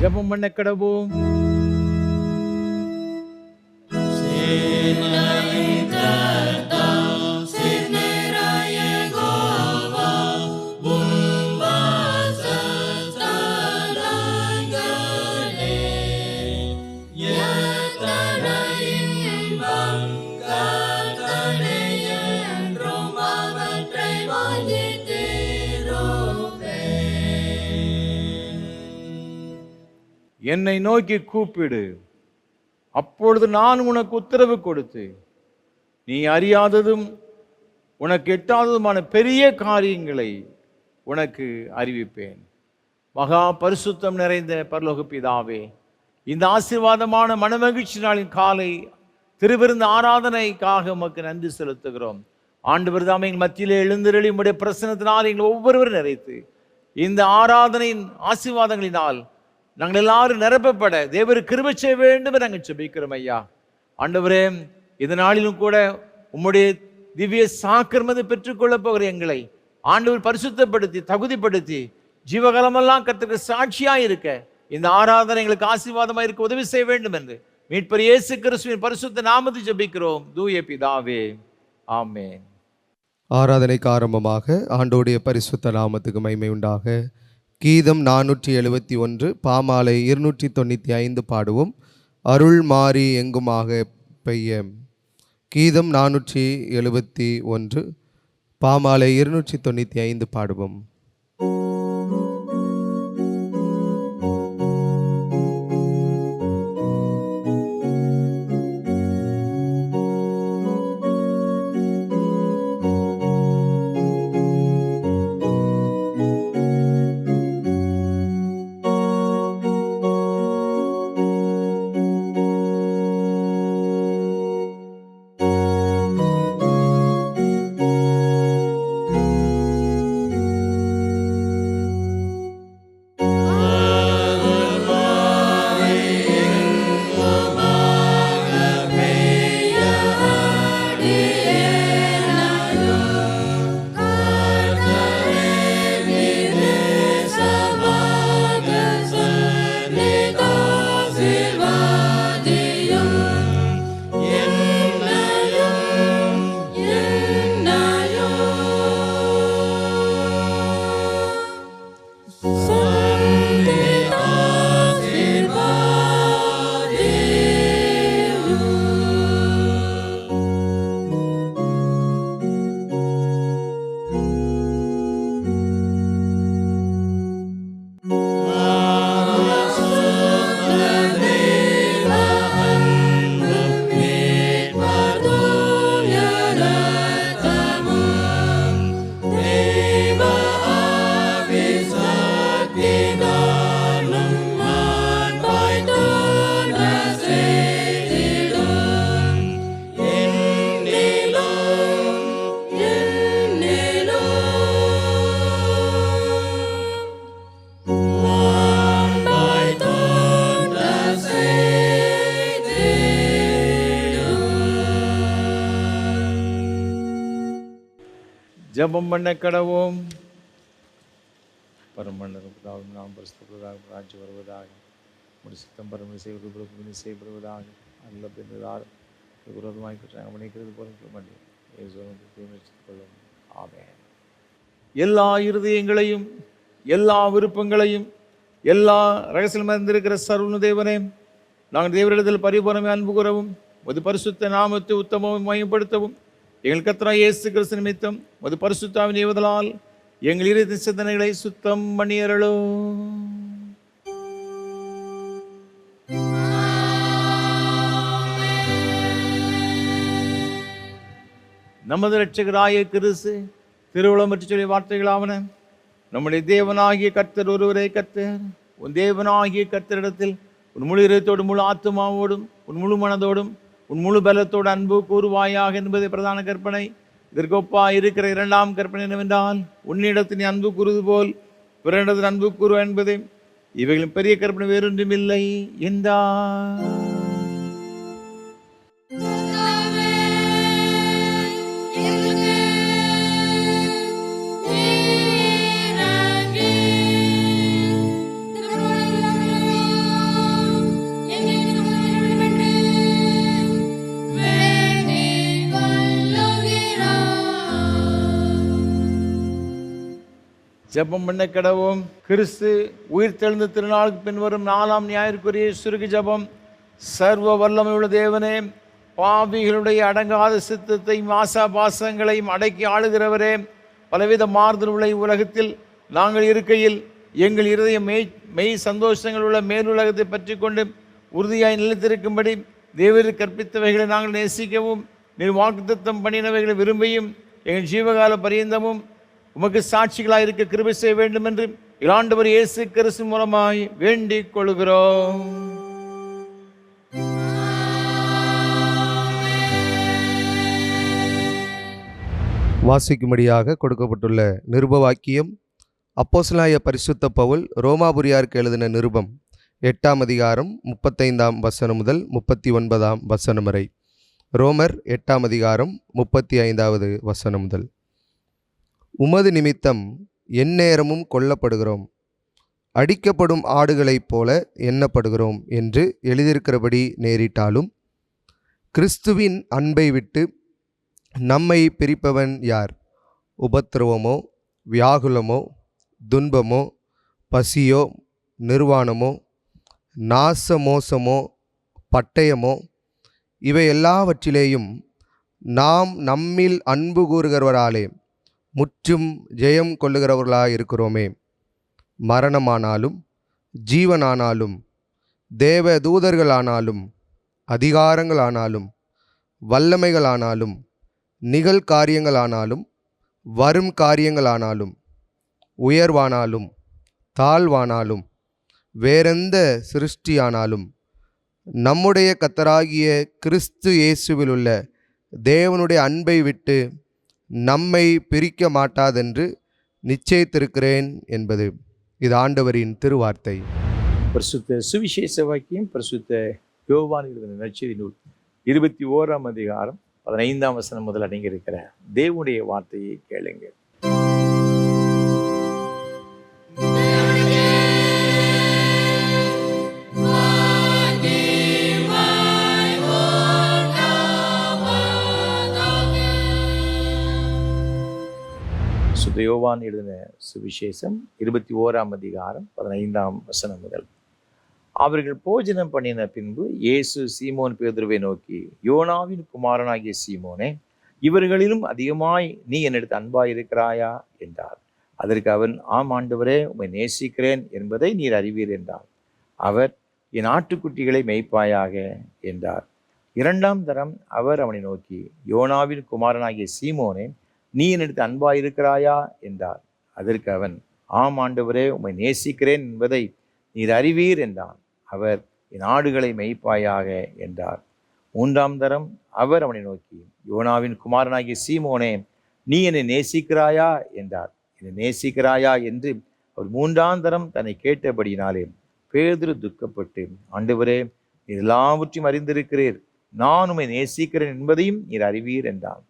ஜெபம் பண்ண கடவோம். என்னை நோக்கி கூப்பிடு, அப்பொழுது நான் உனக்கு உத்தரவு கொடுத்து நீ அறியாததும் உனக்கு எட்டாததுமான பெரிய காரியங்களை உனக்கு அறிவிப்பேன். மகா பரிசுத்தம் நிறைந்த பரலோக பிதாவே, இந்த ஆசீர்வாதமான மனமகிழ்ச்சி நாளின் காலை திருவிருந்து ஆராதனைக்காக உமக்கு நன்றி செலுத்துகிறோம். ஆண்டவர் தாமே எங்கள் மத்தியிலே எழுந்தருளி உம்முடைய பிரசன்னத்தினால் எங்கள் ஒவ்வொருவரும் நிறைத்து இந்த ஆராதனையின் ஆசீர்வாதங்களினால் நாங்கள் எல்லாரும் நிரப்பப்பட தேவரு கிருபை செய்ய வேண்டும் என்று நாங்கள் ஜெபிக்கிறோம். ஐயா ஆண்டவரே, இந்த நாளிலும் கூட உம்முடைய திவ்ய சாக்கிரமத்தை பெற்றுக்கொள்ள போகிற எங்களை ஆண்டவர் பரிசுத்தப்படுத்தி தகுதிப்படுத்தி ஜீவகாலமெல்லாம் கர்த்தருக்கு சாட்சியாக இருக்க இந்த ஆராதனை எங்களுக்கு ஆசீர்வாதமாக இருக்க உதவி செய்ய வேண்டும் என்று மீட்பர் இயேசு கிறிஸ்துவின் பரிசுத்த நாமத்தை ஜெபிக்கிறோம் தூய பிதாவே, ஆமென். ஆராதனைக்கு ஆரம்பமாக ஆண்டோடைய பரிசுத்த நாமத்துக்கு மகிமை உண்டாக. கீதம் 471 பாமாலை 295 பாடுவோம். அருள் மாறி எங்குமாக பெய்ய. கீதம் 471 பாமாலை 295 பாடுவோம். ஜெபம் பண்ண கடவோம். பரமண்டலம் நாம் பரிசுத்தப்படுவதாக, ராஜ்யம் வருவதாக, சித்தம் பரம செய்யப்படுவதாக, அல்ல பின்னதாக விரோதமாய் குற்றாங்க மன்னிக்கிறது போல கொள்ளும். ஆமென். எல்லா இருதயங்களையும் எல்லா விருப்பங்களையும் எல்லா ரகசியம் இருந்திருக்கிற சர்வ தேவனே, நாங்கள் தேவரிடத்தில் பரிபூரணமே அன்பு கூறவும் ஒரு பரிசுத்த நாமத்தை உத்தமவும் மையப்படுத்தவும் எங்கள் கர்த்தராகிய இயேசு கிறிஸ்து நிமித்தம் ஒரு பரிசுத்தாவின் ஏவுதலால் எங்கள் இருதய சிந்தனைகளை சுத்தம் பண்ணியருளும். நமது இரட்சகராகிய கிறிஸ்து திருவுளம் பற்றி சொல்லிய வார்த்தைகளாவன: நம்முடைய தேவனாகிய கர்த்தர் ஒருவரே கர்த்தர். உன் தேவனாகிய கர்த்தரிடத்தில் உன் முழு இதயத்தோடும் முழு ஆத்துமாவோடும் உன் முழு மனதோடும் உன் முழு பலத்தோடு அன்பு கூறுவாயாக என்பதை பிரதான கற்பனை. இதற்கொப்பா இருக்கிற இரண்டாம் கற்பனை என்னவென்றால், உன்னிடத்தில் நீ அன்பு கூறுவது போல் பிறனிடத்தில் அன்பு கூறுவா என்பதே. இவைகளின் பெரிய கற்பனை வேறொன்றும் இல்லை என்றார். ஜெபம் பண்ண கடவோம். கிறிஸ்து உயிர்த்தெழுந்த திருநாளுக்கு பின்வரும் 4ஆம் ஞாயிற்குரிய சுருகு ஜெபம். சர்வ வல்லமையுள்ள தேவனே, பாவிகளுடைய அடங்காத சித்தத்தையும் ஆசாபாசங்களையும் அடக்கி ஆளுகிறவரே, பலவித மாறுதலுள்ள உலகத்தில் நாங்கள் இருக்கையில் எங்கள் இருதய மெய் சந்தோஷங்கள் உள்ள மேலுலகத்தை பற்றி கொண்டு உறுதியாய் நிலைத்திருக்கும்படி தேவருக்கு கற்பித்தவைகளை நாங்கள் நேசிக்கவும், நீர் வாக்குத்தத்தம் பண்ணினவைகளை விரும்பியும் எங்கள் ஜீவகால பரியந்தமும் உமக்கு சாட்சிகளாக இருக்க கிருபை செய்ய வேண்டும் என்று ஆண்டவர் இயேசு கிறிஸ்து மூலமாய் வேண்டிக் கொள்கிறோம். வாசிக்கும்படியாக கொடுக்கப்பட்டுள்ள நிருப வாக்கியம் அப்போஸ்தலனாகிய பரிசுத்த பவுல் ரோமாபுரியாருக்கு எழுதின நிருபம் 8ஆம் அதிகாரம் 35ஆம் வசனம் முதல் 39ஆம் வசனம் வரை. ரோமர் 8ஆம் அதிகாரம் 35வது வசனம் முதல். உமது நிமித்தம் எந்நேரமும் கொல்லப்படுகிறோம், அடிக்கப்படும் ஆடுகளைப் போல எண்ணப்படுகிறோம் என்று எழுதியிருக்கிறபடி நேரிட்டாலும் கிறிஸ்துவின் அன்பை விட்டு நம்மை பிரிப்பவன் யார்? உபத்திரவமோ, வியாகுலமோ, துன்பமோ, பசியோ, நிர்வாணமோ, நாசமோசமோ, பட்டயமோ, இவை எல்லாவற்றிலேயும் நாம் நம்மில் அன்பு கூறுகிறவராலே முற்றும் ஜெயம் கொள்ளுகிறவர்களாக இருக்கிறோமே. மரணமானாலும் ஜீவனானாலும் தேவ தூதர்களானாலும் அதிகாரங்களானாலும் வல்லமைகளானாலும் நிகழ்காரியங்களானாலும் வரும் காரியங்களானாலும் உயர்வானாலும் தாழ்வானாலும் வேறெந்த சிருஷ்டியானாலும் நம்முடைய கர்த்தராகிய கிறிஸ்து இயேசுவில் உள்ள தேவனுடைய அன்பை விட்டு நம்மை பிரிக்க மாட்டாதென்று நிச்சயித்திருக்கிறேன் என்பது. இது ஆண்டவரின் திருவார்த்தை. பரிசுத்த சுவிசேஷ வாக்கியம் பரிசுத்த யோவான் எழுதின நற்செய்தி நூல் 21ஆம் அதிகாரம் 15ஆம் வசனம் முதல் அடங்கியிருக்கிற தேவனுடைய வார்த்தையை கேளுங்கள். சுத்த யோவான் எழுதின சுவிசேஷம் 21ஆம் அதிகாரம் 15ஆம் வசனம் முதல். அவர்கள் போஜனம் பண்ணின பின்பு இயேசு சீமோன் பேதுருவை நோக்கி, யோனாவின் குமாரனாகிய சீமோனே, இவர்களிலும் அதிகமாய் நீ என்னிடத்து அன்பாயிருக்கிறாயா என்றார். அதற்கு அவன், ஆம் ஆண்டவரே, உம்மை நேசிக்கிறேன் என்பதை நீர் அறிவீர் என்றார். அவர், என் ஆட்டுக்குட்டிகளை மேய்ப்பாயாக என்றார். 2ஆம் தரம் அவர் அவனை நோக்கி, யோனாவின் குமாரனாகிய சீமோனே, நீ என்னிடத்து அன்பாயிருக்கிறாயா என்றார். அதற்கு அவன், ஆம் ஆண்டவரே, உம்மை நேசிக்கிறேன் என்பதை நீர் அறிவீர் என்றான். அவர், என் ஆடுகளை மேய்ப்பாயாக என்றார். 3ஆம் தரம் அவர் அவனை நோக்கி, யோனாவின் குமாரனாகிய சீமோனே, நீ என்னை நேசிக்கிறாயா என்றார். என்னை நேசிக்கிறாயா என்று அவர் 3ஆம் தரம் தன்னை கேட்டபடியினாலே பேதுரு துக்கப்பட்டு, ஆண்டவரே, நீர் எல்லாவற்றையும் அறிந்திருக்கிறீர், நான் உம்மை நேசிக்கிறேன் என்பதையும் நீர் அறிவீர் என்றான்.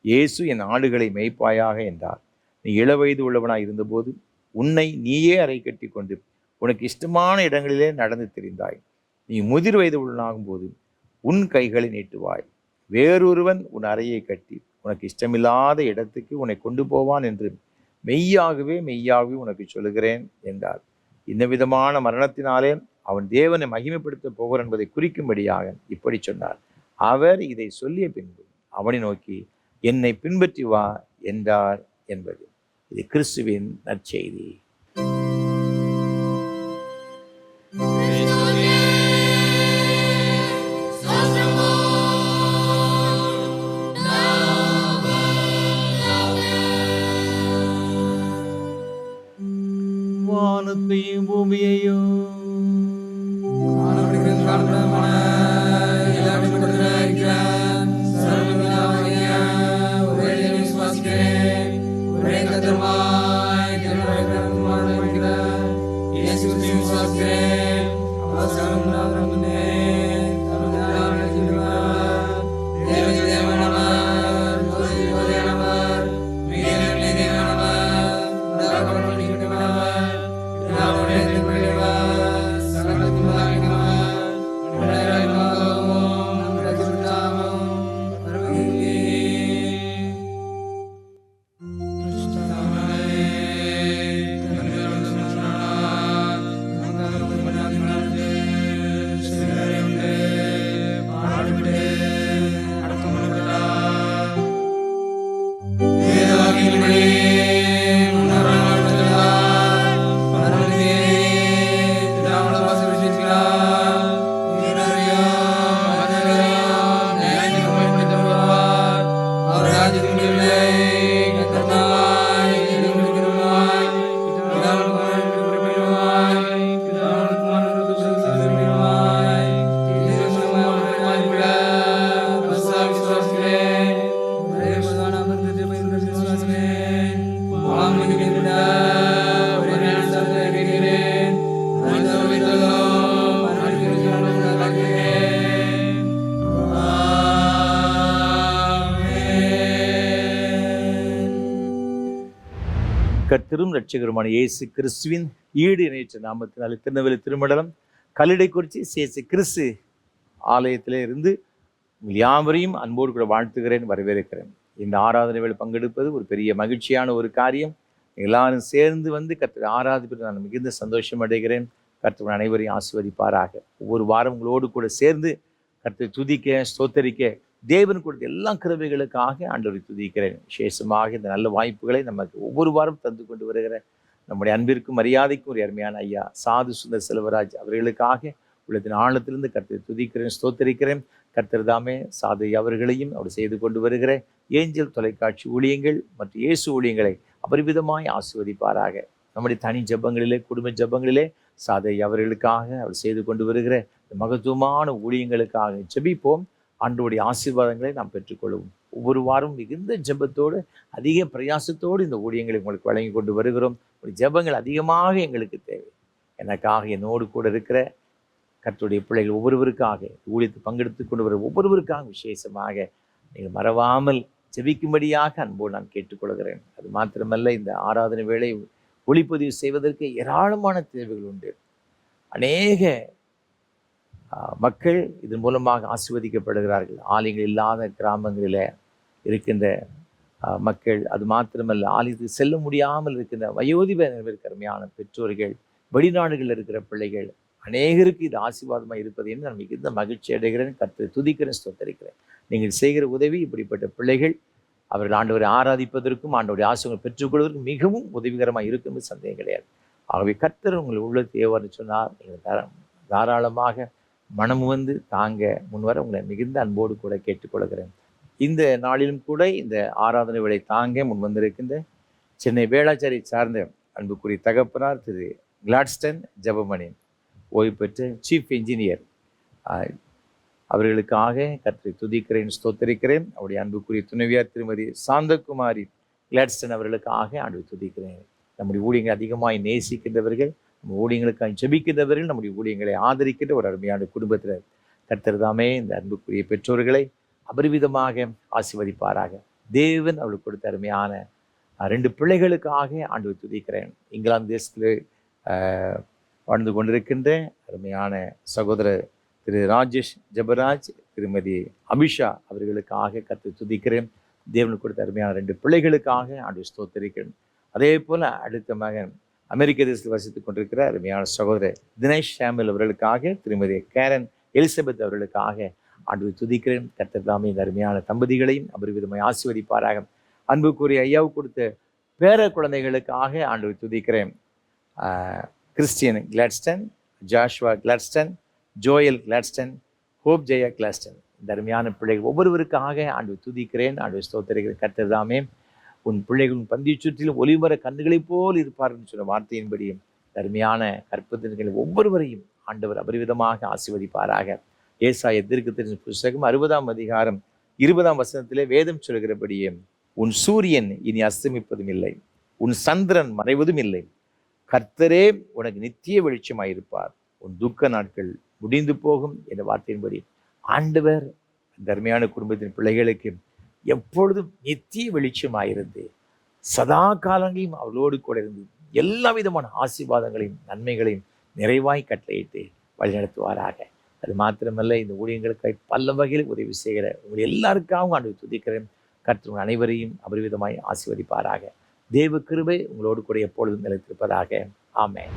இயேசு, என் ஆடுகளை மேய்ப்பாயாக என்றார். நீ இளவயது உள்ளவனாய் இருந்தபோது உன்னை நீயே அறை கட்டி கொண்டு உனக்கு இஷ்டமான இடங்களிலே நடந்து திரிந்தாய். நீ முதிர் வயது உள்ளனாகும் போது உன் கைகளை நீட்டுவாய், வேறொருவன் உன் அறையை கட்டி உனக்கு இஷ்டமில்லாத இடத்துக்கு உன்னை கொண்டு போவான் என்று மெய்யாகவே மெய்யாகவே உனக்கு சொல்லுகிறேன் என்றார். இந்த விதமான மரணத்தினாலே அவன் தேவனை மகிமைப்படுத்த போகிறான் என்பதை குறிக்கும்படியாக இப்படி சொன்னார். அவர் இதை சொல்லிய பின்பு அவனை நோக்கி, என்னை பின்பற்றி வா என்றார் என்பது. இது கிறிஸ்துவின் நற்செய்தி. வானத்தையும் பூமியையும் கர்த்தரும் இரட்சகருமான இயேசு கிறிஸ்துவின் ஈடு இணையற்ற நாமத்தினாலே திருநெல்வேலி திருமண்டலம் கல்லிடைக்குறிச்சி சேசு கிறிஸ்து ஆலயத்திலே இருந்து உங்கள் யாவரையும் அன்போடு கூட வாழ்த்துகிறேன், வரவேற்கிறேன். இந்த ஆராதனை வேளை பங்கெடுப்பது ஒரு பெரிய மகிழ்ச்சியான ஒரு காரியம். எல்லாரும் சேர்ந்து வந்து கர்த்தரை ஆராதிப்பது நான் மிகுந்த சந்தோஷம் அடைகிறேன். கர்த்தர் அனைவரையும் ஆசீர்வதிப்பாராக. ஒவ்வொரு வாரம் உங்களோடு கூட சேர்ந்து கர்த்தரை துதிக்க ஸ்தோத்தரிக்க தேவன் கொடுத்த எல்லா கிருபைகளுக்காக ஆண்டவரை துதிக்கிறேன். விசேஷமாக இந்த நல்ல வாய்ப்புகளை நமக்கு ஒவ்வொரு வாரம் தந்து கொண்டு வருகிற நம்முடைய அன்பிற்கும் மரியாதைக்கும் ஒரு அருமையான ஐயா சாது சுந்தர் செல்வராஜ் அவர்களுக்காக உள்ளத்தின் ஆழத்திலிருந்து கர்த்தரை துதிக்கிறேன், ஸ்தோத்தரிக்கிறேன். கர்த்தர் தாமே சாது அவர்களையும் அவர் செய்து கொண்டு வருகிற ஏஞ்சல் தொலைக்காட்சி ஊழியங்கள் மற்றும் இயேசு ஊழியங்களை அபரிவிதமாய் ஆசீர்வதிப்பாராக. நம்முடைய தனி ஜபங்களிலே, குடும்ப ஜபங்களிலே சாதை அவர்களுக்காக அவர் செய்து கொண்டு வருகிற மகத்துவமான ஊழியங்களுக்காக ஜெபிப்போம். ஆண்டவருடைய ஆசீர்வாதங்களை நாம் பெற்றுக்கொள்வோம். ஒவ்வொரு வாரம் மிகுந்த ஜெபத்தோடு அதிக பிரயாசத்தோடு இந்த ஊழியங்களை உங்களுக்கு வழங்கி கொண்டு வருகிறோம். ஒரு ஜெபங்கள் அதிகமாக எங்களுக்கு தேவை. எனக்காக என்னோடு கூட இருக்கிற கர்த்தருடைய பிள்ளைகள் ஒவ்வொருவருக்காக ஊழியத்தை பங்கெடுத்து கொண்டு வர ஒவ்வொருவருக்காக விசேஷமாக நீங்கள் மறவாமல் ஜெபிக்கும்படியாக அன்போடு நான் கேட்டுக்கொள்கிறேன். அது மாத்திரமல்ல, இந்த ஆராதனை வேளை ஒளிப்பதிவு செய்வதற்கு ஏராளமான தேவைகள் உண்டு. அநேக மக்கள் இதன் மூலமாக ஆசீர்வதிக்கப்படுகிறார்கள். ஆலயங்கள் இல்லாத கிராமங்களில் இருக்கின்ற மக்கள், அது மாத்திரமல்ல, ஆலயத்துக்கு செல்ல முடியாமல் இருக்கின்ற வயோதிப கருமையான பெற்றோர்கள், வெளிநாடுகளில் இருக்கிற பிள்ளைகள், அநேகருக்கு இது ஆசீர்வாதமாக இருப்பது என்று நான் மிகுந்த மகிழ்ச்சி அடைகிறேன். கர்த்தரை துதிக்கிறேன், ஸ்தோத்தரிக்கிறேன். நீங்கள் செய்கிற உதவி இப்படிப்பட்ட பிள்ளைகள் அவர்கள் ஆண்டவரை ஆராதிப்பதற்கும் ஆண்டவருடைய ஆசீர்வாதம் பெற்றுக்கொள்வதற்கும் மிகவும் உதவிகரமாக இருக்கும் என்று சந்தேகம் கிடையாது. ஆகவே கர்த்தர் உங்கள் உள்ளத்தை ஏவார்னு சொன்னால் நீங்கள் தாராளமாக மனம் வந்து தாங்க முன்வர உங்களை மிகுந்த அன்போடு கூட கேட்டுக்கொள்கிறேன். இந்த நாளிலும் கூட இந்த ஆராதனை வேளை தாங்க முன் வந்திருக்கின்ற சென்னை வேளாச்சேரி சார்ந்த அன்புக்குரிய தகப்பனார் திரு கிளாட்ஸ்டன் ஜெபமணி, ஓய்வு பெற்ற சீஃப் இன்ஜினியர், அவர்களுக்காக கர்த்தரை துதிக்கிறேன், ஸ்தோத்தரிக்கிறேன். அவருடைய அன்புக்குரிய துணைவியார் திருமதி சாந்தகுமாரி கிளாட்ஸ்டன் அவர்களுக்காக ஆண்டவரை துதிக்கிறேன். நம்முடைய ஊழியங்களை அதிகமாய் நேசிக்கின்றவர்கள், நம்ம ஊழியங்களுக்காக ஜெபிக்கின்றவர்கள், நம்முடைய ஊழியங்களை ஆதரிக்கின்ற ஒரு அருமையான குடும்பத்தில் கர்த்தர் தாமே இந்த அன்புக்குரிய பெற்றோர்களை அபரிவிதமாக ஆசீர்வதிப்பாராக. தேவன் அவளுக்கு கொடுத்த அருமையான 2 பிள்ளைகளுக்காக ஆண்டவரை துதிக்கிறேன். இங்கிலாந்து தேசத்தில் வாழ்ந்து கொண்டிருக்கின்ற அருமையான சகோதரர் திரு ராஜேஷ் ஜெபராஜ், திருமதி அபிஷா அவர்களுக்காக கர்த்தரை துதிக்கிறேன். தேவனுக்கு கொடுத்த அருமையான 2 பிள்ளைகளுக்காக ஆண்டவரை ஸ்தோத்தரிக்கிறேன். அதே போல் அடுத்த மகன் அமெரிக்க தேசத்தில் வசித்துக் கொண்டிருக்கிற அருமையான சகோதரர் தினேஷ் சாமுவேல் அவர்களுக்காக, திருமதி கேரன் எலிசபெத் அவர்களுக்காக ஆண்டவரை துதிக்கிறேன். கர்த்தர் தாமே இந்த அருமையான தம்பதிகளையும் அபரிவிதமாய் ஆசீர்வதிப்பாராக. அன்புக்குரிய ஐயாவுக்கு கொடுத்த பேர குழந்தைகளுக்காக ஆண்டவரை துதிக்கிறேன். Christian Gladstone, Joshua Gladstone, Joel Gladstone, hope Jaya Gladstone, இந்த அருமையான பிள்ளைகள் ஒவ்வொருவருக்காக ஆண்டவரை துதிக்கிறேன், ஆண்டவரை ஸ்தோத்தரிக்கிறேன். கர்த்தர் தாமே உன் பிள்ளைகளின் பந்திய சுற்றிலும் ஒளிமர கண்ணுகளைப் போல் இருப்பார்கள் சொன்ன வார்த்தையின்படியும் அருமையான கற்பத்தின்கள் ஒவ்வொருவரையும் ஆண்டவர் அபரிவிதமாக ஆசீர்வதிப்பாராக. ஏசாயா தீர்க்கதரிசன புத்தகம் 60ஆம் அதிகாரம் 20ஆம் வசனத்திலே வேதம் சொல்கிறபடியே, உன் சூரியன் இனி அஸ்தமிப்பதும் இல்லை, உன் சந்திரன் மறைவதும் இல்லை, கர்த்தரே உனக்கு நித்திய வெளிச்சமாயிருப்பார், உன் துக்க நாட்கள் முடிந்து போகும் என்ற வார்த்தையின்படி ஆண்டவர் இந்த அருமையான குடும்பத்தின் பிள்ளைகளுக்கு எப்பொழுதும் நித்திய வெளிச்சமாயிருந்து சதா காலங்களையும் அவளோடு கூட இருந்து எல்லா விதமான ஆசீர்வாதங்களையும் நன்மைகளையும் நிறைவாய் கட்டளையிட்டு வழிநடத்துவாராக. அது மாத்திரமல்ல, இந்த ஊழியங்களுக்காய் பல வகையில் உதவி செய்கிற உங்கள் எல்லாருக்காகவும் ஆண்டவரை துதிக்கிறேன். கர்த்தர் அனைவரையும் அபரிவிதமாய் ஆசீர்வதிப்பாராக. தேவ கிருபை உங்களோடு கூட எப்பொழுதும் நிலைத்திருப்பதாக. ஆமென்.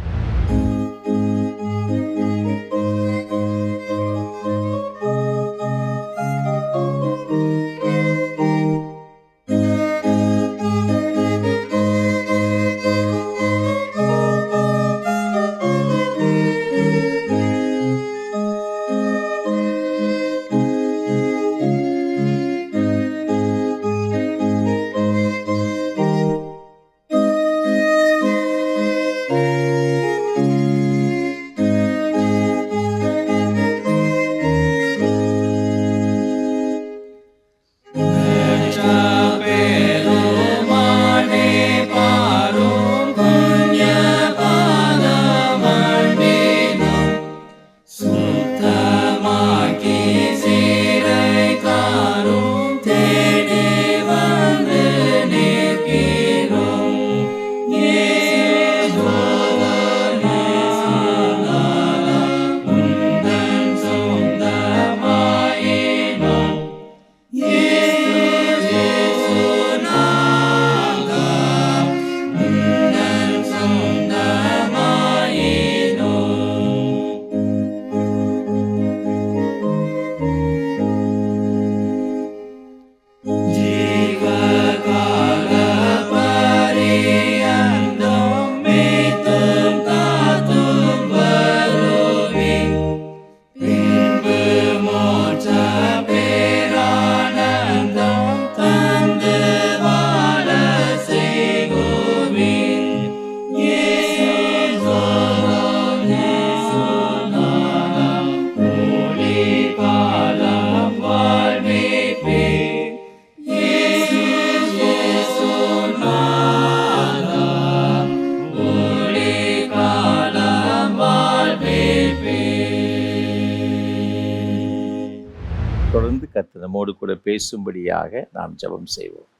கர்த்தர் நம்மோடு கூட பேசும்படியாக நாம் ஜெபம் செய்வோம்.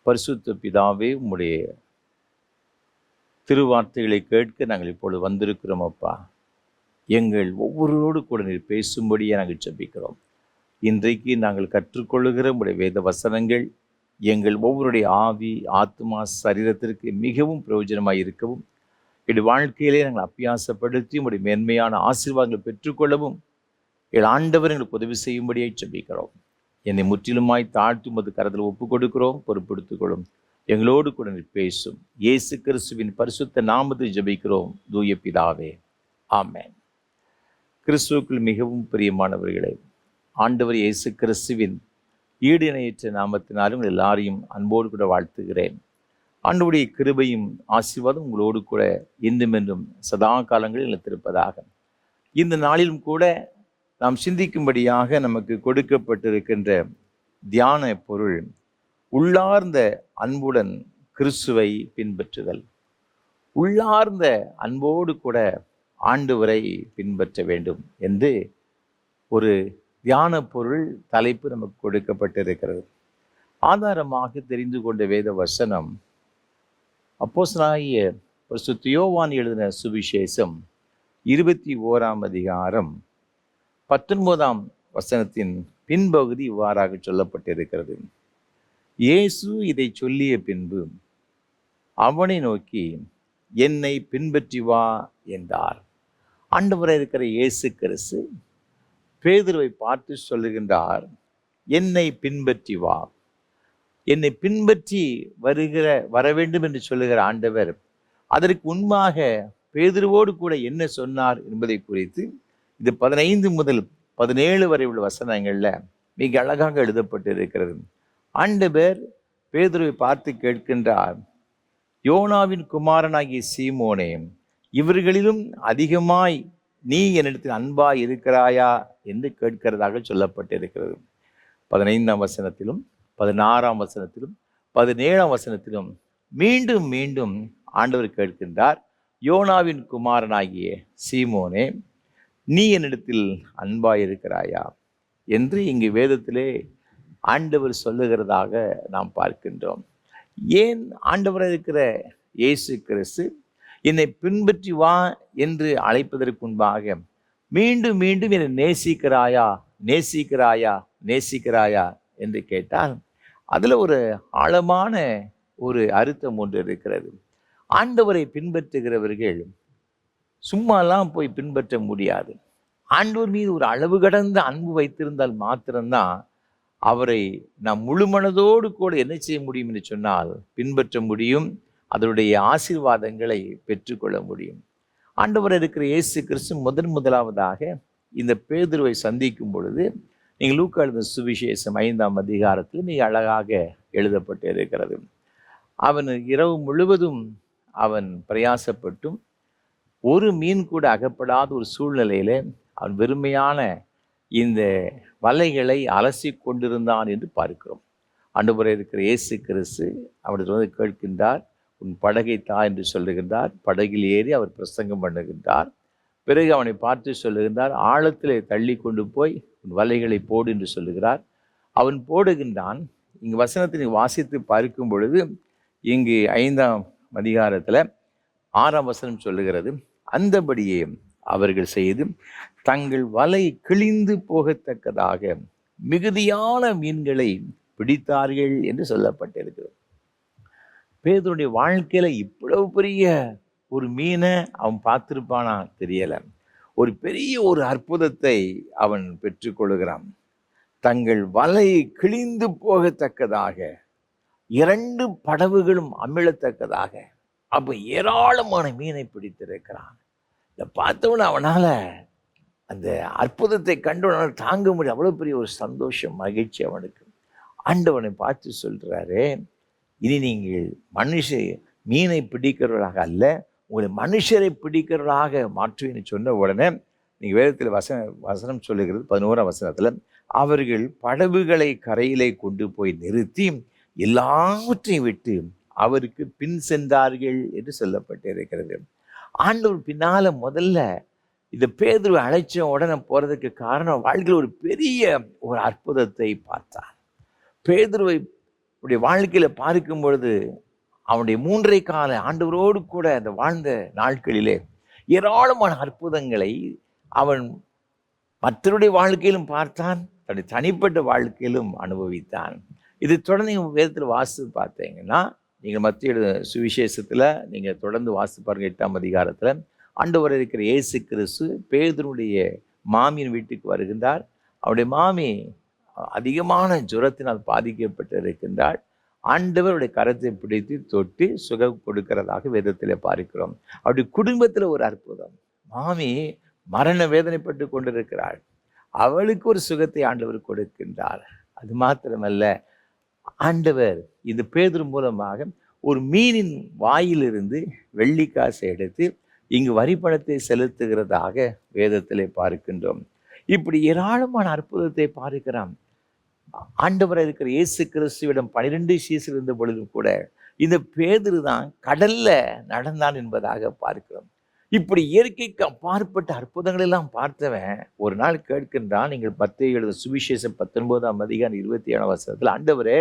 பரிசுத்த பிதாவே, உம்முடைய திருவார்த்தைகளை கேட்க நாங்கள் இப்பொழுது வந்திருக்கிறோம் அப்பா. எங்கள் ஒவ்வொருவரோடு கூட நீர் பேசும்படியாக நாங்கள் ஜெபிக்கிறோம். இன்றைக்கு நாங்கள் கற்றுக்கொள்ளுகிற உம்முடைய வேத வசனங்கள் எங்கள் ஒவ்வொருடைய ஆவி, ஆத்மா, சரீரத்திற்கு மிகவும் பிரயோஜனமாக இருக்கவும், எங்கள் வாழ்க்கையிலே நாங்கள் அபியாசப்படுத்தி உம்முடைய மேன்மையான ஆசீர்வாதங்களை பெற்றுக்கொள்ளவும் எங்கள் ஆண்டவர் எங்களுக்கு உதவி செய்யும்படியாக ஜெபிக்கிறோம். என்னை முற்றிலுமாய் தாழ்த்தி உமது கரத்தில் ஒப்புக் கொடுக்கிறோம். பொறுப்படுத்திக் எங்களோடு கூட நீர் பேசும். இயேசு கிறிஸ்துவின் பரிசுத்த நாமத்தில் ஜெபிக்கிறோம் தூய பிதாவே, ஆமென். கிறிஸ்துவுக்குள் மிகவும் பிரியமானவர்களே, ஆண்டவர் இயேசு கிறிஸ்துவின் ஈடு இணையற்ற நாமத்தினாலும் எல்லாரையும் அன்போடு கூட வாழ்த்துகிறேன். ஆண்டவருடைய கிருபையும் ஆசீர்வாதம் உங்களோடு கூட இன்றும் என்றும் சதா காலங்களில் நிலைத்திருப்பதாக. இந்த நாளிலும் கூட நாம் சிந்திக்கும்படியாக நமக்கு கொடுக்கப்பட்டிருக்கின்ற தியான பொருள் உள்ளார்ந்த அன்புடன் கிறிஸ்துவை பின்பற்றுதல். உள்ளார்ந்த அன்போடு கூட ஆண்டவரை பின்பற்ற வேண்டும் என்று ஒரு தியான பொருள் தலைப்பு நமக்கு கொடுக்கப்பட்டிருக்கிறது. ஆதாரமாக தெரிந்து கொண்ட வேத வசனம் அப்போஸ்தலனாகிய பரிசுத்த யோவான் எழுதின சுவிசேஷம் 21ஆம் அதிகாரம் 19ஆம் வசனத்தின் பின்பகுதி இவ்வாறாக சொல்லப்பட்டிருக்கிறது. இயேசு இதை சொல்லிய பின்பு அவனை நோக்கி, என்னை பின்பற்றி வா என்றார். ஆண்டவராக இருக்கிற இயேசு கிறிஸ்து பேதுருவை பார்த்து சொல்லுகின்றார், என்னை பின்பற்றி வா. என்னை பின்பற்றி வர வேண்டும் என்று சொல்லுகிற ஆண்டவர் அதற்கு முன்பாக பேதுருவோடு கூட என்ன சொன்னார் என்பதை குறித்து இது 15 முதல் 17 வரை உள்ள வசனங்கள்ல மிக அழகாக எழுதப்பட்டிருக்கிறது. ஆண்டவர் பேதுருவை பார்த்து கேட்கின்றார், யோனாவின் குமாரனாகிய சீமோனே, இவர்களிலும் அதிகமாய் நீ என்னிடத்தில் அன்பாய் இருக்கிறாயா என்று கேட்கிறதாக சொல்லப்பட்டிருக்கிறது. 15ஆம் வசனத்திலும் 16ஆம் வசனத்திலும் 17ஆம் வசனத்திலும் மீண்டும் மீண்டும் ஆண்டவர் கேட்கின்றார், யோனாவின் குமாரனாகிய சீமோனே, நீ என்னிடத்தில் அன்பாய் இருக்கிறாயா என்று இங்கு வேதத்திலே ஆண்டவர் சொல்லுகிறதாக நாம் பார்க்கின்றோம். ஏன் ஆண்டவராக இருக்கிற இயேசு கிறிஸ்து என்னை பின்பற்றி வா என்று அழைப்பதற்கு முன்பாக மீண்டும் மீண்டும் என்னை நேசிக்கிறாயா நேசிக்கிறாயா நேசிக்கிறாயா என்று கேட்டால் அதில் ஒரு ஆழமான ஒரு அர்த்தம் ஒன்று இருக்கிறது. ஆண்டவரை பின்பற்றுகிறவர்கள் சும்மாலாம் போய் பின்பற்ற முடியாது. ஆண்டவர் மீது ஒரு அளவு கடந்த அன்பு வைத்திருந்தால் மாத்திரம்தான் அவரை நாம் முழு மனதோடு கூட என்ன செய்ய முடியும் என்று சொன்னால் பின்பற்ற முடியும். அதனுடைய ஆசீர்வாதங்களை பெற்றுக்கொள்ள முடியும். ஆண்டவர் இருக்கிற இயேசு கிறிஸ்து முதலாவதாக இந்த பேதுருவை சந்திக்கும் பொழுது நீங்கள் லூக்கா எழுதின சுவிசேஷம் 5ஆம் அதிகாரத்தில் மிக அழகாக எழுதப்பட்டு இருக்கிறது. அவன் இரவு முழுவதும் அவன் பிரயாசப்பட்டும் ஒரு மீன் கூட அகப்படாத ஒரு சூழ்நிலையில அவன் வெறுமையான இந்த வலைகளை அலசி கொண்டிருந்தான் என்று பார்க்கிறோம். ஆண்டவராக இருக்கிற இயேசு கிறிஸ்து அவனுக்கு வந்து கேட்கின்றார், உன் படகை தா என்று சொல்லுகின்றார். படகில் ஏறி அவர் பிரசங்கம் பண்ணுகின்றார். பிறகு அவனை பார்த்து சொல்லுகின்றார், ஆழத்திலே தள்ளி கொண்டு போய் உன் வலைகளை போடு என்று சொல்லுகிறார். அவன் போடுகின்றான். இங்கு வசனத்தை வாசித்து பார்க்கும் பொழுது இங்கு 5ஆம் அதிகாரத்தில் 6ஆம் வசனம் சொல்லுகிறது, அந்தபடியே அவர்கள் செய்து தங்கள் வலை கிழிந்து போகத்தக்கதாக மிகுதியான மீன்களை பிடித்தார்கள் என்று சொல்லப்பட்டிருக்கிறது. பேதுருடைய வாழ்க்கையில இவ்வளவு பெரிய ஒரு மீனை அவன் பார்த்திருப்பானா தெரியல. ஒரு பெரிய ஒரு அற்புதத்தை அவன் பெற்றுக்கொள்கிறான். தங்கள் வலை கிழிந்து போகத்தக்கதாக 2 படகுகளும் அமிழத்தக்கதாக அப்ப ஏராளமான மீனை பிடித்திருக்கிறான். இதை பார்த்தவன அவனால அந்த அற்புதத்தை கண்டவனால் தாங்க முடியும். அவ்வளவு பெரிய ஒரு சந்தோஷம், மகிழ்ச்சி அவனுக்கு. ஆண்டவனை பார்த்து சொல்றாரு, இனி நீங்கள் மீனை பிடிக்கிறவர்களாக அல்ல, உங்களை மனுஷரை பிடிக்கிறவர்களாக மாற்றுவேன்னு சொன்ன உடனே நீங்கள் வேதத்தில் வசனம் சொல்லுகிறது 11ஆம் வசனத்தில், அவர்கள் படகுகளை கரையிலே கொண்டு போய் நிறுத்தி எல்லாவற்றையும் விட்டு அவருக்கு பின் சென்றார்கள் என்று சொல்லப்பட்டிருக்கிறது. ஆண்டவர் பின்னால முதல்ல இந்த பேதுருவை அழைச்ச உடனே போறதுக்கு காரணம் வாழ்க்கையில் ஒரு பெரிய ஒரு அற்புதத்தை பார்த்தார். பேதுருவை உடைய வாழ்க்கையில பார்க்கும் பொழுது அவனுடைய 3.5 கால ஆண்டவரோடு கூட அந்த வாழ்ந்த நாட்களிலே ஏராளமான அற்புதங்களை அவன் மற்றவருடைய வாழ்க்கையிலும் பார்த்தான், தன்னுடைய தனிப்பட்ட வாழ்க்கையிலும் அனுபவித்தான். இது தொடர்ந்து நீங்கள் வேதத்தில் வாசித்து பார்த்தீங்கன்னா, நீங்கள் மத்திய சுவிசேஷத்தில் நீங்கள் தொடர்ந்து வாசித்து பாருங்க. 8ஆம் அதிகாரத்தில் ஆண்டவர் இருக்கிற இயேசு கிறிஸ்து பேதுருடைய மாமியின் வீட்டுக்கு வருகின்றார். அவருடைய மாமி அதிகமான ஜுரத்தினால் பாதிக்கப்பட்டு இருக்கின்றாள். ஆண்டவருடைய கரத்தை பிடித்து தொட்டு சுகம் கொடுக்கிறதாக வேதத்தில் பார்க்கிறோம். அவருடைய குடும்பத்தில் ஒரு அற்புதம். மாமி மரண வேதனைப்பட்டு கொண்டிருக்கிறாள். அவளுக்கு ஒரு சுகத்தை ஆண்டவர் கொடுக்கின்றார். அது மாத்திரமல்ல, ஆண்டவர் இந்த பேதுரு மூலமாக ஒரு மீனின் வாயிலிருந்து வெள்ளிக்காசை எடுத்து இங்கு வரிப்பணத்தை செலுத்துகிறதாக வேதத்திலே பார்க்கின்றோம். இப்படி ஏராளமான அற்புதத்தை பார்க்கிறோம். ஆண்டவர் இருக்கிற இயேசு கிறிஸ்துவிடம் 12 சீசர் இருந்த பொழுதும் கூட இந்த பேதுரு தான் கடல்ல நடந்தான் என்பதாக பார்க்கிறோம். இப்படி இயற்கைக்கு அப்பாற்பட்ட அற்புதங்கள் எல்லாம் பார்த்தவன் ஒரு நாள் கேட்கின்றான். நீங்கள் 10 எழுத சுவிசேஷம் 19ஆம் அதிகாரம் 27ஆம் வசனத்தில், ஆண்டவரே,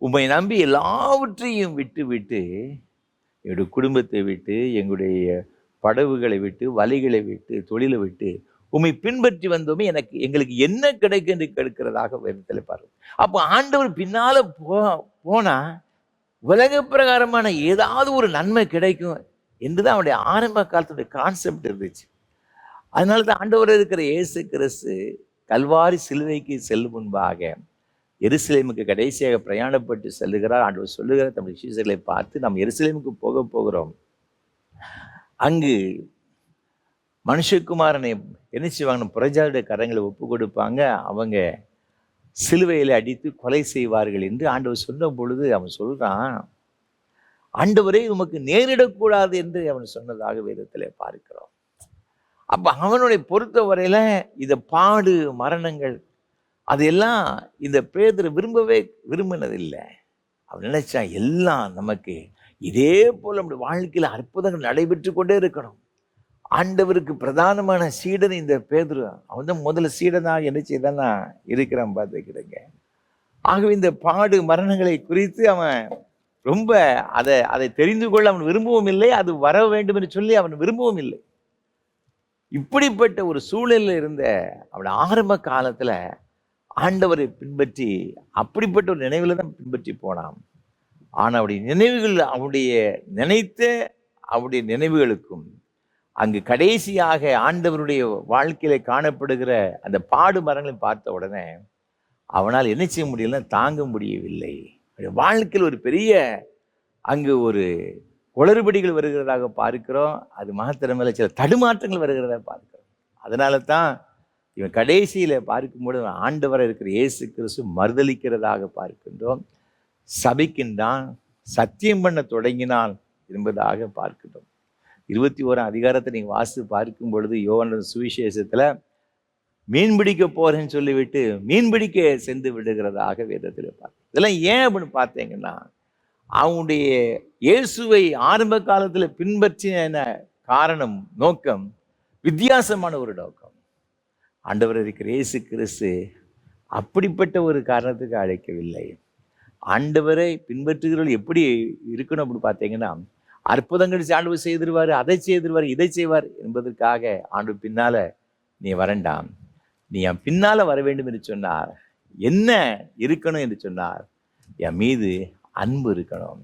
உம்மை நம்பி எல்லாவற்றையும் விட்டு விட்டு என்னுடைய குடும்பத்தை விட்டு, எங்களுடைய படவுகளை விட்டு, வலைகளை விட்டு, தொழிலை விட்டு உம்மை பின்பற்றி வந்தோமே, எங்களுக்கு என்ன கிடைக்கும் என்று கேட்கிறதாக வேதத்தில் பாருங்க. அப்போ ஆண்டவர் பின்னால போனா உலக பிரகாரமான ஏதாவது ஒரு நன்மை கிடைக்கும் என்றுதான் அவனுடைய ஆரம்ப காலத்துடைய கான்செப்ட் இருந்துச்சு. அதனால தான் ஆண்டவர் இருக்கிற இயேசு கிறிஸ்து கல்வாரி சிலுவைக்கு செல்லும் முன்பாக எருசலேமுக்கு கடைசியாக பிரயாணப்பட்டு செல்லுகிறார். ஆண்டவர் சொல்லுகிறார் தம்முடைய சீசர்களை பார்த்து, நாம் எருசலேமுக்கு போகிறோம். அங்கு மனுஷகுமாரனை என்ன செய்வாங்க, பிரஜாவுடைய கரங்களை ஒப்பு கொடுப்பாங்க, அவங்க சிலுவையில் அடித்து கொலை செய்வார்கள் என்று ஆண்டவர் சொன்ன பொழுது அவன் சொல்றான், ஆண்டவரே உமக்கு நேரிடக்கூடாது என்று அவன் சொன்னதாக வேதத்திலே பார்க்கிறோம். அப்ப அவனுடைய பொறுத்த வரையில இந்த பாடு மரணங்கள் அதெல்லாம் இந்த பேதுரு விரும்பினதில்லை. அவன் நினைச்சான், எல்லாம் நமக்கு இதே போல நம்முடைய வாழ்க்கையில அற்புதங்கள் நடைபெற்று கொண்டே இருக்கணும். ஆண்டவருக்கு பிரதானமான சீடன் இந்த பேதுரு. அவன் தான் முதல்ல சீடனாக என்ன செய்தான்னா இருக்கிறான் பார்த்துக்கிடுங்க. ஆகவே இந்த பாடு மரணங்களை குறித்து அவன் ரொம்ப அதை தெரிந்து கொள்ள அவன் விரும்பவும் இல்லை. அது வர வேண்டும் என்று சொல்லி அவன் விரும்பவும் இல்லை. இப்படிப்பட்ட ஒரு சூழலில் இருந்த அவன் ஆரம்ப காலத்துல ஆண்டவரை பின்பற்றி அப்படிப்பட்ட ஒரு நினைவுல தான் பின்பற்றி போனான். ஆனா அவருடைய நினைவுகள், அவருடைய நினைவுகளுக்கும் அங்கு கடைசியாக ஆண்டவருடைய வாழ்க்கையில காணப்படுகிற அந்த பாடு மரங்களை பார்த்த உடனே அவனால் என்ன செய்ய முடியல, தாங்க முடியவில்லை. வாழ்க்கையில் ஒரு பெரிய அங்கு ஒரு குளறுபடிகள் வருகிறதாக பார்க்கிறோம். அது மாத்திரமல்ல, சில தடுமாற்றங்கள் வருகிறதாக பார்க்கிறோம். அதனால தான் இவன் கடைசியில பார்க்கும்போது ஆண்டவராக இருக்கிற இயேசு கிறிஸ்து மறுதலிக்கிறதாக பார்க்கின்றோம். சபிக்கின்றான், சத்தியம் பண்ண தொடங்கினான் என்பதாக பார்க்கின்றோம். 21ஆம் அதிகாரத்தை நீங்க வாசித்து பார்க்கும் பொழுது யோவான் சுவிசேஷத்துல மீன் பிடிக்க போறேன்னு சொல்லிவிட்டு மீன் பிடிக்க சென்று விடுகிறதாக வேதத்தில் பார்க்க. இதெல்லாம் ஏன் அப்படின்னு பார்த்தீங்கன்னா, அவனுடைய இயேசுவை ஆரம்ப காலத்துல பின்பற்றின காரணம், நோக்கம் வித்தியாசமான ஒரு நோக்கம். ஆண்டவர் இருக்கிற இயேசு கிறிஸ்து அப்படிப்பட்ட ஒரு காரணத்துக்கு அழைக்கவில்லை. ஆண்டவரை பின்பற்றுகிறவர்கள் எப்படி இருக்கணும் அப்படின்னு பார்த்தீங்கன்னா, அற்புதங்கள் ஆண்டவர் செய்திருவார், அதை செய்திருவார், இதை செய்வார் என்பதற்காக ஆண்டவர் பின்னால நீ வரண்டாம், நீ என் பின்னால வர வேண்டும் என்று சொன்னார். என்ன இருக்கணும் என்று சொன்னார், என் மீது அன்பு இருக்கணும்.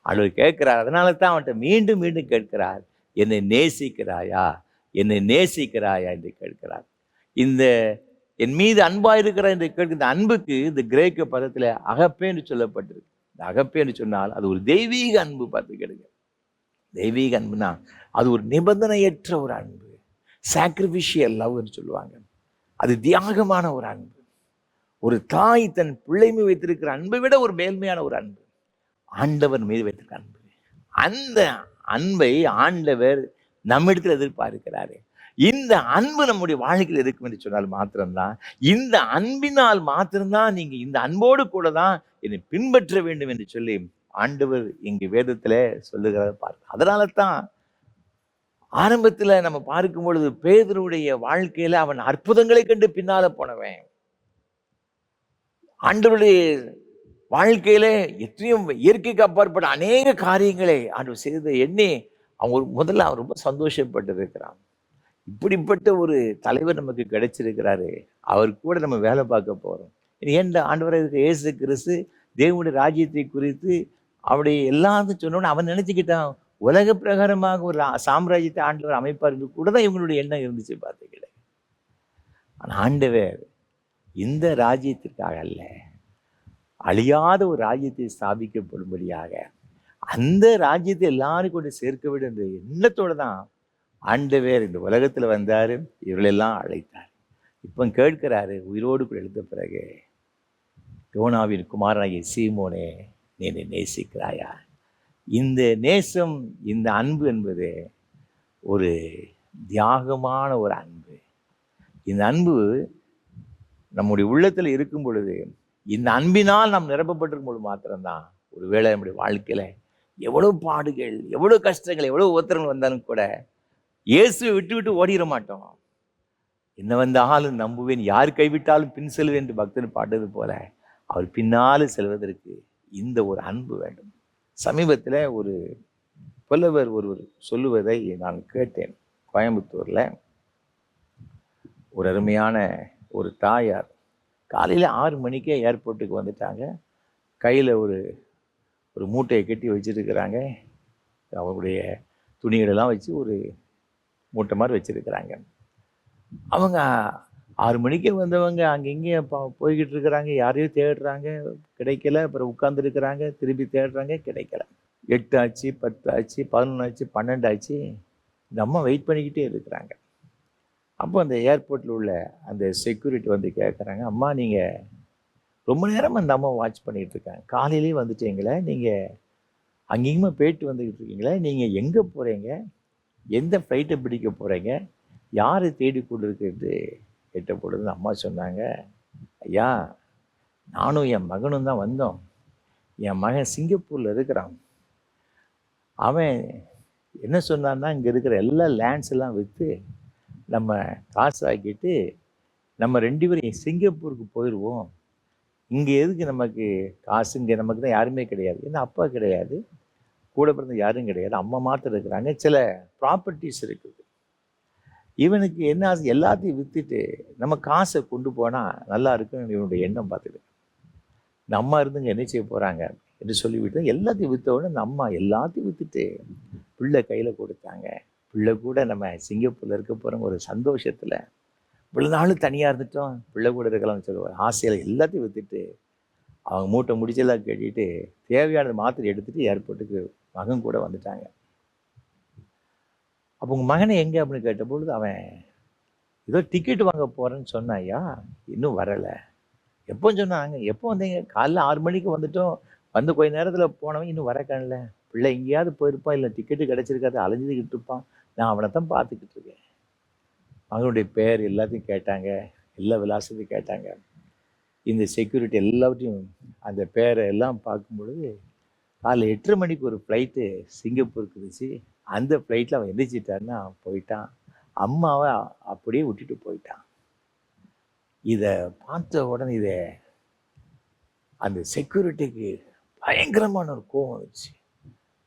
ஆண்டவர் கேட்கிறார். அதனால தான் அவன்கிட்ட மீண்டும் மீண்டும் கேட்கிறார், என்னை நேசிக்கிறாயா, என்னை நேசிக்கிறாயா என்று கேட்கிறார். இந்த என் மீது அன்பா இருக்கிறார் என்று கேட்கிற இந்த அன்புக்கு இந்த கிரேக்க பதத்தில் அகப்பே என்று சொல்லப்பட்டிருக்கு. இந்த அகப்பே என்று சொன்னால் அது ஒரு தெய்வீக அன்பு. பார்த்து கேளுங்க, தெய்வீக அன்புனா அது ஒரு நிபந்தனையற்ற ஒரு அன்பு, சாக்ரிஃபிஷியல் லவ்னு சொல்லுவாங்க. அது தியாகமான ஒரு அன்பு. ஒரு தாய் தன் பிள்ளை மீது வைத்திருக்கிற அன்பை விட ஒரு மேன்மையான ஒரு அன்பு ஆண்டவர் மீது வைத்திருக்கிற அன்பு. அந்த அன்பை ஆண்டவர் நம்மிடத்தில் எதிர்பார்க்கிறாரு. இந்த அன்பு நம்முடைய வாழ்க்கையில் இருக்கும் என்று சொன்னால் மாத்திரம்தான், இந்த அன்பினால் மாத்திரம்தான் நீங்க இந்த அன்போடு கூட தான் என்னை பின்பற்ற வேண்டும் என்று சொல்லி ஆண்டவர் இங்கு வேதத்துல சொல்லுகிறத பார்க்க. அதனால தான் ஆரம்பத்துல நம்ம பார்க்கும் பொழுது பேதுருவுடைய வாழ்க்கையில அவன் அற்புதங்களை கண்டு பின்னால போனவன். ஆண்டவருடைய வாழ்க்கையில எத்தனையோ இயற்கைக்கு அப்பாற்பட்ட அநேக காரியங்களை ஆண்டவர் செய்ததை எண்ணி முதல்ல அவன் ரொம்ப சந்தோஷப்பட்டு இருக்கிறான். இப்படிப்பட்ட ஒரு தலைவர் நமக்கு கிடைச்சிருக்கிறாரு, அவர் கூட நம்ம வேலை பார்க்க போறோம். ஏன்டா ஆண்டவராக இயேசு கிறிஸ்து தேவனுடைய ராஜ்யத்தை குறித்து அவருடைய எல்லாத்தையும் சொன்னோன்னு அவன் நினைச்சுக்கிட்டான் உலக பிரகாரமாக ஒரு சாம்ராஜ்யத்தை ஆண்டவர் அமைப்பாருக்கு கூட தான் இவங்களுடைய எண்ணம் இருந்துச்சு பார்த்துக்கிட்ட. ஆனால் ஆண்டவர் இந்த ராஜ்யத்திற்காக அல்ல, அழியாத ஒரு ராஜ்யத்தை ஸ்தாபிக்கப்படும்படியாக அந்த ராஜ்யத்தை எல்லாரும் கொண்டு சேர்க்க விட என்ற எண்ணத்தோடு தான் ஆண்டவர் இந்த உலகத்தில் வந்தார், இவர்களெல்லாம் அழைத்தார். இப்போ கேட்கிறாரு, உயிரோடு கூட எழுந்த பிறகு, யோனாவின் குமாரனாகிய சீமோனே, நீ என்னை நேசிக்கிறாயா? இந்த நேசம், இந்த அன்பு என்பது ஒரு தியாகமான ஒரு அன்பு. இந்த அன்பு நம்முடைய உள்ளத்தில் இருக்கும் பொழுது, இந்த அன்பினால் நாம் நிரப்பப்பட்டிருக்கும் பொழுது மாத்திரம்தான் ஒருவேளை நம்முடைய வாழ்க்கையில் எவ்வளோ பாடுகள், எவ்வளோ கஷ்டங்கள், எவ்வளோ உத்தரங்கள் வந்தாலும் கூட இயேசுவை விட்டு விட்டு ஓடிட மாட்டோம். என்ன வந்தாலும் நம்புவேன், யார் கைவிட்டாலும் பின் செல்வேன் என்று பக்தன் பாடுறது போல அவர் பின்னாலும் செல்வதற்கு இந்த ஒரு அன்பு வேண்டும். சமீபத்தில் ஒரு புலவர் ஒருவர் சொல்லுவதை நான் கேட்டேன். கோயம்புத்தூரில் ஒரு அருமையான ஒரு தாயார் காலையில் 6 மணிக்கே ஏர்போர்ட்டுக்கு வந்துட்டாங்க. கையில் ஒரு ஒரு மூட்டையை கட்டி வச்சுருக்கிறாங்க. அவருடைய துணிகளெல்லாம் வச்சு ஒரு மூட்டை மாதிரி வச்சுருக்கிறாங்க. அவங்க 6 மணிக்கே வந்தவங்க அங்கங்கே போய்கிட்டு இருக்கிறாங்க, யாரையும் தேடுறாங்க, கிடைக்கல. அப்புறம் உட்காந்துருக்கிறாங்க, திருப்பி தேடுறாங்க, கிடைக்கல. 8 ஆச்சு, 10 ஆச்சு, 11 ஆச்சு, 12 ஆச்சு. இந்த அம்மா வெயிட் பண்ணிக்கிட்டே இருக்கிறாங்க. அப்போ அந்த ஏர்போர்ட்டில் உள்ள அந்த செக்யூரிட்டி வந்து கேட்குறாங்க, அம்மா நீங்கள் ரொம்ப நேரமாக அந்த அம்மா வாட்ச் பண்ணிகிட்டு இருக்காங்க, காலையிலேயே வந்துட்டீங்களே, நீங்கள் அங்கேயுமா போயிட்டு வந்துக்கிட்டு இருக்கீங்களே, நீங்கள் எங்கே போகிறீங்க, எந்த ஃப்ளைட்டை பிடிக்க போகிறீங்க, யாரை தேடி கொண்டு இருக்குன்னு கேட்ட பொழுது அம்மா சொன்னாங்க, ஐயா நானும் என் மகனும் தான் வந்தோம். என் மகன் சிங்கப்பூரில் இருக்கிறான். அவன் என்ன சொன்னான்னா, இங்கே இருக்கிற எல்லா லேண்ட்ஸ் எல்லாம் விற்று நம்ம காசு ஆக்கிட்டு நம்ம 2 பேரும் சிங்கப்பூருக்கு போயிடுவோம். இங்கே எதுக்கு நமக்கு காசு, இங்கே நமக்கு தான் யாருமே கிடையாது, ஏன்னா அப்பா கிடையாது, கூட பிறந்த யாரும் கிடையாது, அம்மா மாத்திரம் இருக்கிறாங்க, சில ப்ராப்பர்ட்டிஸ் இருக்குது. இவனுக்கு என்ன ஆசை, எல்லாத்தையும் விற்றுட்டு நம்ம காசை கொண்டு போனால் நல்லா இருக்குன்னு இவனுடைய எண்ணம் பார்த்துட்டு, இந்த அம்மா இருந்துங்க என்ன செய்ய போகிறாங்க என்று சொல்லிவிட்டு எல்லாத்தையும் விற்ற உடனே இந்த அம்மா எல்லாத்தையும் விற்றுட்டு பிள்ளை கையில் கொடுத்தாங்க. பிள்ளை கூட நம்ம சிங்கப்பூரில் இருக்க போகிறோங்க ஒரு சந்தோஷத்தில், இவ்வளோ நாள் தனியாக இருந்துட்டோம், பிள்ளை கூட இருக்கலாம்னு சொல்லுவார் ஆசையில் எல்லாத்தையும் விற்றுட்டு அவங்க மூட்டை முடிச்செல்லாம் கட்டிட்டு தேவையானது மாத்திரை எடுத்துகிட்டு ஏர்போர்ட்டுக்கு மகன் கூட வந்துட்டாங்க. அப்போ உங்கள் மகனை எங்கே அப்படின்னு கேட்டபொழுது அவன் ஏதோ டிக்கெட் வாங்க போகிறேன்னு சொன்னாயா, இன்னும் வரலை. எப்போ சொன்னாங்க, எப்போ வந்தீங்க, காலைல 6 மணிக்கு வந்துட்டோம், வந்து கொஞ்ச நேரத்தில் போனவன் இன்னும் வர காணல, பிள்ளை எங்கேயாவது போயிருப்பான், இல்லை டிக்கெட்டு கிடச்சிருக்காது, அலைஞ்சிக்கிட்டு இருப்பான், நான் அவனை தான் பார்த்துக்கிட்டு இருக்கேன். மகனுடைய பேர் எல்லாத்தையும் கேட்டாங்க, எல்லா விலாசத்தையும் கேட்டாங்க. இந்த செக்யூரிட்டி எல்லாத்தையும் அந்த பேரை எல்லாம் பார்க்கும் பொழுது காலைல 8:30 மணிக்கு ஒரு ஃப்ளைட்டு சிங்கப்பூருக்கு இருந்துச்சு. அந்த ஃப்ளைட்டில் அவன் எந்திரிச்சிட்டான்னா போயிட்டான், அம்மாவை அப்படியே விட்டுட்டு போயிட்டான். இதை பார்த்த உடனே அந்த செக்யூரிட்டிக்கு பயங்கரமான ஒரு கோவம் வந்துச்சு.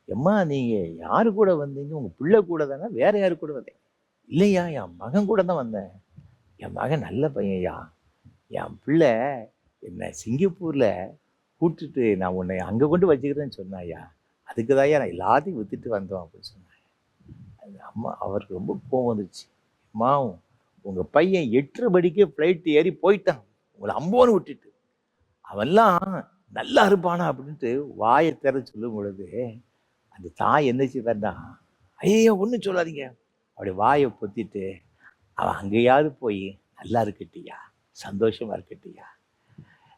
எம்மா நீங்கள் யாரு கூட வந்தீங்க, உங்கள் பிள்ளை கூட தானே, வேற யாரு கூட வந்தீங்க? இல்லையா, என் மகன் கூட தான் வந்தேன். என் மகன் நல்ல பையன்யா, என் பிள்ளை என்னை சிங்கப்பூரில் கூப்பிட்டுட்டு நான் உன்னை அங்கே கொண்டு வச்சுக்கிறேன்னு சொன்னாயா, அதுக்கு தான் நான் எல்லாத்தையும் விற்றுட்டு வந்தோம் அப்படின்னு சொன்னாங்க. அந்த அம்மா அவருக்கு ரொம்ப கோவம் வந்துச்சு. அம்மா உங்கள் பையன் 8:30 மணிக்கே ஃப்ளைட் ஏறி போயிட்டான், உங்களை அம்போன்னு விட்டுட்டு, அவன்லாம் நல்லா இருப்பானா அப்படின்ட்டு வாயை திற சொல்லும் பொழுது அந்த தாய் என்ன செய்வார்னா, ஐயோ ஒன்றும் சொல்லாதீங்க, அப்படி வாயை பொத்திட்டு அவன் அங்கேயாவது போய் நல்லா இருக்கட்டியா, சந்தோஷமாக இருக்கட்டியா,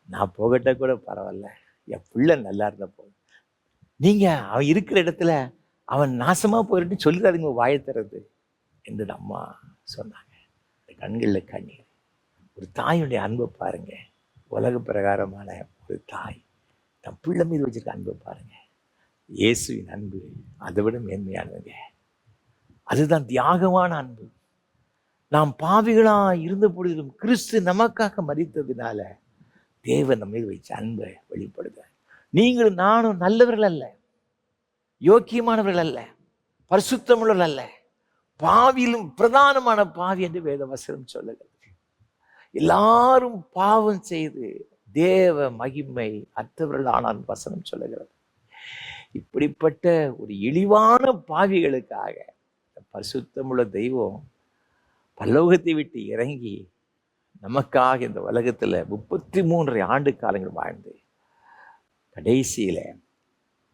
நான் போகட்ட கூட பரவாயில்ல, என் பிள்ளை நல்லா இருந்த போதும், நீங்கள் அவன் இருக்கிற இடத்துல அவன் நாசமாக போயிட்டு சொல்லிடாதீங்க வாயை தர்றது என்று அம்மா சொன்னாங்க. அந்த கண்களில் கண்ணீர். ஒரு தாயுடைய அன்பை பாருங்க, உலக பிரகாரமான ஒரு தாய் தன் பிள்ளை மீது வச்சிருக்க அன்பை பாருங்க. இயேசுவின் அன்பு அதை விட மேன்மையானதுங்க. அதுதான் தியாகமான அன்பு. நாம் பாவிகளா இருந்த பொழுதும் கிறிஸ்து நமக்காக மரித்ததினால தேவன் நம்ம மீது வைச்ச அன்பை வெளிப்படுத்த. நீங்களும் நானும் நல்லவர்கள் அல்ல, யோக்கியமானவர்கள் அல்ல, பரிசுத்தமுள்ளவர்கள் அல்ல, பாவியிலும் பிரதானமான பாவி என்று வேத வசனம் சொல்லுகிறது. எல்லாரும் பாவம் செய்து தேவ மகிமை அற்றவர்கள் ஆனால் வசனம் சொல்லுகிறது. இப்படிப்பட்ட ஒரு இழிவான பாவிகளுக்காக பரிசுத்தமுள்ள தெய்வம் பரலோகத்தை விட்டு இறங்கி நமக்காக இந்த உலகத்தில் 33 ஆண்டு காலங்கள் வாழ்ந்து கடைசியில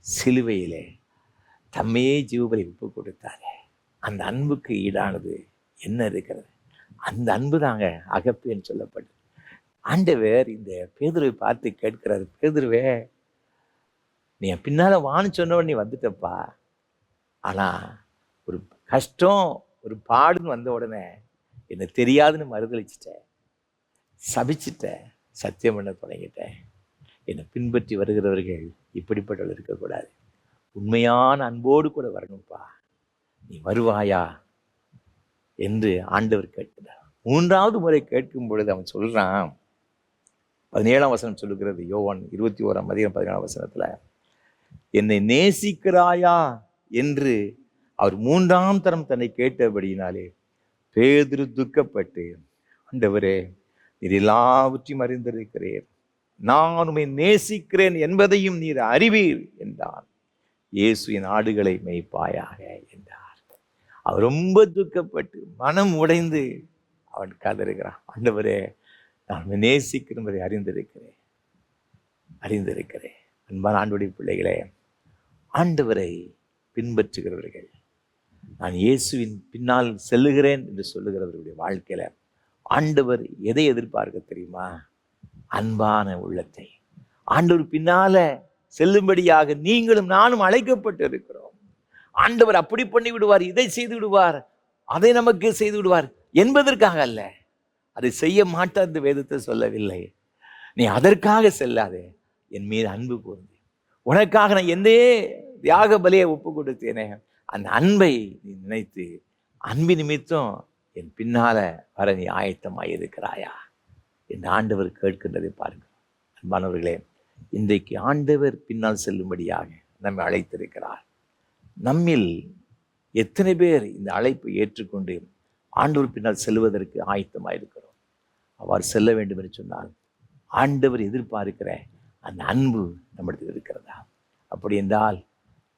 சிலுவையிலே தம்மையே ஜீவபலி ஒப்பு கொடுத்தாங்க. அந்த அன்புக்கு ஈடானது என்ன இருக்கிறது? அந்த அன்பு தாங்க அகப்பேன்னு சொல்லப்படுது. ஆண்டவர் இந்த பேதுருவை பார்த்து கேட்கிறாரு, பேதுருவே, நீ பின்னால வான்னு சொன்னவன் நீ வந்துட்டப்பா, ஆனா ஒரு கஷ்டம் ஒரு பாடுன்னு வந்த உடனே என்னை தெரியாதுன்னு மறுதளிச்சிட்டேன், சபிச்சிட்டேன், சத்தியம் பண்ண தொடங்கிட்டேன். என்னை பின்பற்றி வருகிறவர்கள் இப்படிப்பட்டவர்கள் இருக்கக்கூடாது, உண்மையான அன்போடு கூட வரணும்ப்பா, நீ வருவாயா என்று ஆண்டவர் கேட்கிறார். 3வது முறை கேட்கும் பொழுது அவன் சொல்றான், 17ஆம் வசனம் சொல்லுகிறது, யோவான் 21ஆம் அதிகாரம் 17ஆம் வசனத்துல, என்னை நேசிக்கிறாயா என்று அவர் 3ஆம் தரம் தன்னை கேட்டபடியினாலே பேதுரு துக்கப்பட்டு, ஆண்டவரே, நீர் எல்லாவற்றையும் அறிந்திருக்கிறீர், நான் உம்மை நேசிக்கிறேன் என்பதையும் நீர் அறிவீர் என்றான். இயேசு என் ஆடுகளை மேய்ப்பாயாக என்றார். அவர் ரொம்ப துக்கப்பட்டு மனம் உடைந்து அவன் கதறுகிறான், ஆண்டவரே, நான் நேசிக்கிறேன் என்பதை அறிந்திருக்கிறேன். அன்பான ஆண்டவருடைய பிள்ளைகளே, ஆண்டவரை பின்பற்றுகிறவர்கள், நான் இயேசுவின் பின்னால் செல்லுகிறேன் என்று சொல்லுகிறவர்களுடைய வாழ்க்கையில ஆண்டவர் எதை எதிர்பார்க்க தெரியுமா? அன்பான உள்ளத்தை. ஆண்டவர் பின்னால செல்லும்படியாக நீங்களும் நானும் அழைக்கப்பட்டு இருக்கிறோம். ஆண்டவர் அப்படி பண்ணி விடுவார், இதை செய்து விடுவார், அதை நமக்கு செய்து விடுவார் என்பதற்காக அல்ல. அதை செய்ய மாட்டார் என்று வேதத்தை சொல்லவில்லை. நீ அதற்காக செல்லாதே, என் மீது அன்பு கூர்ந்து, உனக்காக நான் எந்த தியாக பலியை ஒப்பு கொடுத்தேனே, அந்த அன்பை நீ நினைத்து அன்பு நிமித்தம் என் பின்னால வர நீ ஆயத்தமாய் இருக்கிறாயா என்று ஆண்டவர் கேட்கின்றதை பாருங்க. அன்பானவர்களே, இன்றைக்கு ஆண்டவர் பின்னால் செல்லும்படியாக நம்மை அழைத்திருக்கிறார். நம்மில் எத்தனை பேர் இந்த அழைப்பை ஏற்றுக்கொண்டு ஆண்டவர் பின்னால் செல்வதற்கு ஆயத்தமாயிருக்கிறோம்? அவ்வாறு செல்ல வேண்டும் என்று சொன்னால் ஆண்டவர் எதிர்பார்க்கிற அந்த அன்பு நம்மிடத்தில் இருக்கிறதா? அப்படி என்றால்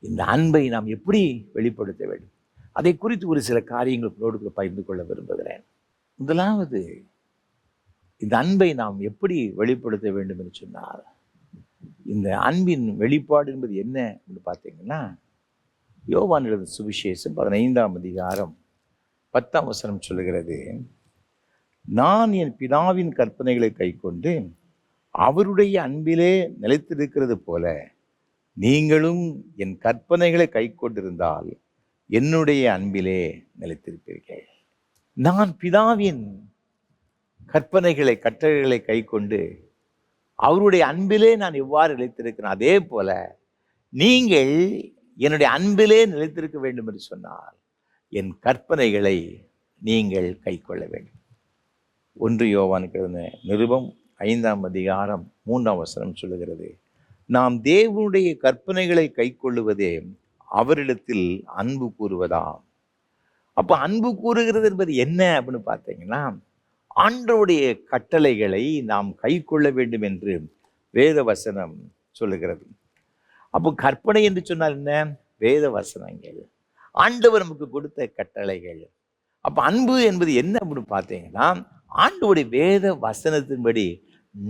இந்த அன்பை நாம் எப்படி வெளிப்படுத்த வேண்டும்? அதை குறித்து ஒரு சில காரியங்களோடு பகிர்ந்து கொள்ள விரும்புகிறேன். முதலாவது, இந்த அன்பை நாம் எப்படி வெளிப்படுத்த வேண்டும் என்று சொன்னால், இந்த அன்பின் வெளிப்பாடு என்பது என்ன என்று பார்த்தீங்கன்னா, யோவான் எழுதின சுவிசேஷம் 15ஆம் அதிகாரம் 10ஆம் வசனம் சொல்லுகிறது, நான் என் பிதாவின் கற்பனைகளை கைக்கொண்டு அவருடைய அன்பிலே நிலைத்திருக்கிறது போல நீங்களும் என் கற்பனைகளை கைக்கொண்டிருந்தால் என்னுடைய அன்பிலே நிலைத்திருப்பீர்கள். நான் பிதாவின் கற்பனைகளை கட்டளைகளை கைக்கொண்டு அவருடைய அன்பிலே நான் எவ்வாறு நிலைத்திருக்கிறேன், அதே போல நீங்கள் என்னுடைய அன்பிலே நிலைத்திருக்க வேண்டும் என்று சொன்னால் என் கற்பனைகளை நீங்கள் கைக்கொள்ள வேண்டும். 1 யோவானுக்கு எழுதின நிருபம் 5ஆம் அதிகாரம் 3ஆம் வசனம் சொல்லுகிறது, நாம் தேவனுடைய கற்பனைகளை கைக்கொள்ளுவதே அவரிடத்தில் அன்பு கூறுவதாம். அப்போ அன்பு கூறுகிறது என்பது என்ன அப்படின்னு பார்த்தீங்கன்னா, ஆண்டவருடைய கட்டளைகளை நாம் கைக்கொள்ள வேண்டும் என்று வேத வசனம் சொல்லுகிறது. அப்போ கற்பனை என்று சொன்னால் என்ன? வேத வசனங்கள், ஆண்டவர் நமக்கு கொடுத்த கட்டளைகள். அப்போ அன்பு என்பது என்ன அப்படின்னு பார்த்தீங்கன்னா, ஆண்டவருடைய வேத வசனத்தின்படி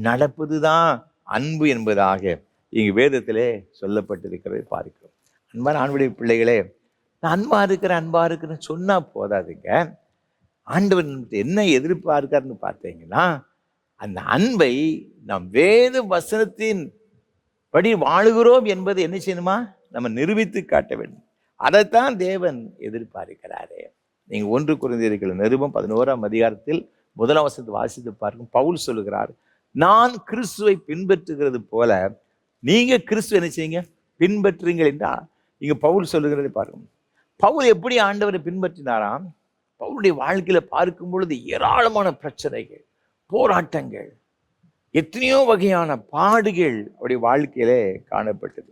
நடப்பதுதான் அன்பு என்பதாக இங்கு வேதத்திலே சொல்லப்பட்டிருக்கிறதை பார்க்கிறோம். அன்பான ஆண்டவருடைய பிள்ளைகளே, நான் அன்பா இருக்கிறேன்னு சொன்னா போதாதுங்க. ஆண்டவர் என்ன எதிர்பார்க்காருன்னு பார்த்தீங்கன்னா, அந்த அன்பை நாம் வேத வசனத்தின் படி வாழுகிறோம் என்பது என்ன செய்யணுமா? நம்ம நிரூபித்து காட்ட வேண்டும். அதைத்தான் தேவன் எதிர்பார்க்கிறாரே. நீங்க 1 கொரிந்தியர் நிருபம் 11ஆம் அதிகாரத்தில் 1ஆம் வசனத்தை வாசித்து பார்க்கும். பவுல் சொல்லுகிறார், நான் கிறிஸ்துவை பின்பற்றுகிறது போல நீங்க கிறிஸ்துவ என்ன செய்யுங்க? பின்பற்றுங்கள் என்றா இங்க பவுல் சொல்லுகிறதை பாருங்க. பவுல் எப்படி ஆண்டவரை பின்பற்றினாராம்? பவுலுடைய வாழ்க்கையில பார்க்கும் பொழுது ஏராளமான பிரச்சனைகள், போராட்டங்கள், எத்தனையோ வகையான பாடுகள் அவருடைய வாழ்க்கையிலே காணப்பட்டது.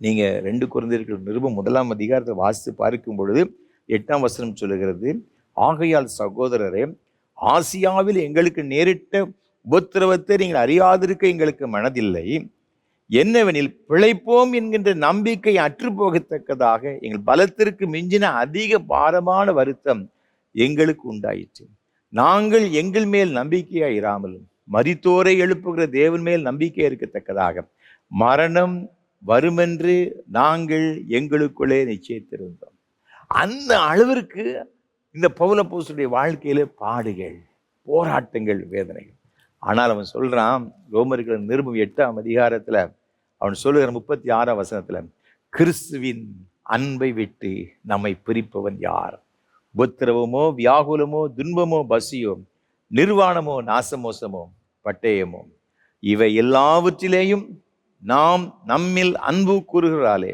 நீங்க 2 கொரிந்தியர் நிருபம் 1ஆம் அதிகாரத்தை வாசித்து பார்க்கும் பொழுது 8ஆம் வசனம் சொல்லுகிறது, ஆகையால் சகோதரரே, ஆசியாவில் எங்களுக்கு நேரிட்ட உபத்திரவத்தை நீங்கள் அறியாதிருக்க எங்களுக்கு மனதில்லை. என்னவெனில் பிழைப்போம் என்கின்ற நம்பிக்கை அற்றுப்போகத்தக்கதாக எங்கள் பலத்திற்கு மிஞ்சின அதிக பாரமான வருத்தம் எங்களுக்கு உண்டாயிற்று. நாங்கள் எங்கள் மேல் நம்பிக்கையாய் இராமலும் மரித்தோரை எழுப்புகிற தேவன் மேல் நம்பிக்கை இருக்கத்தக்கதாக மரணம் வருமென்று நாங்கள் எங்களுக்குள்ளே நிச்சயித்திருந்தோம். அந்த அளவிற்கு இந்த பவுல் அப்போஸ்தலனுடைய வாழ்க்கையில பாடுகள், போராட்டங்கள், வேதனைகள். ஆனால் அவன் சொல்றான், ரோமர்கள் நிருபம் 8ஆம் அதிகாரத்துல அவன் சொல்லுகிற 36ஆம் வசனத்துல, கிறிஸ்துவின் அன்பை விட்டு நம்மை பிரிப்பவன் யார்? உபத்திரவமோ, வியாகுலமோ, துன்பமோ, பசியோ, நிர்வாணமோ, நாசமோசமோ, பட்டயமோ, இவை எல்லாவற்றிலேயும் நாம் நம்மில் அன்பு கூறுகிறாலே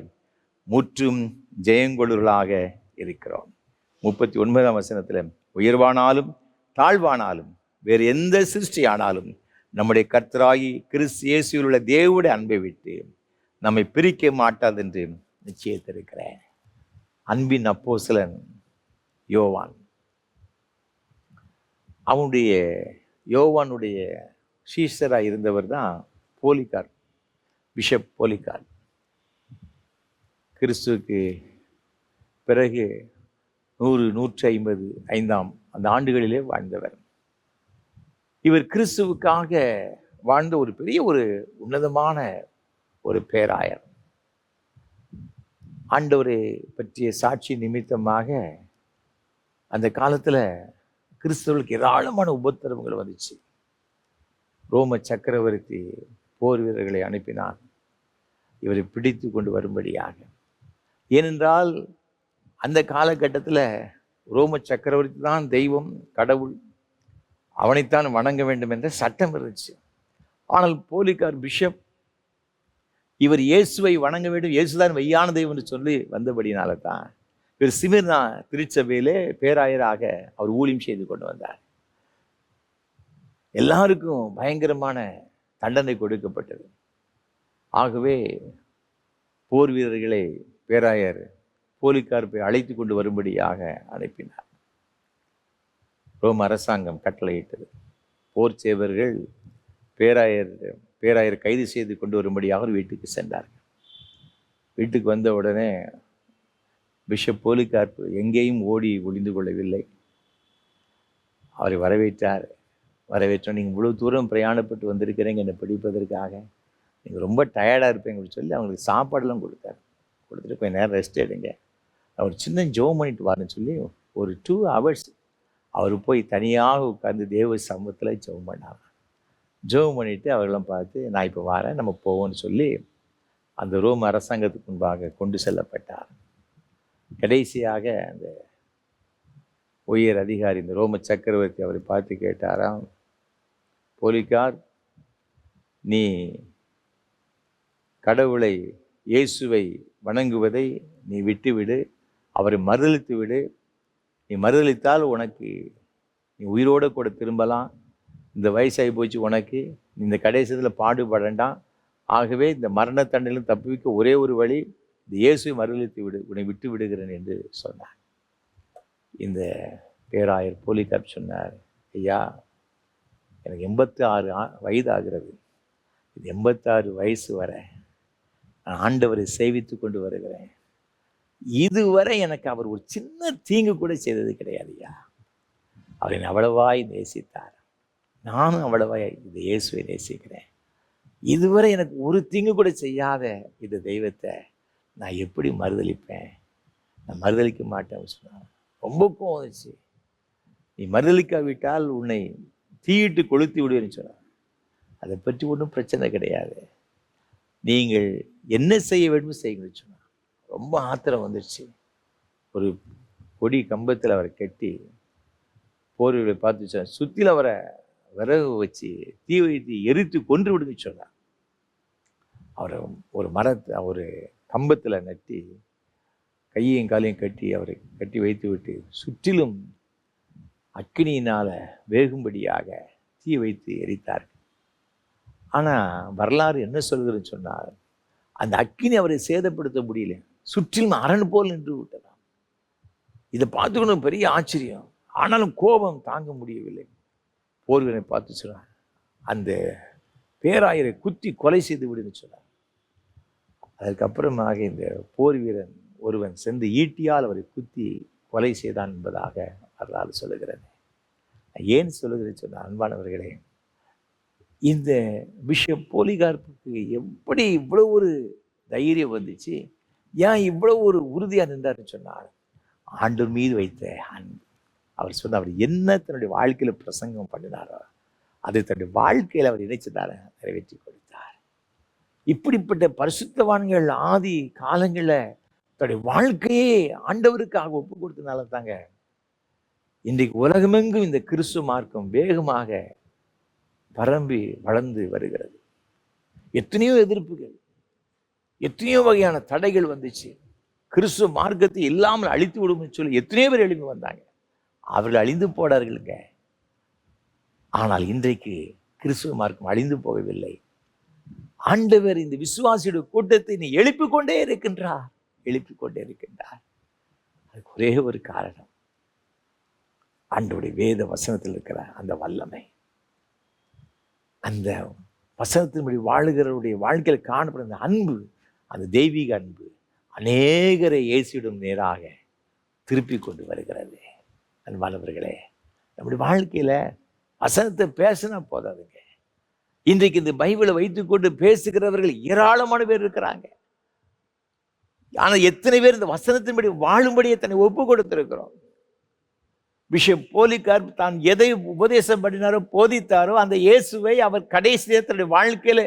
முற்றும் ஜெயங்கொள்ளுகளாக இருக்கிறோம். 39ஆம் வசனத்துல, உயர்வானாலும் தாழ்வானாலும் வேறு எந்த சிருஷ்டியானாலும் நம்முடைய கர்த்தராகி கிறிஸ்து இயேசுவில் உள்ள தேவனுடைய அன்பை விட்டு நம்மை பிரிக்க மாட்டாது என்று நிச்சயித்திருக்கிறேன். அன்பின் அப்போஸ்தலன் யோவான், யோவானுடைய சீஷராக இருந்தவர் தான் போலிகார், பிஷப் போலிகார். கிறிஸ்துவுக்கு பிறகு 100-155 அந்த ஆண்டுகளிலே வாழ்ந்தவர். இவர் கிறிஸ்துவுக்காக வாழ்ந்த ஒரு பெரிய ஒரு உன்னதமான ஒரு பேராயர். ஆண்டவரை பற்றிய சாட்சி நிமித்தமாக அந்த காலத்துல கிறிஸ்தவர்களுக்கு ஏராளமான உபத்திரவங்கள் வந்துச்சு. ரோம சக்கரவர்த்தி போர் வீரர்களை அனுப்பினார் இவரை பிடித்து கொண்டு வரும்படியாக. ஏனென்றால் அந்த காலகட்டத்தில் ரோம சக்கரவர்த்தி தான் தெய்வம், கடவுள், அவனைத்தான் வணங்க வேண்டும் என்ற சட்டம் இருந்துச்சு. ஆனால் போலிகார் பிஷப் இவர் இயேசுவை வணங்க வேண்டும், இயேசுதான் மெய்யான தெய்வம் என்று சொல்லி வந்தபடினால தான் இவர் சிமிர்னா திருச்சபையிலே பேராயராக அவர் ஊழியம் செய்து கொண்டு வந்தார். எல்லாருக்கும் பயங்கரமான தண்டனை கொடுக்கப்பட்டது. ஆகவே போர் வீரர்களை பேராயர் போலிகார்பை அழைத்து கொண்டு வரும்படியாக அனுப்பினார். ரோம அரசாங்கம் கட்டளையிட்டது. போர் சேவர்கள் பேராயர் கைது செய்து கொண்டு வரும்படியாக ஒரு வீட்டுக்கு சென்றார்கள். வீட்டுக்கு வந்த உடனே பிஷப் போலிகார்ப்பு எங்கேயும் ஓடி ஒளிந்து கொள்ளவில்லை. அவரை வரவேற்றார். வரவேற்றோம், நீங்கள் இவ்வளோ தூரம் பிரயாணப்பட்டு வந்திருக்கிறீங்க என்னை பிடிப்பதற்காக, நீங்கள் ரொம்ப டயர்டாக இருப்பீங்கன்னு சொல்லி அவங்களுக்கு சாப்பாடெல்லாம் கொடுத்தார். கொடுத்துட்டு கொஞ்சம் நேரம் ரெஸ்ட் எடுங்க, அவர் சின்ன ஜெபம் பண்ணிட்டு வாருன்னு சொல்லி ஒரு 2 hours அவர் போய் தனியாக உட்கார்ந்து தேவ சமூகத்தில் ஜெபம் பண்ணார். ஜெபம் பண்ணிவிட்டு அவர்களெல்லாம் பார்த்து, நான் இப்போ வரேன், நம்ம போவோம்னு சொல்லி அந்த ரோம் அரசாங்கத்துக்கு முன்பாக கொண்டு செல்லப்பட்டார். கடைசியாக அந்த உயர் அதிகாரி, இந்த ரோம சக்கரவர்த்தி அவரை பார்த்து கேட்டாராம், போலிகார், நீ கடவுளை இயேசுவை வணங்குவதை நீ விட்டுவிடு, அவரை மறுதலித்து விடு. நீ மறுதலித்தால் உனக்கு நீ உயிரோடு கூட திரும்பலாம். இந்த வயசாகி போச்சு உனக்கு, இந்த கடைசியில் பாடுபடண்டாம். ஆகவே இந்த மரண தண்டனையிலும் தப்பிக்க ஒரே ஒரு வழி, இந்த இயேசுவை மறுதலித்து விடு, உன்னை விட்டு விடுகிறேன் என்று சொன்னார். இந்த பேராயர் போலிகார் சொன்னார், ஐயா, எனக்கு 86 வயது ஆகிறது. இது 86 வயசு வரை நான் ஆண்டவரை சேவித்து கொண்டு வருகிறேன். இதுவரை எனக்கு அவர் ஒரு சின்ன தீங்கு கூட செய்தது கிடையாது ஐயா. அவர் என்னை அவ்வளவாய் நேசித்தார், நானும் அவ்வளவாய் இந்த இயேசுவை நேசிக்கிறேன். இதுவரை எனக்கு ஒரு தீங்கு கூட செய்யாத இந்த தெய்வத்தை நான் எப்படி மறுதலிப்பேன்? நான் மறுதலிக்க மாட்டேன்னு சொன்னார். ரொம்ப கோவம் வந்துச்சு. நீ மறுதலிக்காவிட்டால் உன்னை தீயிட்டு கொளுத்தி விடுவேன்னு சொன்னார். அதை பற்றி ஒன்றும் பிரச்சனை கிடையாது, நீங்கள் என்ன செய்ய வேண்டும் செய்யுங்கன்னு சொன்னார். ரொம்ப ஆத்திரம் வந்துடுச்சு. ஒரு கொடி கம்பத்தில் அவரை கட்டி போர்களை பார்த்து சுற்றில அவரை விறகு வச்சு தீ வைத்து எரித்து கொன்று விடுங்க சொன்னார். அவரை ஒரு கம்பத்தில் நட்டி கையையும் காலையும் கட்டி அவரை கட்டி வைத்து விட்டு சுற்றிலும் அக்கினியினால வேகும்படியாக தீ வைத்து எரித்தார்கள். ஆனால் வரலாறு என்ன சொல்கிறதுன்னு சொன்னால், அந்த அக்கினி அவரை சேதப்படுத்த முடியல, சுற்றிலும் அரண் போல் நின்று விட்டதாம். இதை பார்த்துக்கணும், பெரிய ஆச்சரியம். ஆனாலும் கோபம் தாங்க முடியவில்லை. போர் வீரனை பார்த்து சொன்னார், அந்த பேராயரை குத்தி கொலை செய்து விடுன்னு சொன்னார். அதற்கப்புறமாக இந்த போர் வீரன் ஒருவன் சென்று ஈட்டியால் அவரை குத்தி கொலை செய்தான் என்பதாக வரலாறு சொல்லுகிறது. ஏன் சொல்லுகிறேன்னு சொன்ன அன்பானவர்களே, இந்த பிஷப் போலிகார்ப்புக்கு எப்படி இவ்வளோ ஒரு தைரியம் வந்துச்சு, ஏன் இவ்வளோ ஒரு உறுதியாக நின்றாருன்னு சொன்னார், ஆண்டவர் மீது வைத்த அன்பு. அவர் சொன்ன, அவர் என்ன தன்னுடைய வாழ்க்கையில் பிரசங்கம் பண்ணினாரோ அதை தன்னுடைய வாழ்க்கையில் அவர் இணைச்சதார நிறைவேற்றி கொடுத்தார். இப்படிப்பட்ட பரிசுத்தவான்கள் ஆதி காலங்களில் தன்னுடைய வாழ்க்கையே ஆண்டவருக்காக ஒப்பு கொடுத்தனால தாங்க இன்றைக்கு உலகமெங்கும் இந்த கிறிஸ்துவ மார்க்கம் வேகமாக பரம்பி வளர்ந்து வருகிறது. எத்தனையோ எதிர்ப்புகள், எத்தனையோ வகையான தடைகள் வந்துச்சு. கிறிஸ்துவ மார்க்கத்தை இல்லாமல் அழித்து விடும்னு சொல்லி எத்தனையோ பேர் எழுப்பி வந்தாங்க. அவர்கள் அழிந்து போனார்களுங்க. ஆனால் இன்றைக்கு கிறிஸ்துவ மார்க்கம் அழிந்து போகவில்லை. ஆண்டவர் இந்த விசுவாசியுடைய கூட்டத்தை நீ எழுப்பிக் கொண்டே இருக்கின்றார், எழுப்பிக் கொண்டே இருக்கின்றார். அதுக்கு ஒரே ஒரு காரணம், ஆண்டவருடைய வேத வசனத்தில் இருக்கிற அந்த வல்லமை. அந்த வசனத்தின்படி வாழுகிறவருடைய வாழ்க்கையில் காணப்படும் அந்த அன்பு, அந்த தெய்வீக அன்பு அநேகரை இயேசுவிடம் நேராக திருப்பி கொண்டு வருகிறது. அன்பானவர்களே, நம்முடைய வாழ்க்கையில் வசனத்தை பேசினா போதாதுங்க. இன்றைக்கு இந்த பைபிளை வைத்துக்கொண்டு பேசுகிறவர்கள் ஏராளமான பேர் இருக்கிறாங்க. ஆனால் எத்தனை பேர் இந்த வசனத்தின்படி வாழும்படியே தன்னை ஒப்பு கொடுத்திருக்கிறோம். பிஷப் போலிகார்ப் தான் எதை உபதேசம் பண்ணினாரோ போதித்தாரோ அந்த இயேசுவை அவர் கடைசி நேரத்தினுடைய வாழ்க்கையில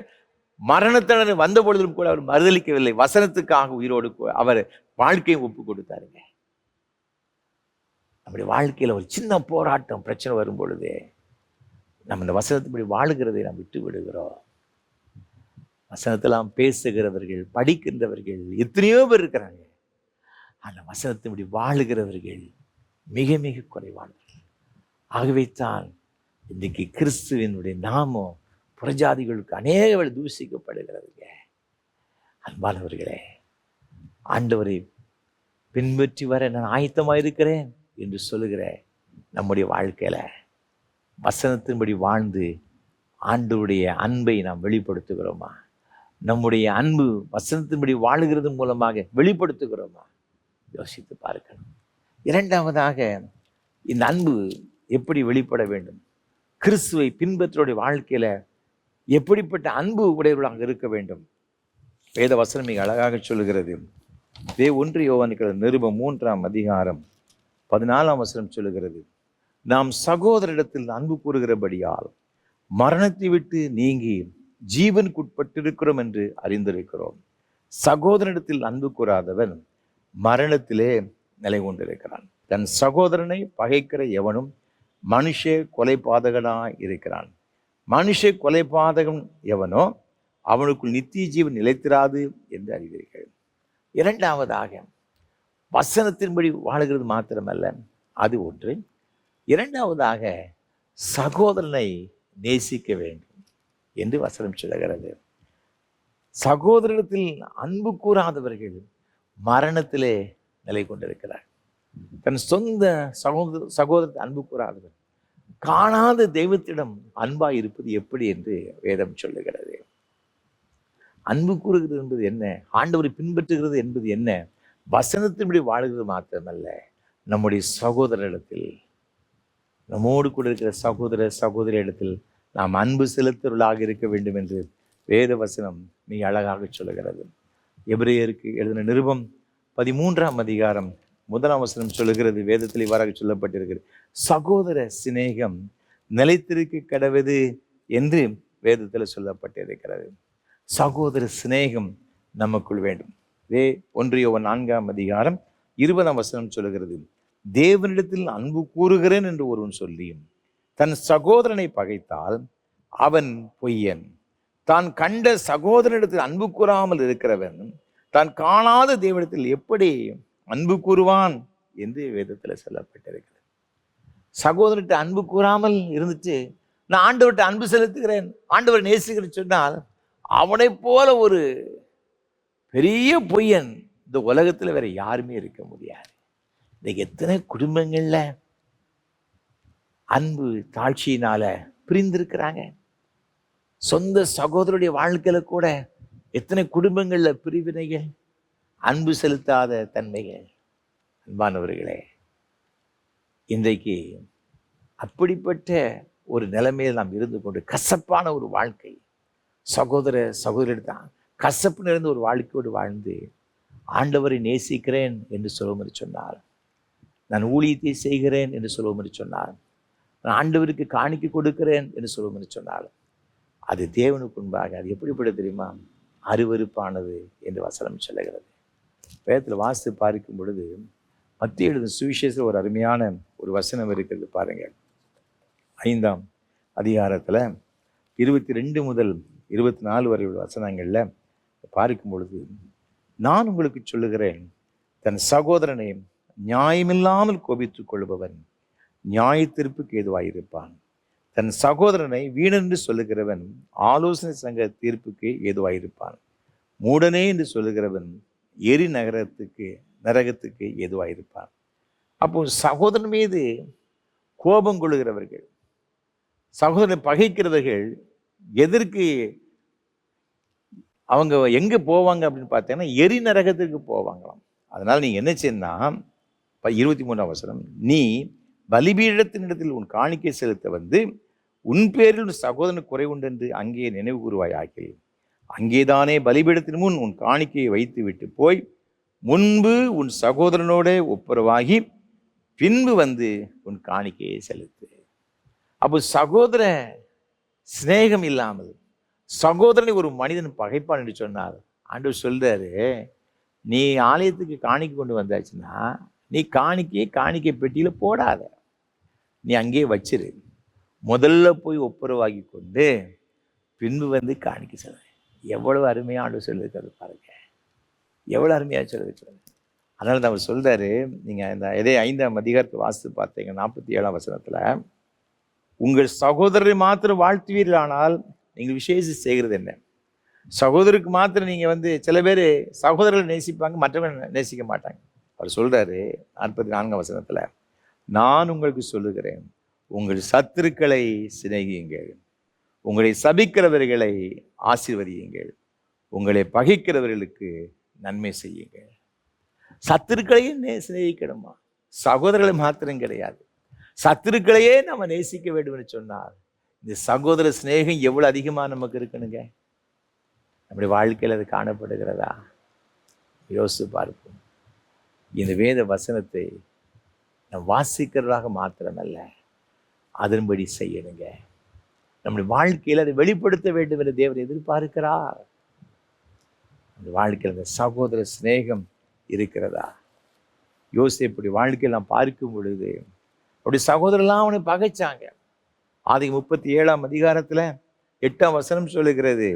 மரணத்தினர் வந்த பொழுதும் கூட அவர் மறுதளிக்கவில்லை. வசனத்துக்காக உயிரோடு அவர் வாழ்க்கையை ஒப்பு கொடுத்தாருங்க. நம்முடைய வாழ்க்கையில ஒரு சின்ன போராட்டம் பிரச்சனை வரும் பொழுது நம்ம இந்த வசனத்தின்படி வாழுகிறதை நாம் விட்டு விடுகிறோம். வசனத்தெல்லாம் பேசுகிறவர்கள், படிக்கின்றவர்கள் எத்தனையோ பேர் இருக்கிறாங்க. அந்த வசனத்தின்படி வாழுகிறவர்கள் மிக மிக குறைவானவர்கள். ஆகவே தான் இன்றைக்கு கிறிஸ்துவினுடைய நாமம் புறஜாதிகளுக்கு அநேக தூசிக்கப்படுகிறதுங்க. அன்பானவர்களே, ஆண்டவரை பின்பற்றி வர நான் ஆயத்தமாக இருக்கிறேன் என்று சொல்லுகிற நம்முடைய வாழ்க்கையில வசனத்தின்படி வாழ்ந்து ஆண்டவருடைய அன்பை நாம் வெளிப்படுத்துகிறோமா? நம்முடைய அன்பு வசனத்தின்படி வாழுகிறது மூலமாக வெளிப்படுத்துகிறோமா? யோசித்து பார்க்கணும். இரண்டாவதாக, இந்த அன்பு எப்படி வெளிப்பட வேண்டும்? கிறிஸ்துவை பின்பற்றுடைய வாழ்க்கையில எப்படிப்பட்ட அன்பு உடையவர்களாக இருக்க வேண்டும்? வேத வசனம் மிக அழகாக சொல்லுகிறது. 1 யோவானுக்கு நிருபம் 3ஆம் அதிகாரம் 14ஆம் வசனம் சொல்லுகிறது, நாம் சகோதரிடத்தில் அன்பு கூறுகிறபடியால் மரணத்தை விட்டு நீங்கி ஜீவனுக்குட்பட்டிருக்கிறோம் என்று அறிந்திருக்கிறோம். சகோதரனிடத்தில் அன்பு கூறாதவன் மரணத்திலே நிலை கொண்டிருக்கிறான். தன் சகோதரனை பகைக்கிற எவனும் மனுஷ கொலைபாதகனாய் இருக்கிறான். மனுஷ கொலைபாதகன் எவனோ அவனுக்குள் நித்திய ஜீவன் நிலைத்திராது என்று அறிவீர்கள். இரண்டாவதாக, வசனத்தின்படி வாழுகிறது மாத்திரமல்ல, அது ஒன்று. இரண்டாவதாக, சகோதரனை நேசிக்க வேண்டும் என்று வசனம் சொல்லுகிறது. சகோதரத்தில் அன்பு கூறாதவர்கள் மரணத்திலே நிலை கொண்டிருக்கிறார். தன் சொந்த சகோதரத்தை அன்பு கூறாதவர் காணாத தெய்வத்திடம் அன்பாய் இருப்பது எப்படி என்று வேதம் சொல்லுகிறது. அன்பு கூறுகிறது என்பது என்ன? ஆண்டவரை பின்பற்றுகிறது என்பது என்ன? வசனத்தின்படி வாழுகிறது மாத்திரமல்ல, நம்முடைய சகோதரரிடத்தில், நம்மோடு கூட இருக்கிற சகோதரி இடத்தில் நாம் அன்பு செலுத்துவர்களாக இருக்க வேண்டும் என்று வேத வசனம் மிக அழகாக சொல்லுகிறது. எபிரேயருக்கு எழுதின நிருபம் 13ஆம் அதிகாரம் 1ஆம் வசனம் சொல்லுகிறது. வேதத்தில் இவ்வாறாக சொல்லப்பட்டிருக்கிறது, சகோதர சிநேகம் நிலைத்திருக்க கடவது என்று வேதத்தில் சொல்லப்பட்டிருக்கிறது. சகோதர சிநேகம் நமக்குள் வேண்டும். 1 யோவான் 4ஆம் அதிகாரம் 20ஆம் வசனம் சொல்லுகிறது, தேவனிடத்தில் அன்பு கூறுகிறேன் என்று ஒருவன் சொல்லியும் தன் சகோதரனை பகைத்தால் அவன் பொய்யன். தான் கண்ட சகோதரனிடத்தில் அன்பு கூறாமல் இருக்கிறவன் தான் காணாத தேவனிடத்தில் எப்படி அன்பு கூறுவான் என்று வேதத்தில் சொல்லப்பட்டிருக்கிறது. சகோதரர்கிட்ட அன்பு கூறாமல் இருந்துட்டு நான் ஆண்டவர்கிட்ட அன்பு செலுத்துகிறேன், ஆண்டவர் நேசிக்கிறேன்னு சொன்னால் அவனை போல ஒரு பெரிய பொய்யன் இந்த உலகத்துல வேற யாருமே இருக்க முடியாது. இன்னைக்கு எத்தனை குடும்பங்கள்ல அன்பு தாழ்ச்சியினால பிரிந்திருக்கிறாங்க. சொந்த சகோதரருடைய வாழ்க்கையில கூட எத்தனை குடும்பங்கள்ல பிரிவினைகள், அன்பு செலுத்தாத தன்மைகள். அன்பானவர்களே, இன்றைக்கு அப்படிப்பட்ட ஒரு நிலைமையில் நாம் இருந்து கொண்டு கசப்பான ஒரு வாழ்க்கை, சகோதர சகோதரிதான் கசப்பு நிறைந்த ஒரு வாழ்க்கையோடு வாழ்ந்து ஆண்டவரை நேசிக்கிறேன் என்று சொல்லும்படி சொன்னார், நான் ஊழியத்தை செய்கிறேன் என்று சொல்லும்படி சொன்னார், நான் ஆண்டவருக்கு காணிக்கை கொடுக்கிறேன் என்று சொல்லும்படி சொன்னார், அது தேவனுக்கு முன்பாக அது எப்படிப்பட்ட தெரியுமா? அருவருப்பானது என்று வசனம் சொல்லுகிறது. வேதத்தில் வாசித்து பார்க்கும் பொழுது மத்திய எழுதும் சுவிசேஷத்தில் ஒரு அருமையான ஒரு வசனம் இருக்கிறது பாருங்க. 5ஆம் அதிகாரத்தில் 22 முதல் 24 வரை உள்ள வசனங்களில் பார்க்கும் பொழுது, நான் உங்களுக்கு சொல்லுகிறேன், தன் சகோதரனை நியாயமில்லாமல் கோபித்துக் கொள்பவன் நியாய தீர்ப்புக்கு ஏதுவாயிருப்பான். தன் சகோதரனை வீணென்று சொல்லுகிறவன் ஆலோசனை சங்க தீர்ப்புக்கு ஏதுவாயிருப்பான். மூடனே என்று சொல்லுகிறவன் எரி நரகத்துக்கு ஏதுவாயிருப்பான். அப்போ சகோதரன் மீது கோபம் கொள்ளுகிறவர்கள், சகோதரனை பகைக்கிறவர்கள் எதற்கு அவங்க எங்கே போவாங்க அப்படின்னு பார்த்தீங்கன்னா எரி நரகத்திற்கு போவாங்களாம். அதனால் நீ என்ன செய்யணும்னா 23ஆம் வசனம், நீ பலிபீடத்தினிடத்தில் உன் காணிக்கை செலுத்த வந்து உன் பேரில் உன் சகோதரனுக்கு குறை உண்டு என்று அங்கே நினைவு கூறுவாய் ஆக்கி, அங்கேதானே பலிபீடத்தின் முன் உன் காணிக்கையை வைத்து விட்டு போய் முன்பு உன் சகோதரனோட ஒப்புரவாகி பின்பு வந்து உன் காணிக்கையை செலுத்து. அப்போ சகோதர சிநேகம் இல்லாமல் சகோதரனை ஒரு மனிதன் பகைப்பான் என்று சொன்னார். ஆண்டவர் சொல்றாரு, நீ ஆலயத்துக்கு காணிக்கை கொண்டு வந்தாச்சுன்னா நீ காணிக்கை பெட்டியில போடாத, நீ அங்கேயே வச்சிரு. முதல்ல போய் ஒப்புரவாகி கொண்டு பின்பு வந்து காணிக்கை செல்ல. எவ்வளவு அருமையா ஆண்டவர் சொல்லியிருக்காரு பாருங்க, எவ்வளவு அருமையா சொல்லியிருக்காரு. அதனால தான் அவர் சொல்றாரு, நீங்க இந்த 5ஆம் அதிகாரத்தை வாசித்து பார்த்தீங்க 47ஆம் வசனத்துல, உங்கள் சகோதரரை மாத்திரம் வாழ்த்துவீர்களானால் நீங்கள் விசேஷம் செய்கிறது என்ன? சகோதரருக்கு மாத்திரம் நீங்க வந்து சில பேர் சகோதரர்களை நேசிப்பாங்க, மற்றவர்கள் நேசிக்க மாட்டாங்க. அவர் சொல்றாரு 44ஆம் வசனத்துல, நான் உங்களுக்கு சொல்லுகிறேன், உங்கள் சத்துருக்களை சிநேகியுங்கள், உங்களை சபிக்கிறவர்களை ஆசீர்வதியுங்கள், உங்களை பகைக்கிறவர்களுக்கு நன்மை செய்யுங்கள். சத்துருக்களையும் சிநேகிக்கணுமா? சகோதரர்களை மாத்திரம் கிடையாது, சத்துருக்களையே நம்ம நேசிக்க வேண்டும் என்று சொன்னார். இந்த சகோதர சிநேகம் எவ்வளவு அதிகமா நமக்கு இருக்கணுங்க. நம்முடைய வாழ்க்கையில் அது காணப்படுகிறதா? யோசித்து பார்ப்போம். இந்த வேத வசனத்தை நம் வாசிக்கிறதாக மாத்திரமல்ல, அதன்படி செய்யணுங்க. நம்முடைய வாழ்க்கையில் அதை வெளிப்படுத்த வேண்டும் என்று தேவன் எதிர்பார்க்கிறார். அந்த வாழ்க்கையில் அந்த சகோதர சிநேகம் இருக்கிறதா? யோசேப்புடைய வாழ்க்கையில் நாம் பார்க்கும் பொழுது அவருடைய சகோதரெல்லாம் அவனை பகைச்சாங்க. ஆதியாகமம் 37ஆம் அதிகாரத்துல 8ஆம் வசனம் சொல்லுகிறது,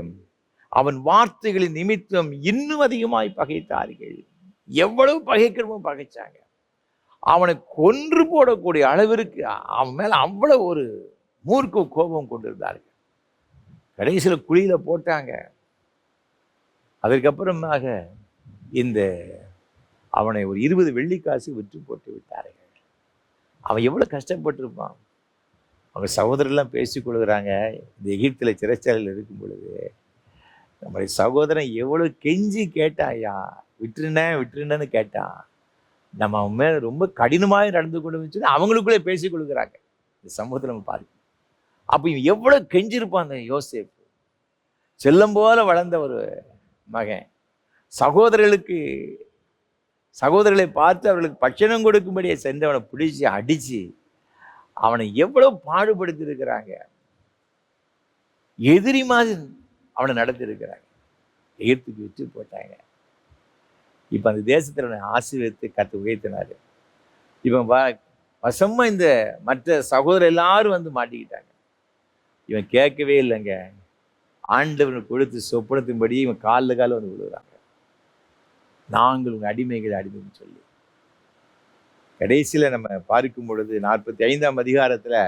அவன் வார்த்தைகளின் நிமித்தம் இன்னும் அதிகமாய் பகைத்தார்கள். எவ்வளவு பகைக்கணுமோ பகைச்சாங்க. அவனை கொன்று போடக்கூடிய அளவிற்கு அவன் மேல அவ்வளவு ஒரு மூர்க்க கோபம் கொண்டிருந்தார்கள். கடைசியில் குழியில போட்டாங்க. அதற்கப்புறமாக இந்த அவனை ஒரு 20 வெள்ளிக்காசு விற்று போட்டு விட்டார்கள். அவன் எவ்வளவு கஷ்டப்பட்டிருப்பான். அவங்க சகோதரெல்லாம் பேசிக்கொள்கிறாங்க. இந்த எகிப்தில் சிறைச்சாலையில் இருக்கும் பொழுது நம்முடைய சகோதரன் எவ்வளவு கெஞ்சி கேட்டாயா, விட்டுருன்னு கேட்டான். நம்ம அவன் மேலே ரொம்ப கடினமாக நடந்து கொண்டு சொல்லி அவங்களுக்குள்ளே பேசிக்கொள்கிறாங்க. இந்த சமூகத்தில் நம்ம பார்க்கணும். அப்போ இவன் எவ்வளோ கெஞ்சிருப்பான் அந்த யோசேப்பு. செல்லம் போல வளர்ந்த ஒரு மகன், சகோதரர்களை பார்த்து அவர்களுக்கு பட்சணம் கொடுக்கும்படியே சென்று அவனை பிடிச்சி அடித்து அவனை எவ்வளவு பாடுபடுத்தி இருக்கிறாங்க. எதிரி மாதிரி அவனை நடத்தி இருக்கிறாங்க. எகிப்துக்கு விட்டு போட்டாங்க. இப்போ அந்த தேசத்தில் அவனை ஆசீர்வதித்து கர்த்தர் உயர்த்தினாரு. இவன் வசமா இந்த மற்ற சகோதரர் எல்லாரும் வந்து மாட்டிக்கிட்டாங்க. இவன் கேட்கவே இல்லைங்க. ஆண்டவனுக்கு கொடுத்து சொப்பனத்தின்படி இவன் காலில் வந்து விழுகிறாங்க. நாங்கள் உங்கள் அடிமைன்னு சொல்லி கடைசியில் நம்ம பார்க்கும் பொழுது 45ஆம் அதிகாரத்தில்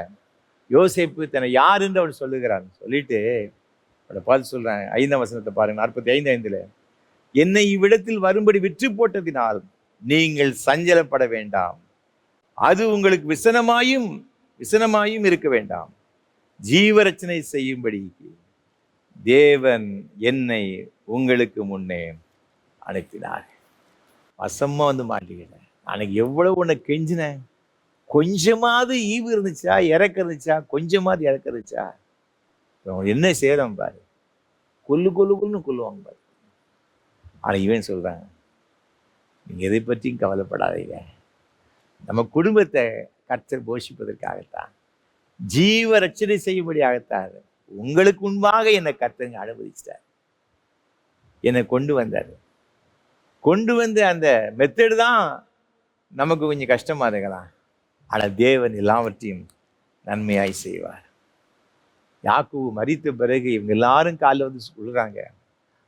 யோசேப்பு தன்னை யார் என்று அவர் சொல்லுகிறார். சொல்லிட்டு அவரை பார்த்து சொல்கிறேன், 5ஆம் வசனத்தை பாருங்க, 45:5. என்னை இவ்விடத்தில் வரும்படி விற்று போட்டதினால் நீங்கள் சஞ்சலப்பட வேண்டாம், அது உங்களுக்கு விசனமாயும் இருக்க வேண்டாம். ஜீவரட்சணை செய்யும்படி தேவன் என்னை உங்களுக்கு முன்னே அனுப்பினார். வசமா வந்து மாட்டிக்கிட்டேன். அன்னைக்கு எவ்வளவு உன்னை கெஞ்சினேன், கொஞ்சமாவது ஈவு இருந்துச்சா, இறக்க இருந்துச்சா, கொஞ்சமாவது இறக்க இருந்துச்சா? என்ன செய்யறோம் பாரு, கொல்லுன்னு கொல்லுவாங்க பாரு. ஆனால் இவன் சொல்றாங்க, நீங்க எதை பற்றியும் கவலைப்படாதீங்க, நம்ம குடும்பத்தை கர்த்தர் போஷிப்பதற்காகத்தான், ஜீவ ரட்சணை செய்யும்படியாகத்தான் உங்களுக்கு முன்பாக என்னை கர்த்தங்க அனுமதிச்சிட்டார். என்னை கொண்டு வந்து அந்த மெத்தடு தான் நமக்கு கொஞ்சம் கஷ்டமா இருக்கலாம். ஆனால் தேவன் எல்லாவற்றையும் நன்மையாய் செய்வார். யாக்கோபு மரித்த பிறகு இவங்க எல்லாரும் காலில் வந்து சொல்றாங்க,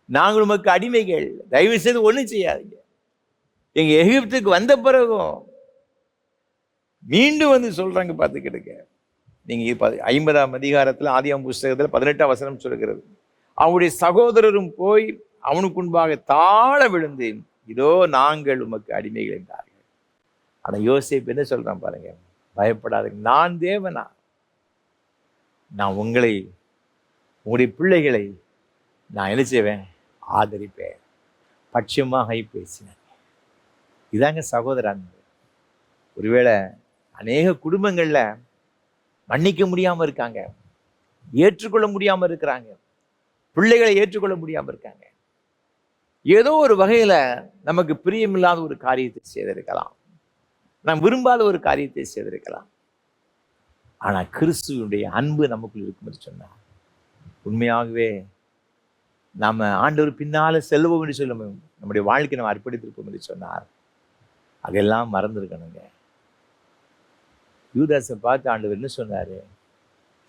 நாங்கள் உமக்கு அடிமைகள், தயவு செய்து ஒன்றும் செய்யாதீங்க. எங்க எகிப்துக்கு வந்த பிறகும் மீண்டும் வந்து சொல்றாங்க, பார்த்துக்கிடுங்க. நீங்க 50ஆம் அதிகாரத்தில் ஆதியாகமம் புஸ்தகத்தில் 18ஆம் வசனம் சொல்கிறது, அவனுடைய சகோதரரும் போய் அவனுக்கு முன்பாக தாழ விழுந்து, இதோ நாங்கள் உமக்கு அடிமைகள் என்றார்கள். ஆனா யோசேப்பு என்ன சொல்றான் பாருங்க, பயப்படாதீங்க, நான் தேவனா, நான் உங்களுடைய பிள்ளைகளை நான் என்ன செய்வேன், ஆதரிப்பேன், பட்சமாக பேசினேன். இதாங்க சகோதர அன்பு. ஒருவேளை அநேக குடும்பங்கள்ல மன்னிக்க முடியாம இருக்காங்க, ஏற்றுக்கொள்ள முடியாம இருக்கிறாங்க, பிள்ளைகளை ஏற்றுக்கொள்ள முடியாம இருக்காங்க. ஏதோ ஒரு வகையில நமக்கு பிரியமில்லாத ஒரு காரியத்தை செய்திருக்கலாம், நாம் விரும்பாத ஒரு காரியத்தை செய்திருக்கலாம். ஆனா கிறிஸ்துவனுடைய அன்பு நமக்குள் இருக்கும் என்று சொன்னார், உண்மையாகவே நாம ஆண்டவர் பின்னால செல்வோம் என்று சொல்ல, நம்முடைய வாழ்க்கை நம்ம அர்ப்பணித்திருப்போம் என்று சொன்னார், அதெல்லாம் மறந்துருக்கணுங்க. யூதாசை பார்த்து ஆண்டவர் என்ன சொன்னாரு,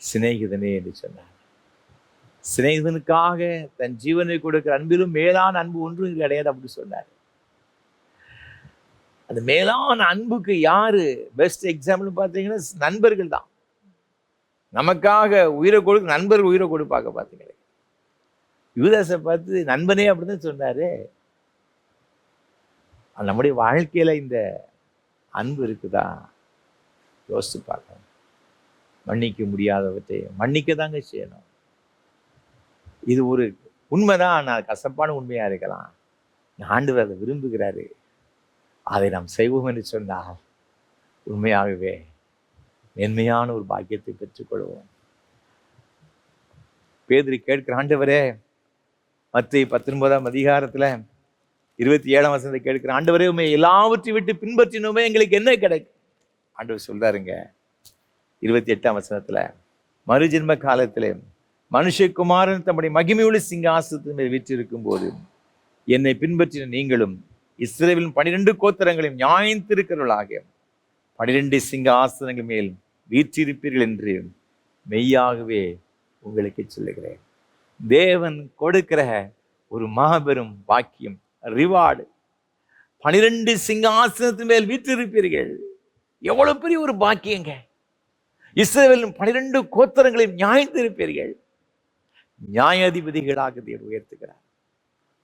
சிநேகிதனே என்று சொன்னார். சிநேகிதனுக்காக தன் ஜீவனை கொடுக்கிற அன்பிலும் மேலான அன்பு ஒன்றும் கிடையாது அப்படி சொன்னார். அந்த மேலான அன்புக்கு யாரு பெஸ்ட் எக்ஸாம்பிள் பார்த்தீங்கன்னா நண்பர்கள் தான். நமக்காக உயிரை கொடுக்க நண்பர்கள் உயிரை கொடுப்பாங்க. பார்த்தீங்களே, யூதாசை பார்த்து நண்பனே அப்படிதான் சொன்னாரு. நம்முடைய வாழ்க்கையில இந்த அன்பு இருக்குதா யோசித்து பார்க்கணும். மன்னிக்க முடியாதவற்றை மன்னிக்க தாங்க செய்யணும். இது ஒரு உண்மைதான், நான் கசப்பான உண்மையா இருக்கலாம், ஆண்டவர் அதை விரும்புகிறாரு, அதை நாம் செய்வோம் என்று சொன்னால் உண்மையாகவே மென்மையான ஒரு பாக்கியத்தை பெற்றுக்கொள்வோம். பேதுரு கேட்கிற, ஆண்டவரே, மத்தேயு 19ஆம் அதிகாரத்துல 27ஆம் வசனத்தை கேட்கிற, ஆண்டவரே, உண்மை எல்லாவற்றையும் விட்டு பின்பற்றினோமே, எங்களுக்கு என்ன கிடைக்கும்? ஆண்டவர் சொல்றாருங்க 28ஆம் வசனத்துல, மறுஜென்ம காலத்திலே மனுஷகுமாரன் தம்முடைய மகிமையுள்ள சிங்காசனத்தின் மேல் வீற்றிருக்கும் போது என்னை பின்பற்றின நீங்களும் இஸ்ரவேலின் 12 கோத்திரங்களையும் நியாயத்திருக்கிறவர்களாக 12 சிங்காசனங்கள் மேல் வீற்றிருப்பீர்கள் என்று மெய்யாகவே உங்களுக்கு சொல்லுகிறேன். தேவன் கொடுக்கிற ஒரு மாபெரும் பாக்கியம், ரிவார்டு. 12 சிங்காசனத்தின் மேல் வீற்றிருப்பீர்கள். எவ்வளவு பெரிய ஒரு பாக்கியங்க. இஸ்ரவேலின் 12 கோத்திரங்களையும் நியாயத்திருப்பீர்கள். நியாயாதிபதிகளாக தேவன் உயர்த்துகிறார்.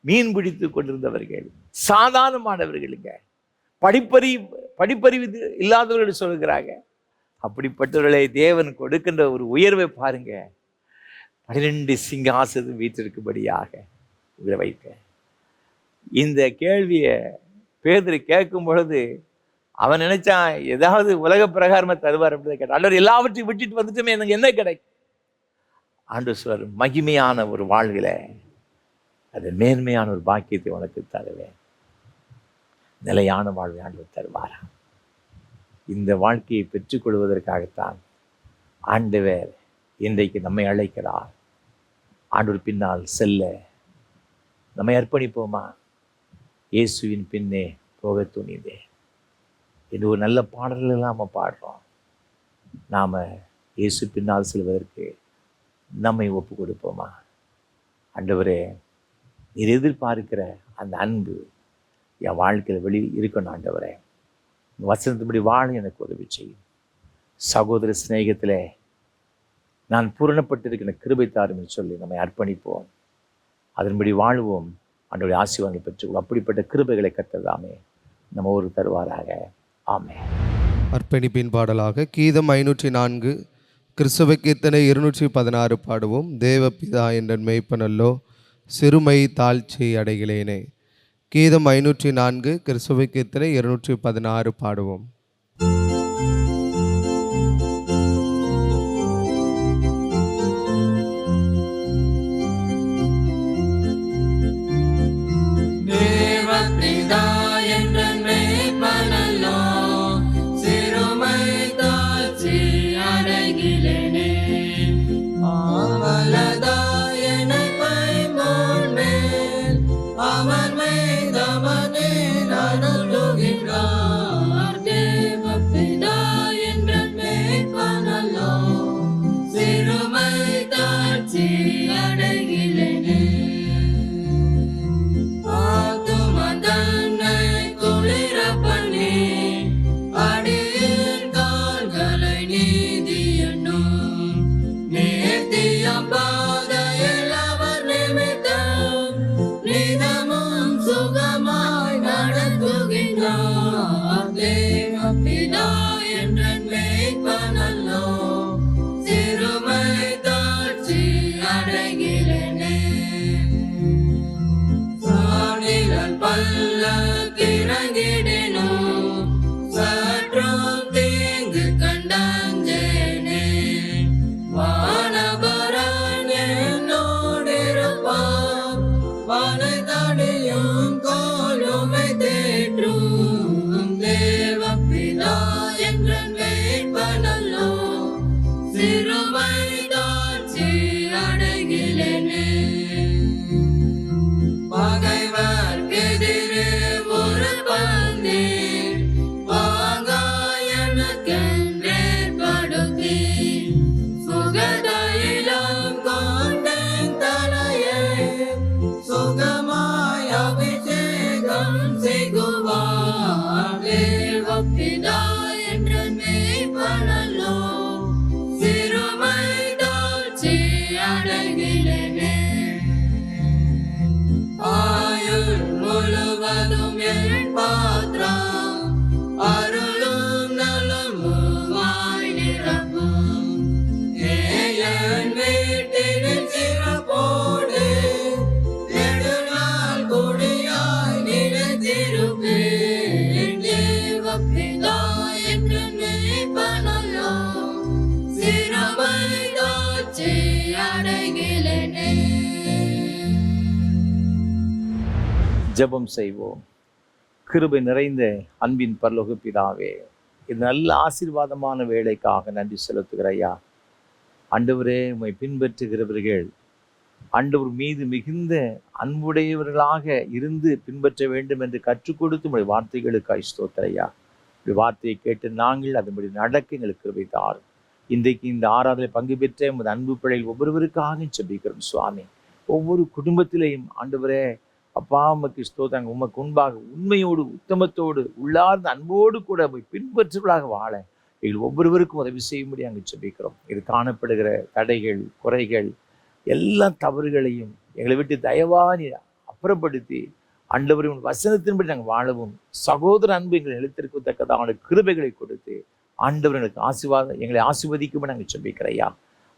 மீன் பிடித்து கொண்டிருந்தவர்கள் சாதாரணமானவர்களுங்க, படிப்பறிவு இல்லாதவர்கள் சொல்கிறாங்க. அப்படிப்பட்டவர்களை தேவன் கொடுக்கின்ற ஒரு உயர்வை பாருங்க. 12 சிங்காசனம் வீற்றிருக்கும்படியாக உங்களை வைக்க. இந்த கேள்வியை பேதுரு கேட்கும் பொழுது அவன் நினைச்சான், ஏதாவது உலக பிரகாரமா தருவார் அப்படின்னு கேட்டான். ஆண்டவர் எல்லாவற்றையும் விட்டுட்டு வந்துட்டுமே எனக்கு என்ன கிடைக்கும்? ஆண்டவர் சொல்றார், மகிமையான ஒரு வாழ்வில அது மேன்மையான ஒரு பாக்கியத்தை உனக்கு தருவேன், நிலையான வாழ்வை ஆண்டவர் தருவாரா. இந்த வாழ்க்கையை பெற்றுக்கொள்வதற்காகத்தான் ஆண்டவர் இன்றைக்கு நம்மை அழைக்கிறார். ஆண்டவர் பின்னால் செல்ல நம்மை அர்ப்பணிப்போமா? இயேசுவின் பின்னே போக துணிந்தே இது ஒரு நல்ல பாடல்கள் நாம் பாடுறோம். நாம் இயேசு பின்னால் செல்வதற்கு நம்மை ஒப்பு கொடுப்போமா? ஆண்டவரே, நீர் எதிர்பார்க்கிற அந்த அன்பு என் வாழ்க்கையில் இருக்கணும். ஆண்டவரே, வசனத்தின்படி வாழ எனக்கு உதவி செய்யும். சகோதர சிநேகத்திலே நான் பூரணப்பட்டிருக்கிற கிருபை தாரும் என்று சொல்லி நம்மை அர்ப்பணிப்போம். அதன்படி வாழ்வோம். ஆண்டவருடைய ஆசீர்வாதங்களை பெற்றுக்கொள்வோம். அப்படிப்பட்ட கிருபைகளை கர்த்தர் நம்ம ஒரு தருவாராக. ஆமென். அர்ப்பணிப்பின் பாடலாக கீதம் 504, கிறிஸ்தவ கீர்த்தனை 216 பாடுவோம். தேவபிதா என்ற மெய்ப்பனல்லோ சிறுமை தாழ்ச்சி அடைகிறேனே. கீதம் 504, கிறிஸ்தவ கீர்த்தனை 216 பாடுவோம். ஜெபம் செய்வோம். கிருபை நிறைந்த அன்பின் பரலோக பிதாவே, இது நல்ல ஆசீர்வாதமான வேலைக்காக நன்றி செலுத்துகிறையா. ஆண்டவரே, உம்மை பின்பற்றுகிறவர்கள் ஆண்டவர் மீது மிகுந்த அன்புடையவர்களாக இருந்து பின்பற்ற வேண்டும் என்று கற்றுக் கொடுத்து உடைய வார்த்தைகளுக்காய் ஸ்தோத்திரையா. உடைய வார்த்தையை கேட்டு நாங்கள் அதன்படி நடக்க எங்களுக்கு கிருபை தாரும். இன்றைக்கு இந்த ஆராதனை பங்கு பெற்ற உமது அன்பு பிள்ளைகள் ஒவ்வொருவருக்காக ஜெபிக்கிறோம் சுவாமி. ஒவ்வொரு குடும்பத்திலையும் ஆண்டவரே அப்பா உமக்கு ஸ்தோத்திரம். உமக்கு முன்பாக உண்மையோடு உத்தமத்தோடு உள்ளார்ந்த அன்போடு கூட பின்பற்றுகளாக வாழ எங்கள் ஒவ்வொருவருக்கும் உதவி செய்யும்படி அங்கு ஜெபிக்கிறோம். இது காணப்படுகிற தடைகள், குறைகள், எல்லா தவறுகளையும் எங்களை விட்டு தயவாக நீ அப்புறப்படுத்தி ஆண்டவரின் வசனத்தின்படி நாங்கள் வாழவும் சகோதர அன்பு எங்களை எழுத்திருக்கத்தக்கதான கிருபைகளை கொடுத்து ஆண்டவர்களுக்கு எங்களை ஆசீர்வதிக்கும்படி நாங்கள் ஜெபிக்கிறையா.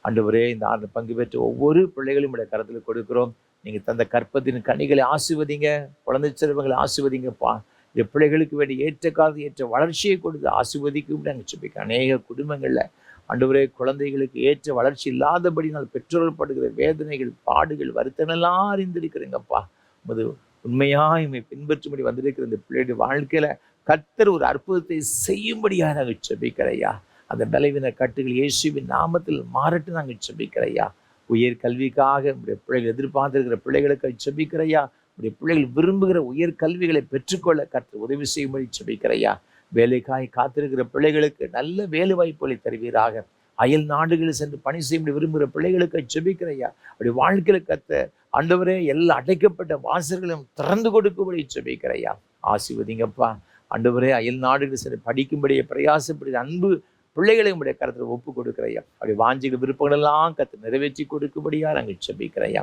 ஆண்டவரே, இந்த ஆண்டு பங்கு பெற்ற ஒவ்வொரு பிள்ளைகளையும் உடைய கருத்தில் கொடுக்கிறோம். நீங்கள் தந்த கற்பத்தின் கனிகளை ஆசீர்வதிங்க, குழந்தை செல்வங்களை ஆசீர்வதிங்கப்பா. இந்த பிள்ளைகளுக்கு வேண்டிய ஏற்ற காலத்து ஏற்ற வளர்ச்சியை கொடுத்து ஆசீர்வதிக்கும் நாங்கள் சொல்லிக்கிறோம். அநேக குடும்பங்களில் ஆண்டவரே குழந்தைகளுக்கு ஏற்ற வளர்ச்சி இல்லாதபடி நான் பெற்றோர்கள் படுகிற வேதனைகள், பாடுகள், வருத்தனெல்லாம் அறிந்திருக்கிறேங்கப்பா. உமது உண்மையாக இவை பின்பற்றும்படி வந்திருக்கிற இந்த பிள்ளைகளுடைய வாழ்க்கையில் கர்த்தர் ஒரு அற்புதத்தை செய்யும்படியாக நாங்கள் ஜெபிக்கிறையா. அந்த பலவீன கட்டுகள் இயேசுவின் நாமத்தில் மாறட்டு நாங்கள் ஜெபிக்கிறையா. உயர் கல்விக்காக உடைய பிள்ளைகள் எதிர்பார்த்திருக்கிற பிள்ளைகளுக்கு ஜெபிக்கிறையா. உடைய பிள்ளைகள் விரும்புகிற உயர் கல்விகளை பெற்றுக்கொள்ள கர்த்தர் உதவி செய்யும்படி ஜெபிக்கிறையா. வேலைக்காய் காத்திருக்கிற பிள்ளைகளுக்கு நல்ல வேலை வாய்ப்புகளை தருவீராக. அயல் நாடுகளில் சென்று பணி செய்ய விரும்புகிற பிள்ளைகளுக்கு ஜெபிக்கிறையா. அப்படி வாழ்க்கையில் கர்த்தர் ஆண்டவரே எல்லா அடைக்கப்பட்ட வாசல்களும் திறந்து கொடுக்கும்படி ஜெபிக்கிறையா. ஆசீர்வதிங்கப்பா. ஆண்டவரே அயல் நாடுகள் சென்று படிக்கும்படியே பிரயாசப்படுகிற அன்பு பிள்ளைகளை உடைய கருத்தில் ஒப்பு கொடுக்குறையா. அப்படி வாஞ்சிகள் விருப்பங்கள் எல்லாம் கருத்து நிறைவேற்றி கொடுக்கும்படியா நாங்கள் செபிக்கிறையா.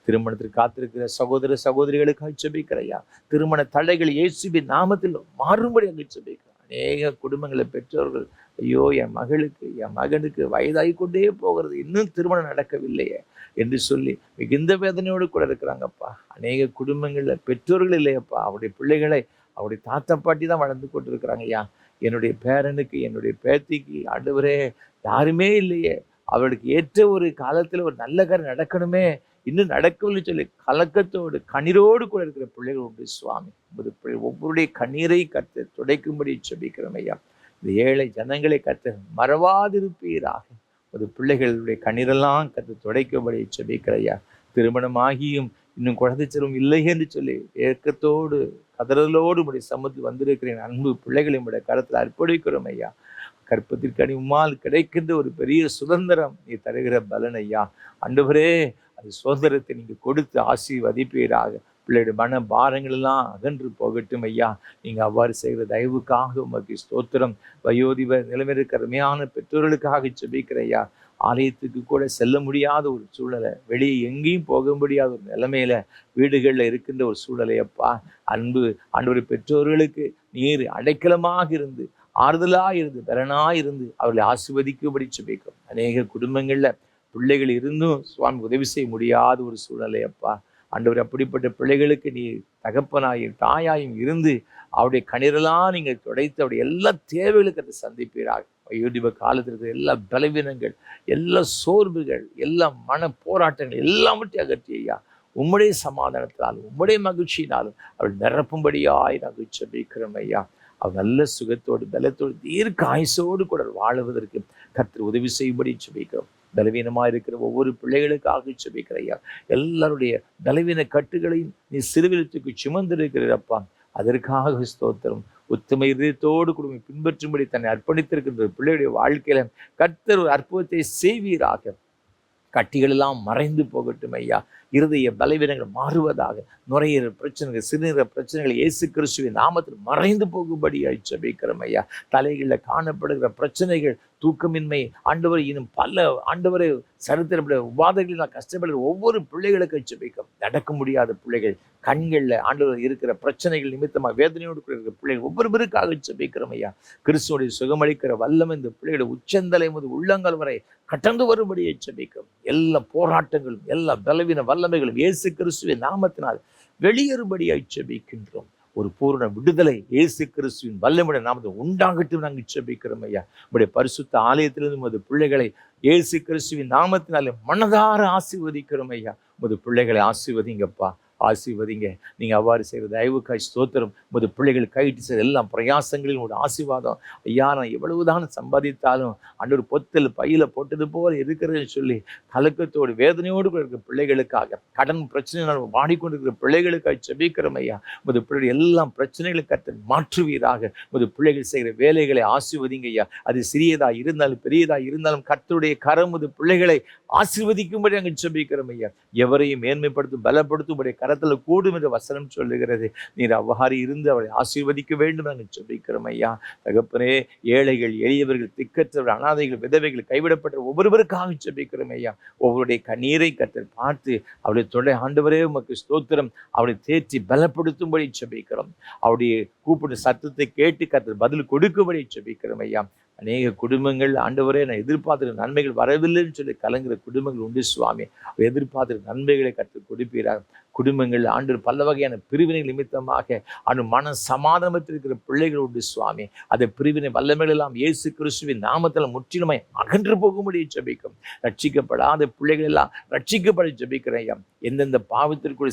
திருமணத்திற்கு காத்திருக்கிற சகோதர சகோதரிகளுக்காக செபிக்கிறையா. திருமண தடைகள் இயேசுவின் நாமத்தில் மாறும்படி அங்கு செபிக்கிறேன். அநேக குடும்பங்களை பெற்றோர்கள், ஐயோ என் மகளுக்கு என் மகனுக்கு வயதாகி கொண்டே போகிறது, இன்னும் திருமணம் நடக்கவில்லையே என்று சொல்லி மிகுந்த வேதனையோடு கூட இருக்கிறாங்கப்பா. அநேக குடும்பங்களில் பெற்றோர்கள் இல்லையப்பா, அவருடைய பிள்ளைகளை அவருடைய தாத்தா பாட்டி தான் வளர்ந்து கொண்டு இருக்கிறாங்க. ஐயா, என்னுடைய பேரனுக்கு என்னுடைய பேத்திக்கு ஆண்டவரே யாருமே இல்லையே, அவளுக்கு ஏற்ற ஒரு காலத்தில் ஒரு நல்ல காரியம் நடக்கணுமே, இன்னும் நடக்கவில்லை சொல்லி கலக்கத்தோடு கண்ணீரோடு கூட இருக்கிற பிள்ளைகள் உண்டு சுவாமி. ஒவ்வொருடைய கண்ணீரை கத்து துடைக்கும்படி செபிக்கிறோம் ஐயா. இந்த ஏழை ஜனங்களை கத்து மறவாதிருப்பீராக. ஒரு பிள்ளைகளுடைய கண்ணீரெல்லாம் கத்து துடைக்கும்படி செபிக்கிறையா. திருமணமாகியும் இன்னும் குழந்தை செல்வம் இல்லை என்று சொல்லி ஏக்கத்தோடு கதறலோடு உடைய சமூகத்தில் வந்திருக்கிறேன் அன்பு பிள்ளைகளை உடைய கருத்தில் அர்ப்பணிக்கிறோம் ஐயா. கற்பத்திற்கு உம்மால் கிடைக்கின்ற ஒரு பெரிய சுதந்திரம் நீ தருகிற பலன் ஐயா. ஆண்டவரே, அந்த சுதந்திரத்தை நீங்கள் கொடுத்து ஆசீர்வதிப்பீராக. பிள்ளையுடைய மன பாரங்கள் எல்லாம் அகன்று போகட்டும் ஐயா. நீங்கள் அவ்வாறு செய்கிற தயவுக்காக உமக்கு ஸ்தோத்திரம். வயோதிப நிலைமையிற்கு அருமையான பெற்றோர்களுக்காக செபிக்கிற ஐயா. ஆலயத்துக்கு கூட செல்ல முடியாத ஒரு சூழ்நிலை, வெளியே எங்கேயும் போக முடியாத ஒரு நிலைமையில வீடுகளில் இருக்கின்ற ஒரு சூழ்நிலையப்பா. அன்பு ஆண்டவரை பெற்றோர்களுக்கு நீர் அடைக்கலமாக இருந்து ஆறுதலாக இருந்து பலனாக இருந்து அவர்களை ஆசீர்வதிக்கும்படி செபிக்கிறோம். அநேக குடும்பங்களில் பிள்ளைகள் இருந்தும் சுவாமி உதவி செய்ய முடியாத ஒரு சூழ்நிலையப்பா. ஆண்டவர் அப்படிப்பட்ட பிள்ளைகளுக்கு நீ தகப்பனாயும் தாயாயும் இருந்து அவருடைய கண்ணீரெல்லாம் நீங்கள் துடைத்து அவருடைய எல்லா தேவைகளுக்கு அதை சந்திப்பீராக. வயோதிப காலத்திற்கு எல்லா பலவீனங்கள், எல்லா சோர்வுகள், எல்லா மன போராட்டங்கள் எல்லாவற்றையும் அகற்றி ஐயா உம்முடைய சமாதானத்தினாலும் உம்முடைய மகிழ்ச்சியினாலும் அவள் நிரப்பும்படியாய் நாங்கள் செபிக்கிறோம் ஐயா. அவர் நல்ல சுகத்தோடு பலத்தோடு தீர்க்க ஆயுசோடு கூட வாழுவதற்கு கர்த்தர் உதவி செய்யும்படி செபிக்கிறோம். பலவீனமாக இருக்கிற ஒவ்வொரு பிள்ளைகளுக்காக செபிக்கிற ஐயா. எல்லாருடைய பலவீன கட்டுகளையும் நீ சிறுவிலத்துக்கு சுமந்திருக்கிறப்பா. அதற்காக ஸ்தோத்திரம். உத்தம இதயத்தோடு குடும்பம் பின்பற்றும்படி தன்னை அர்ப்பணித்திருக்கின்ற பிள்ளையுடைய வாழ்க்கையில கர்த்தர் ஒரு அற்புதத்தை செய்வீராக. கட்டிகள் எல்லாம் மறைந்து போகட்டும் ஐயா. இருதய பலவீனங்கள் மாறுவதாக. நுரையீரல் பிரச்சனைகள், சிறுநீரக பிரச்சனைகள் இயேசு கிறிஸ்துவின் நாமத்தில் மறைந்து போகும்படியாய் ஜெபிக்கிறோம் ஐயா. தலைகளில் காணப்படுகிற பிரச்சனைகள், தூக்கமின்மை, ஆண்டவர் இன்னும் பல ஆண்டவரை சரித்திரப்பட உபாதைகளில் நான் கஷ்டப்படுகிற ஒவ்வொரு பிள்ளைகளுக்கு ஜெபிக்கிறோம். நடக்க முடியாத பிள்ளைகள், கண்களில் ஆண்டவர் இருக்கிற பிரச்சனைகள் நிமித்தமாக வேதனையோடு இருக்கிற பிள்ளைகள் ஒவ்வொருவருக்காக ஜெபிக்கிறோம் ஐயா. கிறிஸ்துவோடைய சுகமளிக்கிற வல்லமை இந்த பிள்ளைகளுடைய உச்சந்தலை முதல் உள்ளங்கள் வரை கடந்து வரும்படியை ஜெபிக்கிறோம். எல்லா போராட்டங்களும் எல்லா பலவீன வல்லமைகளும் இயேசு கிறிஸ்துவின் நாமத்தினால் வெளியேறும்படியாய் ஜெபிக்கின்றோம். ஒரு பூரண விடுதலை இயேசு கிறிஸ்துவின் வல்லமையுடைய நாமத்தை உண்டாகட்டும் நாங்கள் ஜெபிக்கிறோம் ஐயா. உடைய பரிசுத்த ஆலயத்திலிருந்து உமது பிள்ளைகளை இயேசு கிறிஸ்துவின் நாமத்தினாலே மனதார ஆசீர்வதிக்கிறோம் ஐயா. உமது பிள்ளைகளை ஆசீர்வதிங்கப்பா, ஆசீர்வதிங்க. நீங்கள் அவ்வாறு செய்கிற தயவுக்காய் ஸ்தோத்திரம். உமது பிள்ளைகள் கைட்டு செய்கிற எல்லா பிரயாசங்களிலும் ஒரு ஆசீர்வாதம் ஐயா. நான் எவ்வளவுதான் சம்பாதித்தாலும் ஆண்டவர் பொத்தல் பையில போட்டது போல இருக்கிறதுன்னு சொல்லி கலக்கத்தோடு வேதனையோடு இருக்கிற பிள்ளைகளுக்காக, கடன் பிரச்சனைகள் வாடிக்கொண்டிருக்கிற பிள்ளைகளுக்காக ஜெபிக்கிறோம் ஐயா. உமது பிள்ளைகள் எல்லாம் பிரச்சனைகளை கர்த்தர் மாற்றுவீராக. உமது பிள்ளைகள் செய்கிற வேலைகளை ஆசீர்வதிங்க ஐயா. அது சிறியதாக இருந்தாலும் பெரியதாக இருந்தாலும் கர்த்தருடைய கரம் உமது பிள்ளைகளை ஆசீர்வதிக்கும்படி நாங்கள் ஜெபிக்கிறோம் ஐயா. எவரையும் மேன்மைப்படுத்தும் பலப்படுத்தும் கரத்தில் கூடும் என்ற வசனம் சொல்லுகிறது. நீர் அவ்வாறு இருந்து அவளை ஆசீர்வதிக்க வேண்டும் நாங்கள் ஜெபிக்கிறோம் ஐயா. தகப்பனே, ஏழைகள், எளியவர்கள், திக்கற்றவர்கள், அனாதைகள், விதவைகள், கைவிடப்பட்ட ஒவ்வொருவருக்காக ஜெபிக்கிறோம் ஐயா. ஒவ்வொருடைய கண்ணீரை கர்த்தர் பார்த்து அவருடைய தொடை ஆண்டவரே உமக்கு ஸ்தோத்திரம். அவளை தேற்றி பலப்படுத்தும்படி ஜெபிக்கிறோம். அவருடைய கூப்பிட்டு சத்தத்தை கேட்டு கர்த்தர் பதில் கொடுக்கும்படி ஜெபிக்கிறோம் ஐயா. அநேக குடும்பங்கள் ஆண்டவரே நான் எதிர்பார்த்துற நன்மைகள் வரவில்லைன்னு சொல்லி கலங்குற குடும்பங்கள் உண்டு சுவாமி. எதிர்பார்த்துற நன்மைகளை கற்றுக் கொடுப்பீராக. குடும்பங்கள் ஆண்டு பல வகையான பிரிவினை நிமித்தமாக ஆண்டு மன சமாதானத்தில் இருக்கிற பிள்ளைகள் உண்டு சுவாமி. அதை பிரிவினை வல்லமைகள் எல்லாம் இயேசு கிறிஸ்துவின் நாமத்தில் முற்றிலுமை அகன்று போகும்படி ஜெபிக்கும். ரட்சிக்கப்படாத பிள்ளைகள் எல்லாம் ரட்சிக்கப்பட ஜெபிக்கிறேன் ஐயா. எந்தெந்த பாவத்திற்குள்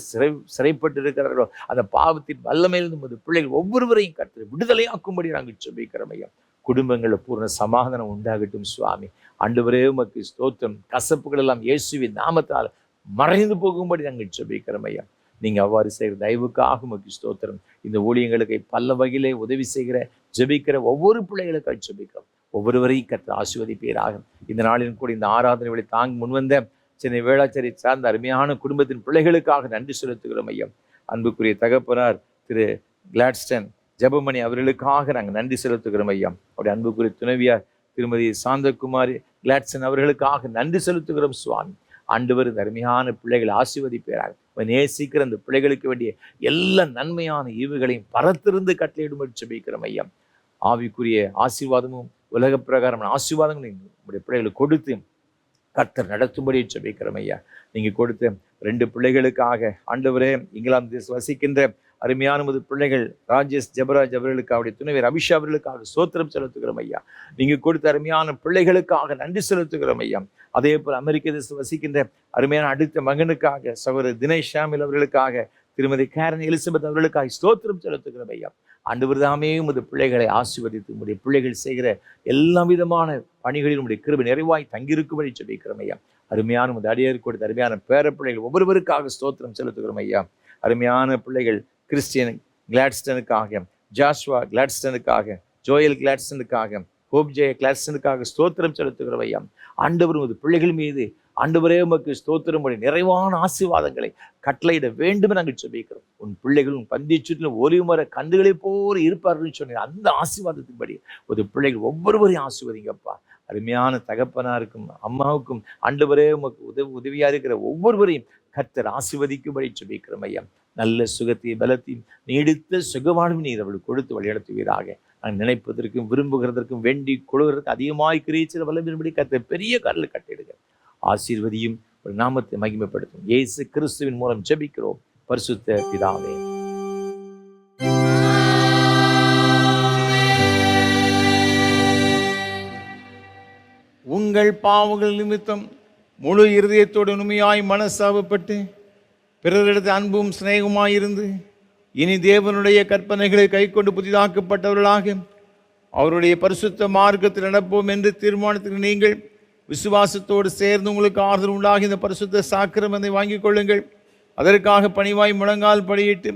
சிறைப்பட்டு இருக்கிறார்களோ அந்த பாவத்தின் வல்லமையிலிருந்து பிள்ளைகள் ஒவ்வொருவரையும் கற்று விடுதலையாக்கும்படி நாங்கள் ஜெபிக்கிறோம் ஐயா. குடும்பங்களில் பூர்ண சமாதானம் உண்டாகட்டும் சுவாமி. ஆண்டவரே உமக்கு ஸ்தோத்திரம். கசப்புகள் எல்லாம் இயேசுவின் நாமத்தால் மறைந்து போகும்படி நாங்கள் ஜெபிக்கிறோம் ஐயா. நீங்கள் அவ்வாறு செய்கிற தயவுக்காக உமக்கு ஸ்தோத்திரம். இந்த ஊழியங்களுக்கு பல வகையிலே உதவி செய்கிற ஜெபிக்கிற ஒவ்வொரு பிள்ளைகளுக்காக ஜெபிக்கிறோம். ஒவ்வொருவரையும் கர்த்தர் ஆசீர்வதிப்பீராக. இந்த நாளின் கூட இந்த ஆராதனை வழி தாங்கி முன்வந்த சென்னை வேளாச்சேரி சார்ந்த அருமையான குடும்பத்தின் பிள்ளைகளுக்காக நன்றி செலுத்துகிறோம் ஐயா. அன்புக்குரிய தகப்பனார் திரு கிளாட்ஸ்டன் ஜெபமணி அவர்களுக்காக நாங்கள் நன்றி செலுத்துகிறோம் ஐயா. அவருடைய அன்புக்குரிய துணைவியார் திருமதி சாந்தகுமாரி கிளாட்சன் அவர்களுக்காக நன்றி செலுத்துகிறோம் சுவாமி. ஆண்டவர் இந்த அருமையான பிள்ளைகளை ஆசீர்வதிப்பீராக. நேசிக்கிற அந்த பிள்ளைகளுக்கு வேண்டிய எல்லா நன்மையான ஈவுகளையும் பரத்திருந்து கட்டளையிடும்படி ஜெபிக்கிறோம் ஐயா. ஆவிக்குரிய ஆசீர்வாதமும் உலக பிரகாரமான ஆசீர்வாதங்களும் நம்முடைய பிள்ளைகளுக்கு கொடுத்து கர்த்தர் நடத்தும்படி ஜெபிக்கிறோம் ஐயா. நீங்கள் கொடுத்த 2 பிள்ளைகளுக்காக ஆண்டவரே, இங்கிலாந்து தேசம் வசிக்கின்ற அருமையான பிள்ளைகள் ராஜேஷ் ஜெபராஜ் அவர்களுக்கு, அவருடைய துணைவர் அபிஷா அவர்களுக்காக ஸ்தோத்திரம் செலுத்துகிறோம் ஐயா. நீங்கள் கொடுத்த அருமையான பிள்ளைகளுக்காக நன்றி செலுத்துகிறோம் ஐயா. அதே போல் அமெரிக்க தேசம் வசிக்கின்ற அருமையான அடுத்த மகனுக்காக சகோதரர் தினேஷ் ஷாமில் அவர்களுக்காக, திருமதி கேரன் எலிசபெத் அவர்களுக்காக ஸ்தோத்திரம் செலுத்துகிறோம் ஐயா. ஆண்டவர் தாமே உமது பிள்ளைகளை ஆசீர்வதித்து உம்முடைய பிள்ளைகள் செய்கிற எல்லா விதமான பணிகளில் உம்முடைய கிருபை நிறைவாய் தங்கியிருக்கும்படி ஜெபிக்கிறோம் ஐயா. அருமையான உமது அடியாருக்கு கொடுத்த அருமையான பேர பிள்ளைகள் ஒவ்வொருவருக்காக ஸ்தோத்திரம் செலுத்துகிறோம் ஐயா. அருமையான பிள்ளைகள் கிறிஸ்டியன் கிளாட்ஸ்டனுக்காக, ஜாஷ்வா கிளாட்ஸ்டனுக்காக, ஜோயல் கிளாட்ஸ்டனுக்காக, ஹோப் ஜெய கிளாட்ஸ்டனுக்காக ஸ்தோத்திரம் செலுத்துகிறோம் ஐயா. ஆண்டவர் உமது பிள்ளைகள் மீது ஆண்டவரே உமக்கு ஸ்தோத்திரம் பண்ணி நிறைவான ஆசீர்வாதங்களை கட்டளையிட வேண்டும் நாங்கள் ஜெபிக்கிறோம். உன் பிள்ளைகள் உன் பந்திய சுற்றிலும் ஒரு முறை கண்டுகளை போல இருப்பார்கள் சொன்னீங்க. அந்த ஆசீர்வாதத்தின்படி ஒரு பிள்ளைகள் ஒவ்வொருவரையும் ஆசீர்வதிங்கப்பா. அருமையான தகப்பனாருக்கும் அம்மாவுக்கும் ஆண்டவரே உமக்கு உதவியா இருக்கிற ஒவ்வொருவரையும் கர்த்தர் ஆசீர்வதிக்கும்படி ஜெபிக்கிறோம் ஐயா. நல்ல சுகத்தையும் பலத்தையும் நீடித்த சுகவாழ்வு நீர் அவளுக்கு கொடுத்து வழிநடத்துவீராக. நான் நினைப்பதற்கும் விரும்புகிறதற்கும் வேண்டி கொள்வதற்கு அதிகமாய் கிரீச்சல் வல்லமையின்படி கர்த்தர் பெரிய காரில் கட்டிடுங்க. ஆசீர்வதியும் ஒரு நாமத்தை மகிமைப்படுத்தும். இயேசு கிறிஸ்துவின் மூலம் ஜெபிக்கிறோம் பரிசுத்த பிதாவே. உங்கள் பாவங்கள் நிமித்தம் முழு இருதயத்தோடு உண்மையாய் மனஸ்தாபப்பட்டு பிறரிடத்து அன்பும் சிநேகமாயிருந்து இனி தேவனுடைய கற்பனைகளை கைக்கொண்டு புதிதாக்கப்பட்டவர்களாக அவருடைய பரிசுத்த மார்க்கத்தில் நடப்போம் என்று தீர்மானத்தில் நீங்கள் விசுவாசத்தோடு சேர்ந்து உங்களுக்கு ஆறுதல் உண்டாகி இந்த பரிசுத்த சாக்கிரமத்தை வாங்கிக் கொள்ளுங்கள். அதற்காக பணிவாய் முழங்கால் படியிட்டு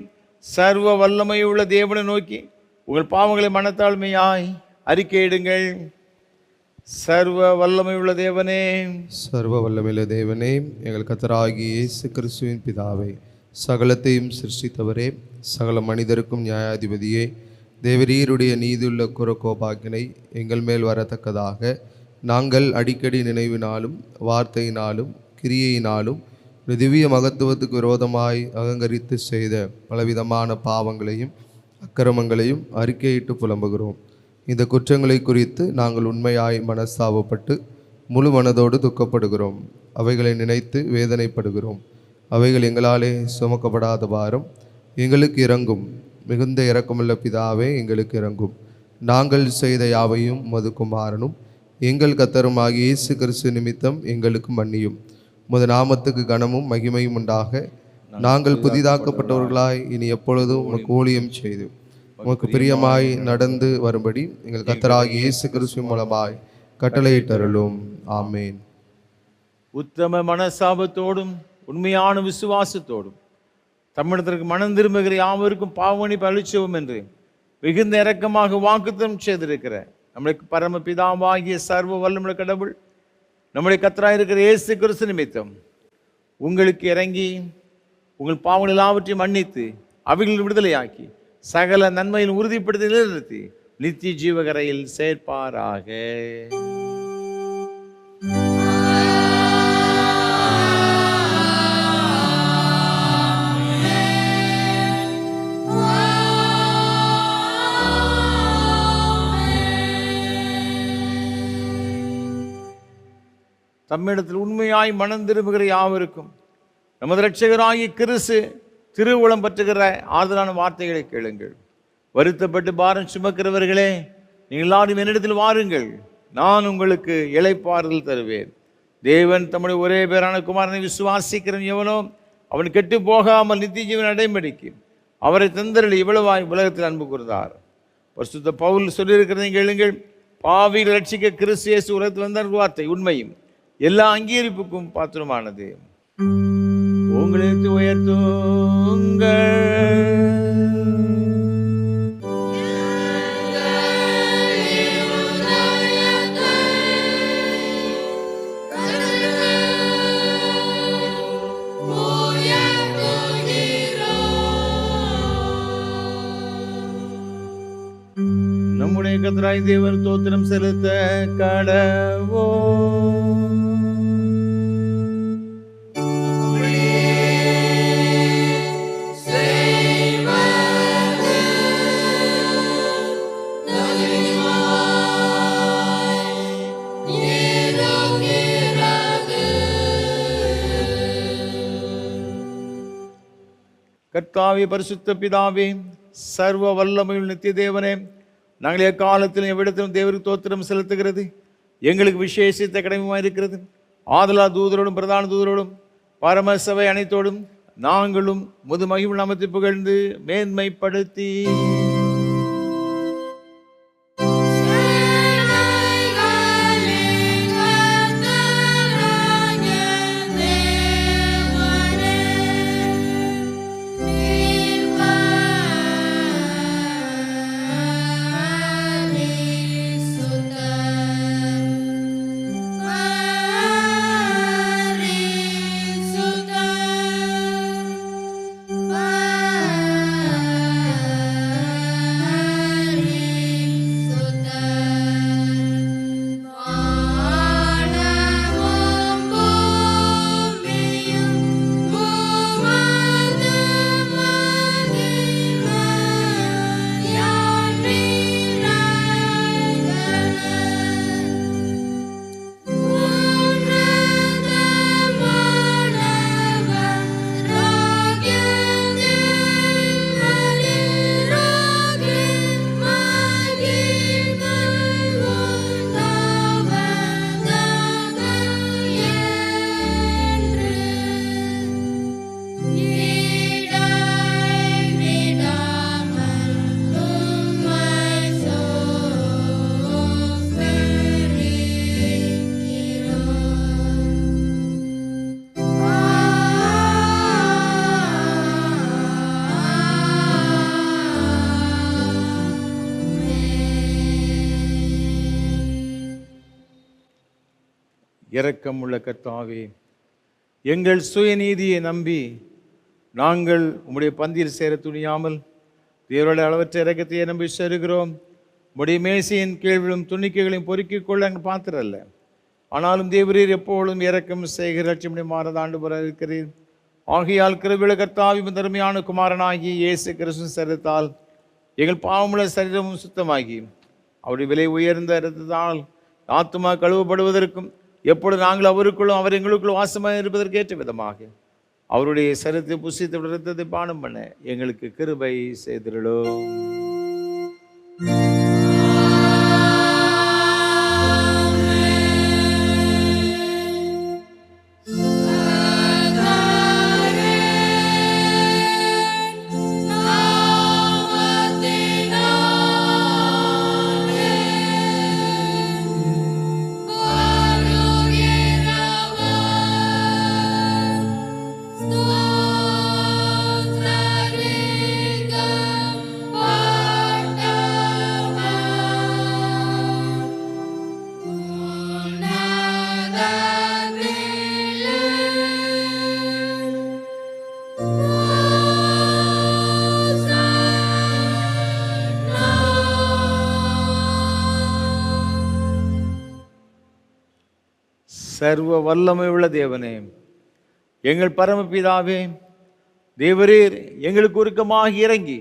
சர்வ வல்லமையுள்ள தேவனை நோக்கி உங்கள் பாவங்களை மனத்தாழ்மையாய் அறிக்கையிடுங்கள். சர்வ வல்லமையுள்ள தேவனே, சர்வ வல்லமையுள்ள தேவனே, எங்கள் கர்த்தராகிய இயேசு கிறிஸ்துவின் பிதாவே, சகலத்தையும் சிருஷ்டித்தவரே, சகல மனிதருக்கும் நியாயாதிபதியே, தேவரீருடைய நீதியுள்ள குரக்கோபாக்கினை எங்கள் மேல் வரத்தக்கதாக நாங்கள் அடிக்கடி நினைவினாலும் வார்த்தையினாலும் கிரியையினாலும் திவ்ய மகத்துவத்துக்கு விரோதமாய் அகங்கரித்து செய்த பலவிதமான பாவங்களையும் அக்கிரமங்களையும் அறிக்கையிட்டு புலம்புகிறோம். இந்த குற்றங்களை குறித்து நாங்கள் உண்மையாய் மனஸ்தாபப்பட்டு முழு மனதோடு துக்கப்படுகிறோம். அவைகளை நினைத்து வேதனைப்படுகிறோம். அவைகள் எங்களாலே சுமக்கப்படாத பாரம் எங்களுக்கு இறங்கும். மிகுந்த இரக்கமுள்ள பிதாவே, எங்களுக்கு இறங்கும். நாங்கள் செய்த யாவையும் உமது குமாரனும் எங்கள் கர்த்தருமாகிய இயேசு கிறிஸ்து நிமித்தம் எங்களுக்கு மன்னியும். உமது நாமத்துக்கு கனமும் மகிமையும் உண்டாக. நாங்கள் புதிதாக்கப்பட்டவர்களாய் இனி எப்பொழுதும் உமக்கு ஊழியம் செய்து உமக்கு பிரியமாய் நடந்து வரும்படி எங்கள் கர்த்தராகிய இயேசு கிறிஸ்து மூலமாய் கட்டளையிட்டருளும். ஆமேன். உத்தம மனசாபத்தோடும் உண்மையான விசுவாசத்தோடும் தமிழத்திற்கு மனம் திரும்புகிற யாவருக்கும் பாவமன்னிப்பு அளிச்சவும் என்று மிகுந்த இரக்கமாக வாக்குத்தம் செய்திருக்கிற நம்முடைய பரமபிதாவாகிய சர்வ வல்லமையுள்ள கடவுள் நம்முடைய கர்த்தராய் இருக்கிற இயேசு கிறிஸ்து நிமித்தம் உங்களுக்கு இறங்கி உங்கள் பாவங்கள் எல்லாவற்றையும் மன்னித்து அவைகளில் விடுதலையாக்கி சகல நன்மையில் உறுதிப்படுத்தி நிலைநிறுத்தி நித்திய ஜீவகரையில் சேர்ப்பாராக. தம்மிடத்தில் உண்மையாய் மனம் திரும்புகிற யாவருக்கும் நமது இரட்சகராகிய கிறிஸ்து திருவுளம் பற்றுகிற ஆறுதலான வார்த்தைகளை கேளுங்கள். வருத்தப்பட்டு பாரம் சுமக்கிறவர்களே, நீங்கள் எல்லாரும் என்னிடத்தில் வாருங்கள், நான் உங்களுக்கு இளைப்பாறுதல் தருவேன். தேவன் தம்முடைய ஒரே பேரான குமாரனை விசுவாசிக்கிறவன் எவனோ அவன் கெட்டு போகாமல் நித்திய ஜீவன் அடைம்படிக்கு அவரை தந்தரில் இவ்வளவாய் உலகத்தில் அன்பு கூர்ந்தார். பரிசுத்த பவுல் சொல்லியிருக்கிறதை கேளுங்கள். பாவிகள் ரட்சிக்க கிறிஸ்து இயேசு உலகத்தில் வந்த வார்த்தை உண்மையும் எல்லா அங்கீகரிப்புக்கும் பாத்திரமானது. உங்களுக்கு உயர்த்துங்கள். கர்த்தராய் தேவர் தோத்திரம் செலுத்த கடவோ. கர்த்தாவே, பரிசுத்த பிதாவே, சர்வ வல்லமையுள்ள நித்திய தேவனே, நாங்கள் எக்காலத்திலும் எவ்விடத்திலும் தேவருக்கு தோத்திரம் செலுத்துகிறது எங்களுக்கு விசேஷித்த கடமையாக இருக்கிறது. ஆதலா தூதரோடும் பிரதான தூதரோடும் பரமசபை அனைத்தோடும் நாங்களும் முது மகிமை நாமத்தை புகழ்ந்து மேன்மைப்படுத்தி இரக்கமுள்ள கர்த்தாவே, எங்கள் சுயநீதியை நம்பி நாங்கள் உம்முடைய பந்தியில் சேர துணியாமல் தேவருடைய அளவற்ற இரக்கத்தையே நம்பி சேருகிறோம். உம்முடைய மேசையின் கீழ் விழும் துணிக்கைகளையும் பொறுக்கிக் கொள்ள நாங்கள் பாத்திரல்ல. ஆனாலும் தேவரீர் எப்பொழுதும் இரக்கம் செய்கிற லட்சுமி மாறதாண்டு போல இருக்கிறீர். ஆகையால் கிருபையுள்ள கர்த்தாவின் தருமையான குமாரனாகி இயேசு கிறிஸ்து சரீரத்தால் எங்கள் பாவமுள்ள சரீரமும் சுத்தமாகி அவருடைய விலை உயர்ந்த இரத்தத்தால் ஆத்துமா கழுவப்படுவதற்கும் எப்பொழுது நாங்கள் அவருக்குள்ளும் அவர் எங்களுக்குள்ளும் வாசமாக இருப்பதற்கு ஏற்ற விதமாக அவருடைய சரீரத்தை புசித்து இரத்தத்தை பானம் பண்ண எங்களுக்கு கிருபை செய்திருளோம். சர்வ வல்லமை உள்ள தேவனே, எங்கள் பரமபிதாவே, தேவரீர் எங்களுக்கு உருக்கமாக இறங்கி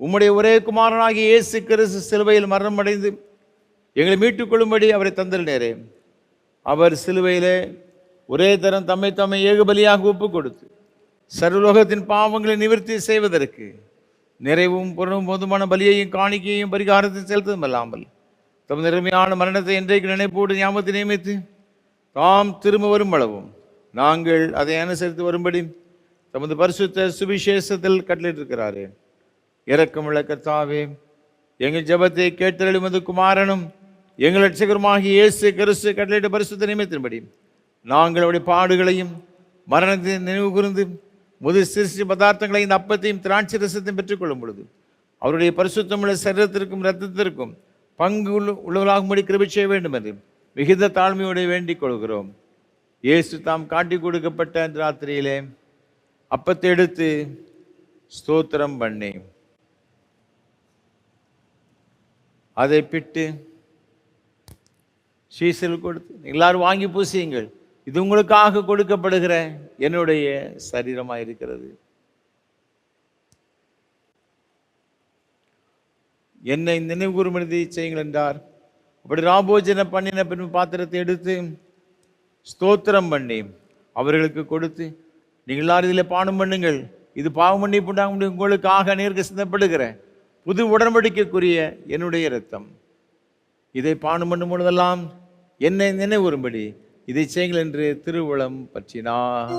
உம்முடைய ஒரே குமாரனாகிய இயேசு கிறிஸ்து சிலுவையில் மரணமடைந்து எங்களை மீட்டுக்கொள்ளும்படி அவரை தந்தளினரே. அவர் சிலுவையிலே ஒரே தரம் தம்மை ஏகபலியாக ஒப்பு கொடுத்து சர்வலோகத்தின் பாவங்களை நிவர்த்தி செய்வதற்கு நிறைவும் பொருளும் போதுமான பலியையும் காணிக்கையும் பரிகாரத்தையும் செலுத்ததும் அல்லாமல் தம் நிறமையான மரணத்தை என்றைக்கு நினைப்போடு ஞாபகத்தை நியமித்து தாம் திரும்ப வரும் அளவும் நாங்கள் அதை அனுசரித்து வரும்படி தமது பரிசுத்த சுவிசேஷத்தில் கட்டளையிட்டிருக்கிறாரே. இரக்கமுள்ள கர்த்தாவே, எங்கள் ஜெபத்தை கேட்டருளும் உமது குமாரனும் எங்கள் இரட்சகருமாகிய இயேசு கிறிஸ்து கட்டளையிட்ட பரிசுத்த நியமத்தின்படி நாங்கள் அவருடைய பாடுகளையும் மரணத்தை நினைவு கூர்ந்து முது சிருஷ்டி பதார்த்தங்களையும் இந்த அப்பத்தையும் திராட்சை ரசத்தையும் பெற்றுக்கொள்ளும் பொழுது அவருடைய பரிசுத்தமுள்ள சரீரத்திற்கும் இரத்தத்திற்கும் பங்கு உள்ளவர்களாகும்படி கிருபை செய்ய வேண்டும் என்று மிகுந்த தாழ்மையோடு வேண்டிக் கொள்கிறோம். இயேசு தாம் காட்டி கொடுக்கப்பட்ட அந்த ராத்திரியிலே அப்பத்தை எடுத்து ஸ்தோத்திரம் பண்ணி அதை பிட்டு சீசல் கொடுத்து எல்லாரும் வாங்கி பூசியுங்கள், இது உங்களுக்காக கொடுக்கப்படுகிற என்னுடைய சரீரமாக இருக்கிறது. என்னை நினைவுகூரும்படி செய்யுங்கள் என்றார். அப்படி ராபோஜன பண்ணின பின் பாத்திரத்தை எடுத்து ஸ்தோத்திரம் பண்ணி அவர்களுக்கு கொடுத்து, நீங்கள் எல்லாரும் இதில் பானம் பண்ணுங்கள், இது பாவ மன்னிப்பு உண்டாக உங்களுக்காக நேருக்கு சிந்தப்படுகிற புது உடன்படிக்கைக்குரிய என்னுடைய இரத்தம். இதை பானம் பண்ணும் பொழுதெல்லாம் என்னை நினைவுறும்படி இதை செய்யுங்கள் என்று திருவுளம் பற்றினார்.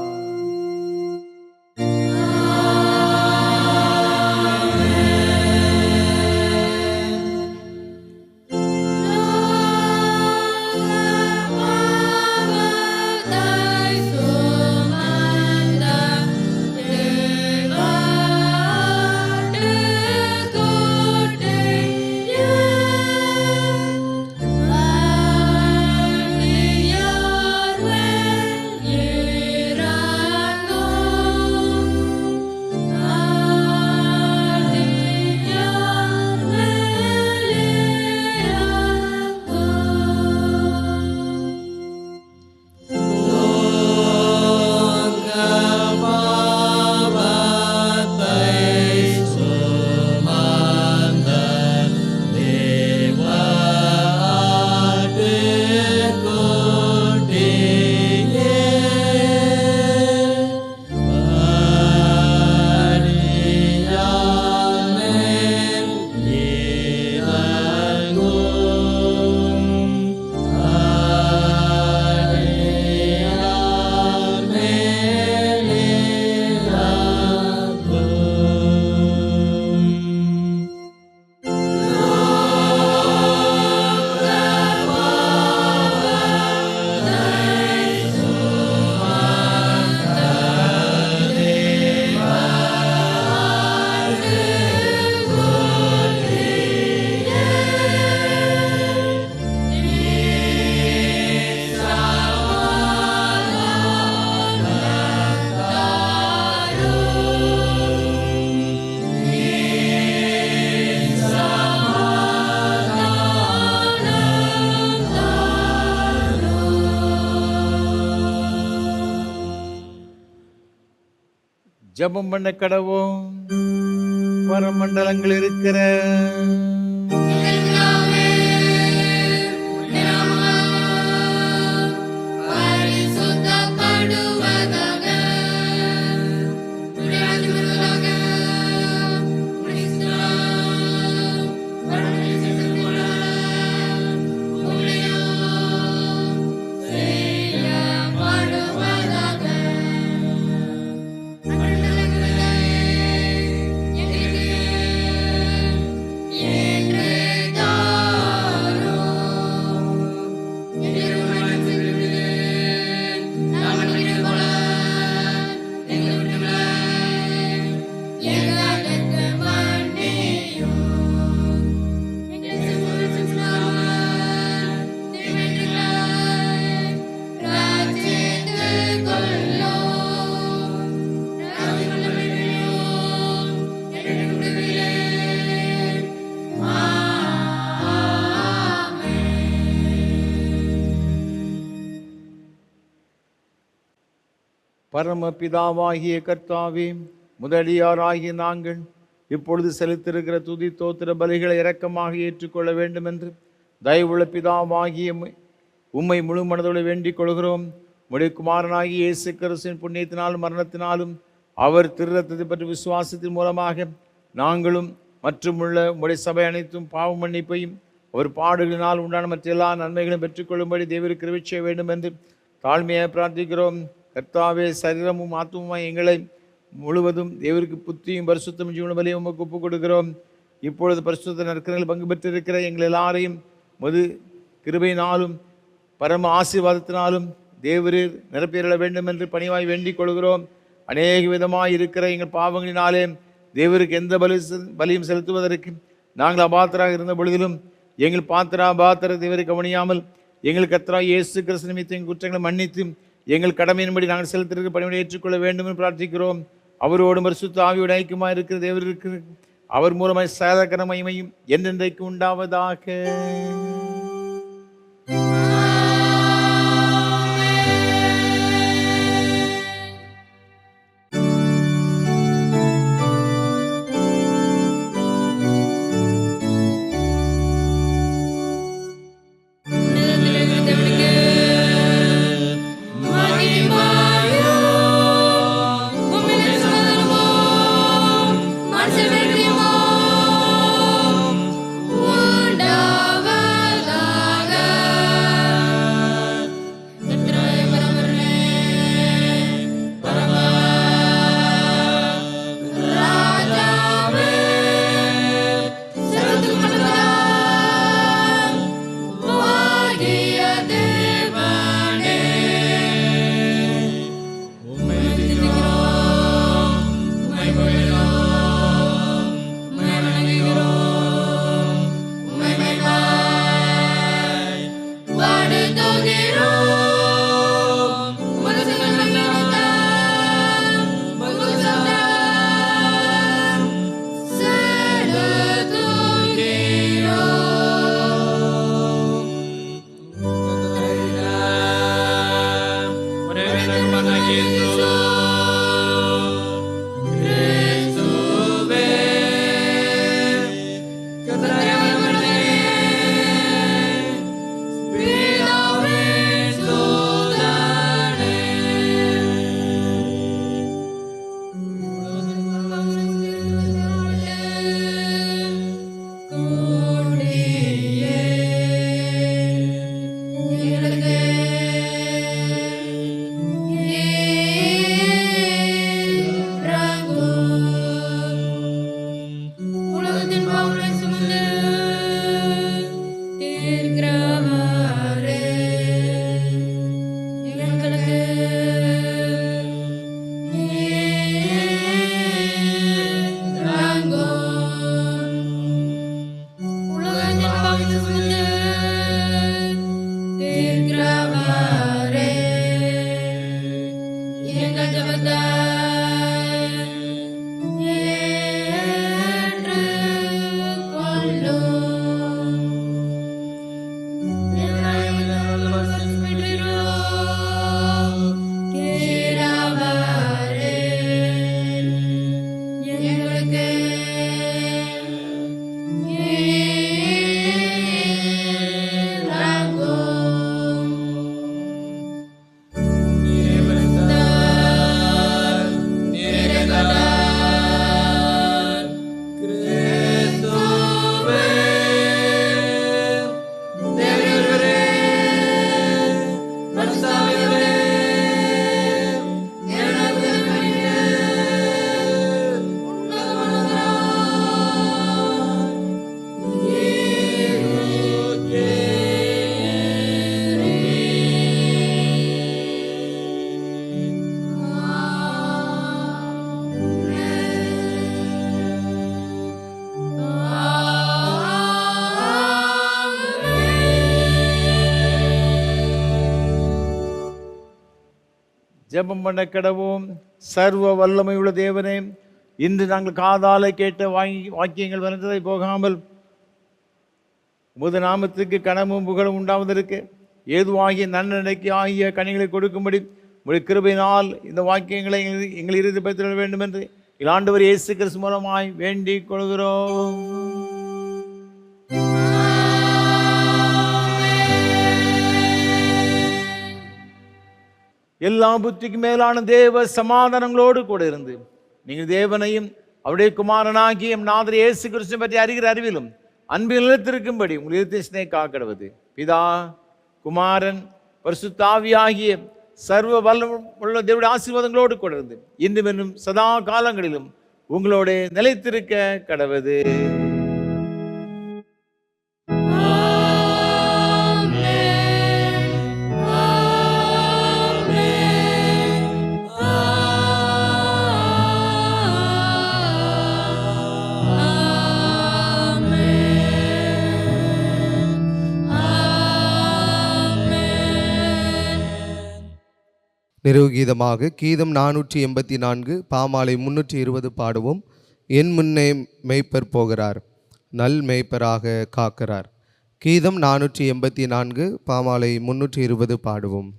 ஜெபம் பண்ண கடவோம். பரமண்டலங்கள் இருக்கிற பரமபிதாவாகிய கர்த்தாவே, முதலியாராகிய நாங்கள் இப்பொழுது செலுத்திருக்கிற துதி தோத்திர பலிகளை இரக்கமாக ஏற்றுக்கொள்ள வேண்டும் என்று தயவுள்ள பிதாவாகிய உம்மை முழு மனதோடு வேண்டிக் கொள்கிறோம். உம்முடைய குமாரனாகிய இயேசு கிறிஸ்துவின் புண்ணியத்தினாலும் மரணத்தினாலும் அவர் திருரத்தத்தை பற்றி விசுவாசத்தின் மூலமாக நாங்களும் மற்றுமுள்ள உம்முடைய சபை அனைத்தும் பாவ மன்னிப்பையும் அவர் பாடுகளினால் உண்டான மற்ற எல்லா நன்மைகளையும் பெற்றுக்கொள்ளும்படி தேவருக்கு கிருபை செய்ய வேண்டும் என்று தாழ்மையாக பிரார்த்திக்கிறோம். கர்த்தாவே, சரீரமும் ஆத்மாவும் எங்களை முழுவதும் தேவருக்கு புத்தியும் பரிசுத்தம் ஜீவன பலியும் உமக்கு ஒப்புக் கொடுக்கிறோம். இப்பொழுது பரிசுத்த நற்கரங்களில் பங்கு பெற்றிருக்கிற எங்கள் எல்லாரையும் மது கிருபையினாலும் பரம ஆசீர்வாதத்தினாலும் தேவரீர் நிரப்பிட வேண்டும் என்று பணிவாய் வேண்டிக் கொள்கிறோம். அநேக விதமாய் இருக்கிற எங்கள் பாவங்களினாலே தேவருக்கு எந்த பலியும் செலுத்துவதற்கு நாங்கள் அபாத்திராக இருந்த பொழுதிலும் எங்கள் பாத்திர தேவரை கவனியாமல் எங்கள் கர்த்தராகிய இயேசு கிறிஸ்து நிமித்தம் எங்கள் குற்றங்களை மன்னித்து எங்கள் கடமையின்படி நாங்கள் செலுத்திருக்கிற பணியை ஏற்றுக்கொள்ள வேண்டும் என்று பிரார்த்திக்கிறோம். அவரோடு பரிசுத்த ஆவியோடு ஐக்கியமாக இருக்கிற தேவருக்கு அவர் மூலமாய் சகல மகிமையும் என்றென்றைக்கு உண்டாவதாக. ஜெபம் பண்ண கடவோம். சர்வ வல்லமையுள்ள தேவனே, இன்று நாங்கள் காதால கேட்ட வாக்கியங்கள் வந்ததை போகாமல் உமது நாமத்துக்கு கனமும் புகழும் உண்டாவதற்கு ஏதுவாகிய நன்னடைக்கு ஆகிய கனிகளை கொடுக்கும்படி உங்களுடைய கிருபையினால் இந்த வாக்கியங்களை எங்கள் இறுதி பெற்றுள்ள வேண்டும் என்று ஆண்டவர் இயேசு கிறிஸ்து மூலமாய் வேண்டிக் கொள்கிறோம். எல்லா புத்திக்கு மேலான தேவ சமாதானங்களோடு கூட இருந்து நீங்கள் தேவனையும் அவருடைய குமாரனாகிய நாதர் இயேசு கிறிஸ்து பற்றி அறிகிற அறிவிலும் அன்பில் நிலைத்திருக்கும்படி உங்கள் இருதயத்தினை காக்கடுவது பிதா குமாரன் பரிசுத்த ஆவியாகிய சர்வ வல்லமுள்ள தேவனுடைய ஆசீர்வாதங்களோடு கூட இருந்து இன்றும் இன்னும் சதா காலங்களிலும் உங்களோட நிலைத்திருக்க கடவது. நிறைவு கீதமாக கீதம் 484 பாமாலை 320 பாடுவோம். என் முன்னே மேய்ப்பர் போகிறார், நல் மேய்ப்பராக காக்கிறார். கீதம் 484, பாமாலை 320 பாடுவோம்.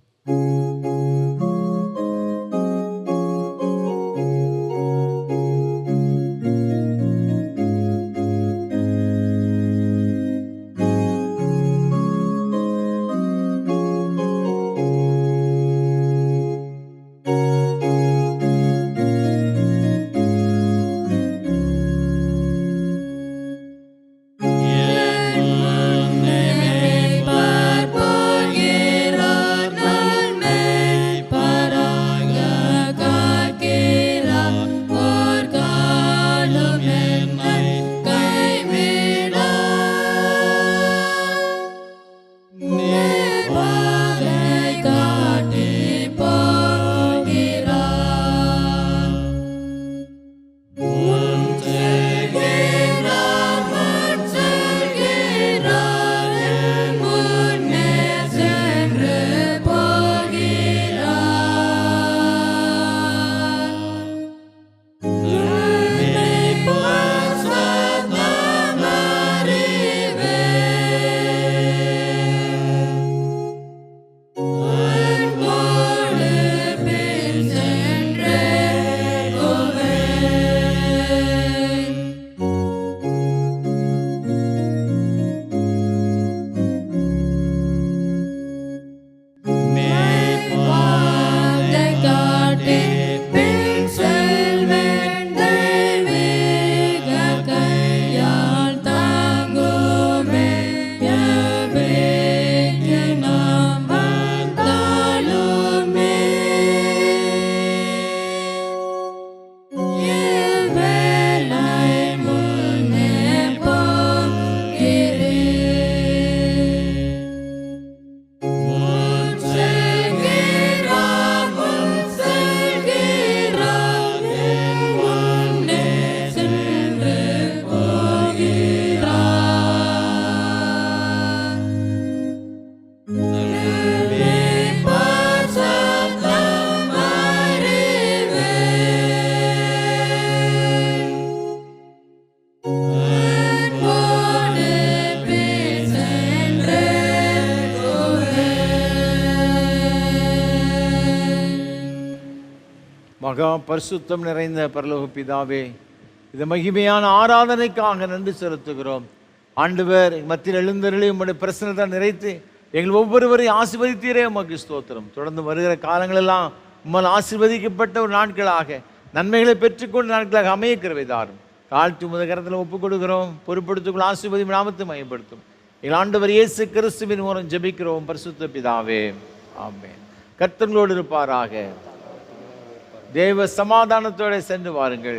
மகா பரிசுத்தம் நிறைந்த பரலோக பிதாவே, இந்த மகிமையான ஆராதனைக்காக நன்றி செலுத்துகிறோம். ஆண்டவர் மத்தியில் எழுந்தருளி உம்முடைய பிரசன்னத்தை நிறைத்து எங்கள் ஒவ்வொருவரையும் ஆசீர்வதித்தீரே, உமக்கு ஸ்தோத்திரம். தொடர்ந்து வருகிற காலங்களெல்லாம் உம்மால் ஆசீர்வதிக்கப்பட்ட ஒரு நாட்களாக, நன்மைகளை பெற்றுக்கொண்ட நாட்களாக அமைய கிருபை தாரும். தாழ்த்தி உமது கரத்தில் ஒப்புக் கொடுக்கிறோம். பொறுப்படுத்திக்கொள்ள ஆசீர்வதி நாமத்தை மையப்படுத்தும். எங்கள் ஆண்டவர் இயேசு கிறிஸ்துவின் மூலம் ஜெபிக்கிறோம் பரிசுத்த பிதாவே, ஆமென். கர்த்தர்களோடு இருப்பாராக. தேவ சமாதானத்தோடு சென்று வாருங்கள்.